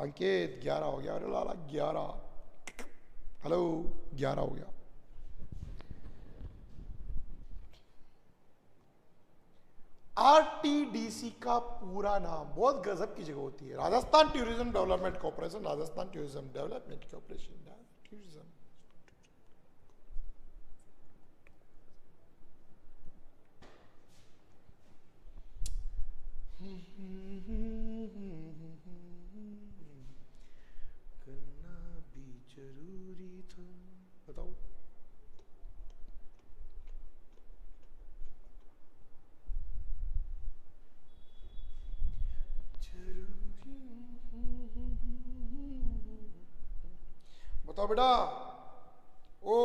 अंकित 11 हो गया। अरे लाला 11, हेलो 11 हो गया। आरटीडीसी का पूरा नाम, बहुत गजब की जगह होती है, Rajasthan tourism development corporation, Rajasthan tourism development corporation, tourism. करना भी जरूरी था, बताओ। बताओ बेटा। ओ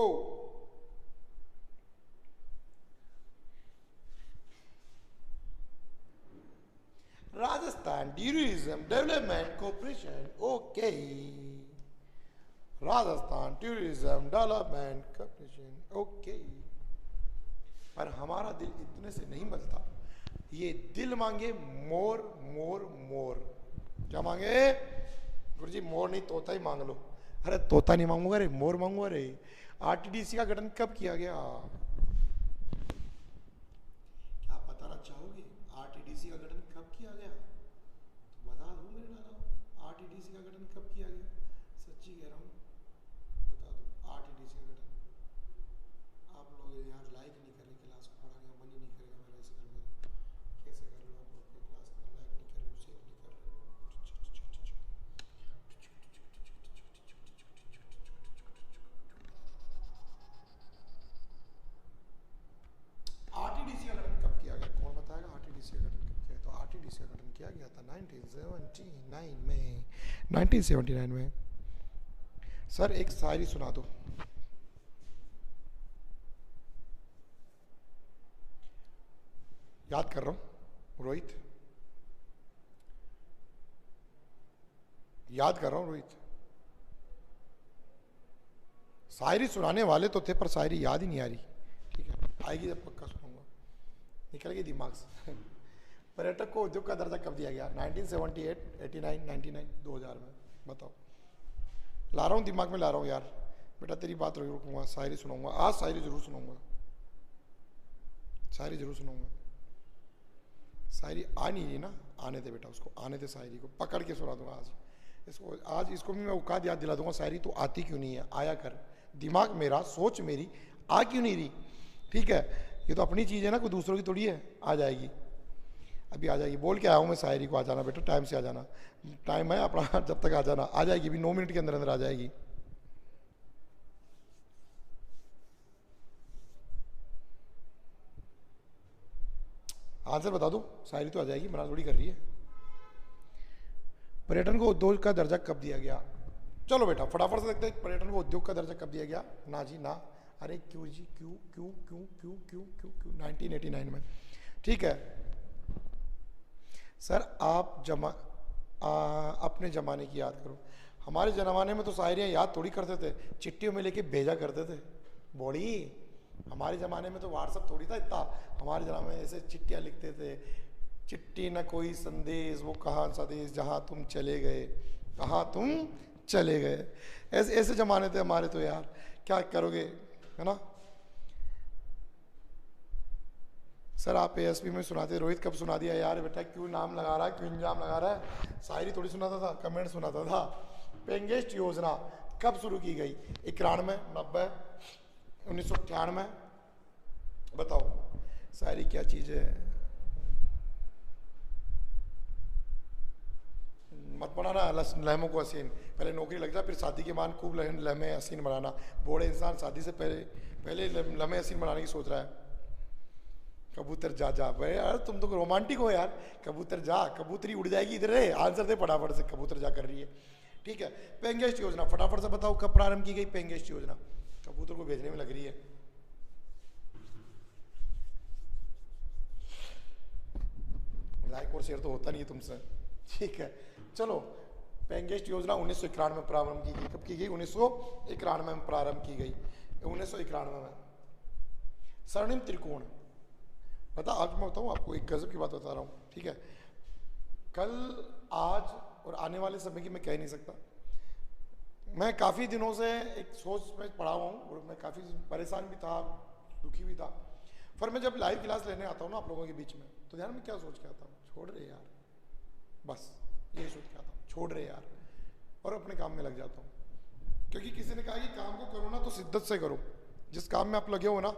Rajasthan tourism development corporation, okay, Rajasthan tourism development corporation, okay. पर हमारा दिल इतने से नहीं मिलता, ये दिल मांगे मोर मोर मोर। क्या मांगे गुरुजी? मोर नहीं, तोता ही मांग लो। अरे तोता नहीं मांगूंगा रे, मोर मांगूंगा रे। आरटीडीसी का गठन कब किया गया? क्या बताना चाहोगे? आरटीडीसी का गठन कब किया गया? तो बता दो मेरे नाना, आरटीडीसी का गठन कब किया गया? सच्ची कह रहा हूँ, बता दो आरटीडीसी का गठन। आप लोग यार लाइक नहीं कर रहे, क्लास को पढ़ाने का मन ही नहीं करेगा मेरा, ऐसे कर लो कैसे कर लो आप लोग क्लास में लाइक नहीं कर रहे, शेयर नहीं कर रहे। आरटीडीसी का गठन कब किया गया? कौन बताएगा आरटीडीसी का गठन कब किया? तो आरटीडीसी का गठन किया गया था 1979 में, 1979 में। सर एक शायरी सुना दो। याद कर रहा हूं रोहित, याद कर रहा हूं रोहित। शायरी सुनाने वाले तो थे पर शायरी याद ही नहीं आ रही। ठीक है, आएगी जब पक्का सुनाऊंगा, निकल गई दिमाग से। पर्यटक को उद्योग का दर्जा कब दिया गया? 1978, 89, 99, 2000 में। बताओ, ला रहा हूँ दिमाग में, ला रहा हूँ यार। बेटा तेरी बात रुकूंगा, शायरी सुनाऊंगा आज, शायरी जरूर सुनाऊंगा, शायरी जरूर सुनाऊंगा। शायरी आ नहीं रही ना, आने दे बेटा, उसको आने दे, शायरी को पकड़ के सुना दूंगा आज इसको। आज इसको भी मैं औकात याद दिला दूंगा, शायरी तो आती क्यों नहीं है, आया कर। दिमाग मेरा, सोच मेरी आ क्यों नहीं रही? ठीक है, ये तो अपनी चीज़ है ना, कोई दूसरों की थोड़ी है। आ जाएगी, अभी आ जाएगी। बोल के आया हूँ मैं शायरी को, आ जाना बेटा, टाइम से आ जाना, टाइम है अपना, जब तक आ जाना। आ जाएगी, अभी 9 मिनट के अंदर अंदर आ जाएगी। आंसर बता दो, शायरी तो आ जाएगी, मना थोड़ी कर रही है। पर्यटन को उद्योग का दर्जा कब दिया गया? चलो बेटा फटाफट से देखते हैं, पर्यटन को उद्योग का दर्जा कब दिया गया? ना जी ना। अरे क्यों जी, क्यों क्यों क्यों क्यों क्यों क्यों क्यों? 1989 में। ठीक है सर, आप अपने ज़माने की याद करो। हमारे ज़माने में तो शायरियाँ याद थोड़ी करते थे, चिट्ठियों में लेके भेजा करते थे। बॉडी हमारे ज़माने में तो व्हाट्सअप थोड़ी था इतना, हमारे ज़माने में ऐसे चिट्ठियाँ लिखते थे। चिट्ठी न कोई संदेश, वो कहाँ संदेश, जहाँ तुम चले गए, कहाँ तुम चले गए। ऐसे ऐसे ज़माने थे हमारे तो यार, क्या करोगे, है ना। सर आप एएसपी में सुनाते, रोहित कब सुना दिया यार बेटा? क्यों नाम लगा रहा है, क्यों इंजाम लगा रहा है? शायरी थोड़ी सुनाता था, कमेंट सुनाता था। पेंगेस्ट योजना कब शुरू की गई? 91, 90, 1998? बताओ शायरी क्या चीज़ है? मत बनाना लहमों को हसीन, पहले नौकरी लग जा, फिर शादी के बाद खूब लम्हे हसीन बनाना। बूढ़े इंसान शादी से पहले लम्हे हसीन बनाने की सोच रहा है। कबूतर जा जा, भाई यार तुम तो रोमांटिक हो यार। कबूतर जा, कबूतरी उड़ जाएगी इधर है। आंसर दे फटाफट से, कबूतर जा कर रही है। ठीक है, पेंगेस्ट योजना फटाफट से बताओ कब प्रारंभ की गई? पेंगेस्ट योजना कबूतर को भेजने में लग रही है। लाइक और शेयर तो होता नहीं है तुमसे। ठीक है, चलो। पेंगेस्ट योजना 1991 में प्रारंभ की गई। कब की गई? 1991 में प्रारंभ की गई, 1991 में। स्वर्णिम त्रिकोण, बता, आज मैं बताऊं आपको, एक गजब की बात बता रहा हूं, ठीक है। कल, आज और आने वाले समय की मैं कह नहीं सकता। मैं काफ़ी दिनों से एक सोच में पड़ा हुआ हूँ और मैं काफ़ी परेशान भी था, दुखी भी था। पर मैं जब लाइव क्लास लेने आता हूँ ना आप लोगों के बीच में, तो ध्यान में क्या सोच के आता हूँ? छोड़ रहे यार, बस यही सोच के आता हूँ, छोड़ रहे यार, और अपने काम में लग जाता हूँ। क्योंकि किसी ने कहा कि काम को करो ना तो शिद्दत से करो। जिस काम में आप लगे हो ना,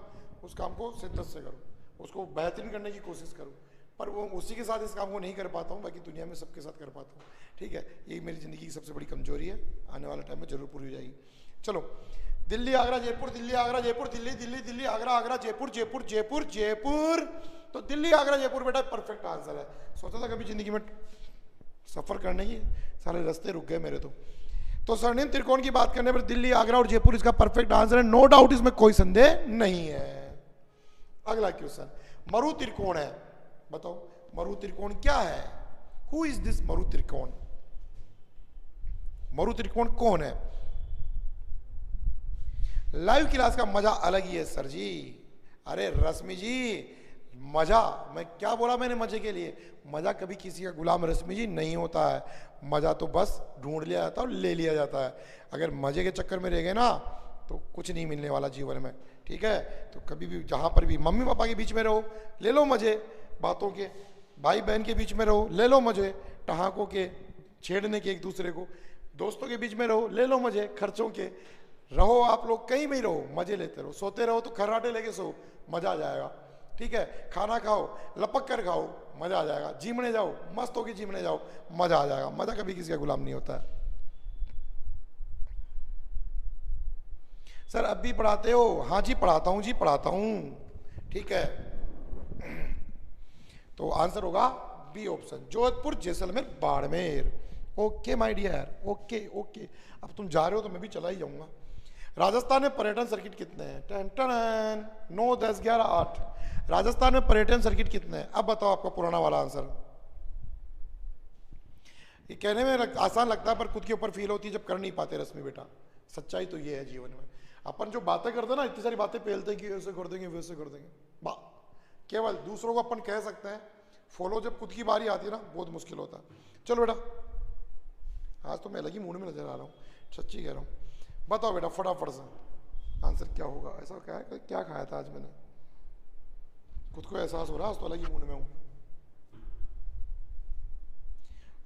उस काम को शिद्दत से करो, उसको बेहतरीन करने की कोशिश करो। पर वो उसी के साथ इस काम को नहीं कर पाता हूँ, बाकी दुनिया में सबके साथ कर पाता हूँ, ठीक है। यही मेरी ज़िंदगी की सबसे बड़ी कमजोरी है, आने वाले टाइम में जरूर पूरी हो जाएगी। चलो, दिल्ली आगरा जयपुर, दिल्ली आगरा जयपुर, दिल्ली दिल्ली दिल्ली आगरा आगरा जयपुर जयपुर जयपुर जयपुर। तो दिल्ली आगरा जयपुर बेटा परफेक्ट आंसर है। सोचा था कभी जिंदगी में सफर करने की, सारे रास्ते रुक गए मेरे तो स्वर्णिम त्रिकोण की बात करने पर दिल्ली आगरा और जयपुर इसका परफेक्ट आंसर है, नो डाउट, इसमें कोई संदेह नहीं है। अगला क्वेश्चन, मरु त्रिकोण है, बताओ मरु त्रिकोण क्या है? हु इज दिस मरु त्रिकोण? मरु त्रिकोण कौन है? लाइव क्लास का मजा अलग ही है सर जी। अरे रश्मि जी, मजा, मैं क्या बोला मैंने मजे के लिए? मजा कभी किसी का गुलाम रश्मि जी नहीं होता है। मजा तो बस ढूंढ लिया जाता है और ले लिया जाता है। अगर मजे के चक्कर में रह गए ना तो कुछ नहीं मिलने वाला जीवन में, ठीक है। तो कभी भी जहां पर भी मम्मी पापा के बीच में रहो, ले लो मजे बातों के, भाई बहन के बीच में रहो, ले लो मजे ठहाकों के, छेड़ने के एक दूसरे को, दोस्तों के बीच में रहो, ले लो मजे खर्चों के। रहो आप लोग कहीं भी रहो, मजे लेते रहो। सोते रहो तो खर्राटे लेके सो, मजा आ जाएगा, ठीक है। खाना खाओ, लपक कर खाओ, मजा आ जाएगा। जिमने जाओ, मस्त होके जिमने जाओ, मजा आ जाएगा। मजा कभी किसी का गुलाम नहीं होता है। सर अब भी पढ़ाते हो? हाँ जी पढ़ाता हूँ जी, पढ़ाता हूँ, ठीक है। तो आंसर होगा B option, Jodhpur Jaisalmer Barmer. Okay my dear, okay okay. अब तुम जा रहे हो तो मैं भी चला ही जाऊंगा। राजस्थान में पर्यटन सर्किट कितने हैं? Ton ton 9 10 11 8। राजस्थान में पर्यटन सर्किट कितने हैं? अब बताओ आपका पुराना वाला आंसर। ये कहने में आसान लगता है पर खुद के ऊपर फील होती है जब कर नहीं पाते रश्मि बेटा। सच्चाई तो ये है जीवन में। अपन जो बातें करते हैं ना, इतनी सारी बातें पेलते हैं कि ऐसे कर देंगे वैसे कर देंगे, केवल दूसरों को अपन कह सकते हैं, फॉलो जब खुद की बारी आती है ना बहुत मुश्किल होता है। चलो बेटा, आज तो मैं अलग ही मूड में नजर आ रहा हूँ, सच्ची कह रहा हूँ। बताओ बेटा फटाफट से आंसर क्या होगा? ऐसा क्या है, क्या खाया था आज मैंने? खुद को एहसास हो रहा है आज तो अलग ही मूड में हूँ।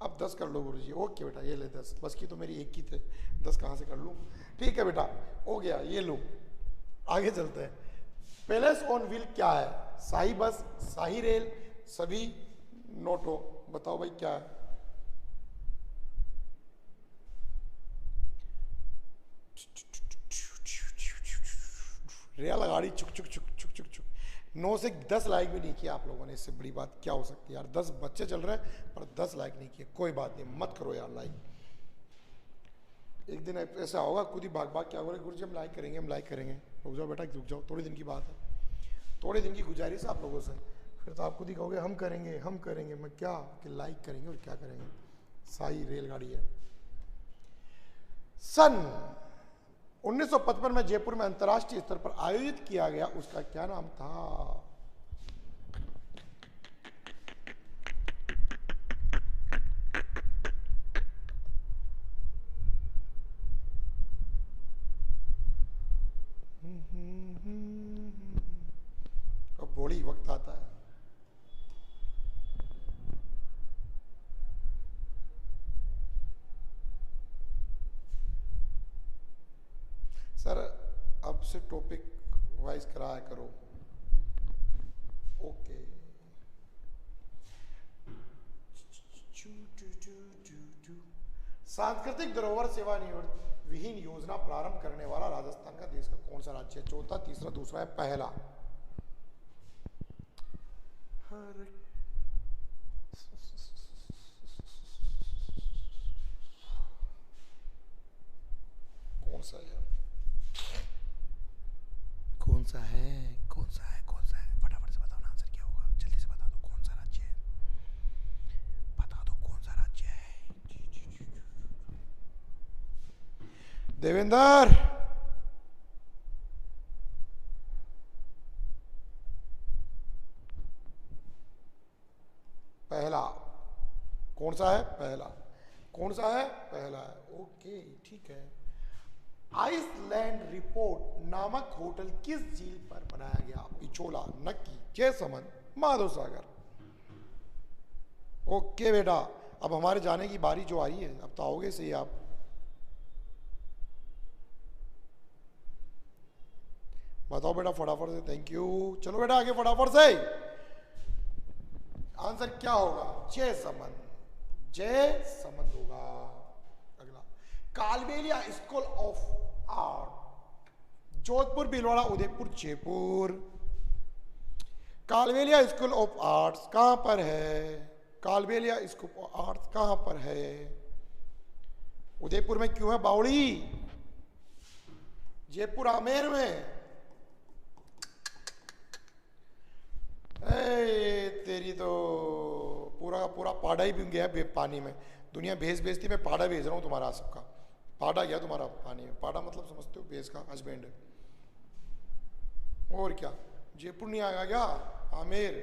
अब 10 कर लो गुरुजी। ओके बेटा ये ले 10, बस की तो मेरी एक की थे, 10 कहाँ से कर लूँ? ठीक है बेटा हो गया, ये लो। आगे चलते हैं। पैलेस ऑन व्हील क्या है? शाही बस, शाही रेल, सभी नोटो। बताओ भाई क्या है? रेल गाड़ी चुक चुक चुक चुक चुक चुक। 9 से 10 लाइक भी नहीं किया आप लोगों ने। इससे बड़ी बात क्या हो सकती है यार? 10 बच्चे चल रहे हैं पर 10 लाइक नहीं किए। कोई बात नहीं, मत करो यार लाइक। एक दिन ऐसा होगा खुद ही भाग भाग क्या बोले, गुरुजी हम लाइक करेंगे, हम लाइक करेंगे। रुक जाओ बेटा रुक जाओ, थोड़े दिन की बात है, थोड़े दिन की गुजारिश आप लोगों से। फिर तो आप खुद ही कहोगे हम करेंगे हम करेंगे। मैं क्या कि लाइक करेंगे और क्या करेंगे? शाही रेलगाड़ी है। सन 1955 में जयपुर में अंतर्राष्ट्रीय स्तर पर आयोजित किया गया उसका क्या नाम था? अब बड़ी वक्त आता है। सर अब से टॉपिक वाइज कराया करो। ओके। सांस्कृतिक धरोहर सेवा निवृत्त विहीन योजना प्रारंभ करने वाला राजस्थान का देश का कौन सा राज्य है? चौथा, तीसरा, दूसरा है पहला? कौन सा है? कौन सा है? कौन सा है? कौन सा है? फटाफट से बताओ ना आंसर क्या होगा, जल्दी से बता दो कौन सा राज्य है, बता दो कौन सा राज्य देवेंद्र, पहला कौन सा है? पहला कौन सा है? पहला है। ओके ठीक है। आइसलैंड रिपोर्ट नामक होटल किस झील पर बनाया गया? पिछोला, नक्की, जयसमंद, माधव सागर। ओके बेटा, अब हमारे जाने की बारी जो आई है, अब तो आओगे सही आप। बताओ बेटा फटाफट से। Thank you. चलो बेटा आगे फटाफट से। आंसर क्या होगा? जयसमंद, जयसमंद होगा। अगला, Kalbelia school of art, Jodhpur, Bhilwara, Udaipur, Jaipur. Kalbelia school of arts कहां पर है? कालबेलिया स्कूल ऑफ आर्ट्स कहां पर है? उदयपुर में क्यों है बावड़ी? जयपुर आमेर में। तेरी तो पूरा का पूरा पाड़ा ही भी गया पानी में। दुनिया भेज भेजती, मैं पाड़ा भेज रहा हूँ तुम्हारा सबका। पाड़ा गया तुम्हारा पानी में। पाड़ा मतलब समझते हो? भेज का हस्बैंड। और क्या, जयपुर नहीं आएगा क्या? आमेर।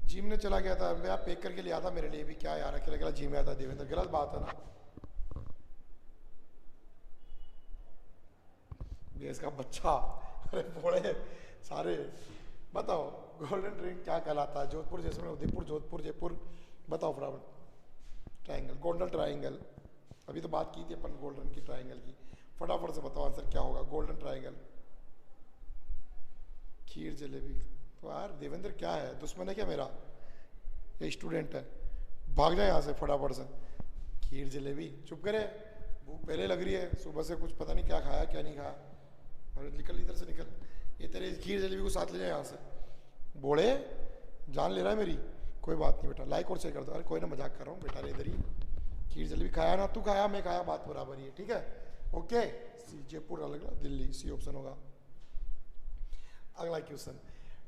जिम ने चला गया था, मैं पैक करके लिया था मेरे लिए भी। क्या यार, अकेला अकेला जिम में आता देवेंद्र, गलत बात है ना। भैंस का बच्चा, अरे बोले सारे। बताओ गोल्डन ट्रायंगल क्या कहलाता है? जोधपुर, जैसलमेर, उदयपुर, जोधपुर, जयपुर। बताओ फटाफट। Triangle, golden triangle. अभी तो बात की थी अपन गोल्डन की, ट्रायंगल की। फटाफट से बताओ आंसर क्या होगा? Golden triangle. खीर जलेबी। तो यार देवेंद्र क्या है, दुश्मन है क्या मेरा? ये स्टूडेंट है, भाग जाए यहाँ से फटाफट से। खीर जलेबी, चुप करे, भूख पहले लग रही है। सुबह से कुछ पता नहीं क्या खाया क्या नहीं खाया। और निकल इधर से निकल, ये तेरे खीर जलेबी को साथ ले जाए यहाँ से। बोले जान ले रहा है मेरी। कोई बात नहीं बेटा, लाइक और शेयर कर दो। अरे कोई ना, मजाक कर रहा हूँ बेटा, इधर ही। खीर जलेबी खाया ना, तू खाया मैं खाया, बात बराबर ही है। ठीक है, ओके। सी, जयपुर अलग, दिल्ली, सी ऑप्शन होगा। अगला क्वेश्चन,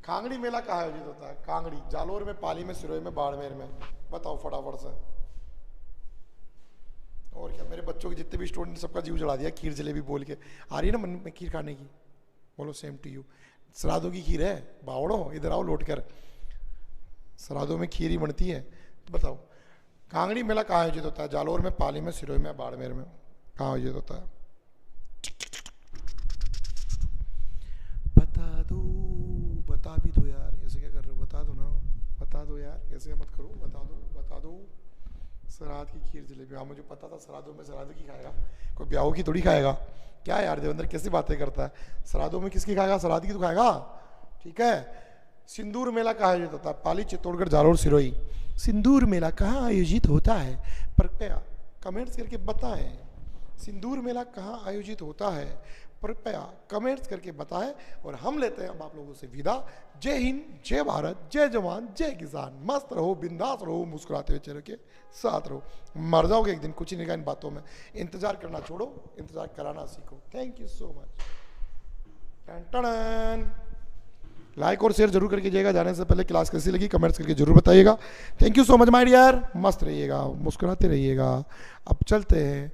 कांगड़ी मेला कहाँ आयोजित होता है? कांगड़ी, जालोर में, पाली में, सिरोही में, बाड़मेर में। बताओ फटाफट से। और क्या, मेरे बच्चों के जितने भी स्टूडेंट, सबका जीव जला दिया खीर जलेबी बोल के। आ रही है ना मन में खीर खाने की? बोलो सेम टू यू। श्राद्धों की खीर है बावड़ो, इधर आओ लौट कर। श्राद्धों में खीर ही बनती है। बताओ कांगड़ी मेला कहाँ आयोजित होता है? जालोर में, पाली में, सिरोही में, बाड़मेर में। कहाँ आयोजित होता है? बता भी दो यार, ऐसे क्या कर रहे हो? बता दो ना, बता दो यार, ऐसे मत करो, बता दो, बता दो। श्राद्ध की खीर जलेबी, हाँ मुझे पता था। श्राद्धों में श्राद्ध की खाएगा, कोई ब्याहों की थोड़ी खाएगा। क्या यार देवेंद्र कैसी बातें करता है? श्राद्धों में किसकी खाएगा? श्राद्ध की तो खाएगा। ठीक है। सिंदूर मेला कहाँ आयोजित होता है? पाली, चित्तौड़गढ़, जालोर, सिरोही। सिंदूर मेला कहाँ आयोजित होता है? कृपया कमेंट्स करके बताएं। सिंदूर मेला कहाँ आयोजित होता है? कृपया कमेंट्स करके बताएं। और हम लेते हैं अब आप लोगों से विदा। जय हिंद, जय भारत, जय जवान, जय किसान। मस्त रहो, बिंदास रहो, मुस्कुराते हुए चेहरे के साथ रहो। मर जाओगे एक दिन, कुछ नहीं का इन बातों में। इंतजार करना छोड़ो, इंतजार कराना सीखो। Thank you so much. Like और शेयर जरूर करके जाइएगा। जाने से पहले क्लास कैसी लगी कमेंट्स करके जरूर बताइएगा। Thank you so much my dear. मस्त रहिएगा, मुस्कुराते रहिएगा। अब चलते हैं।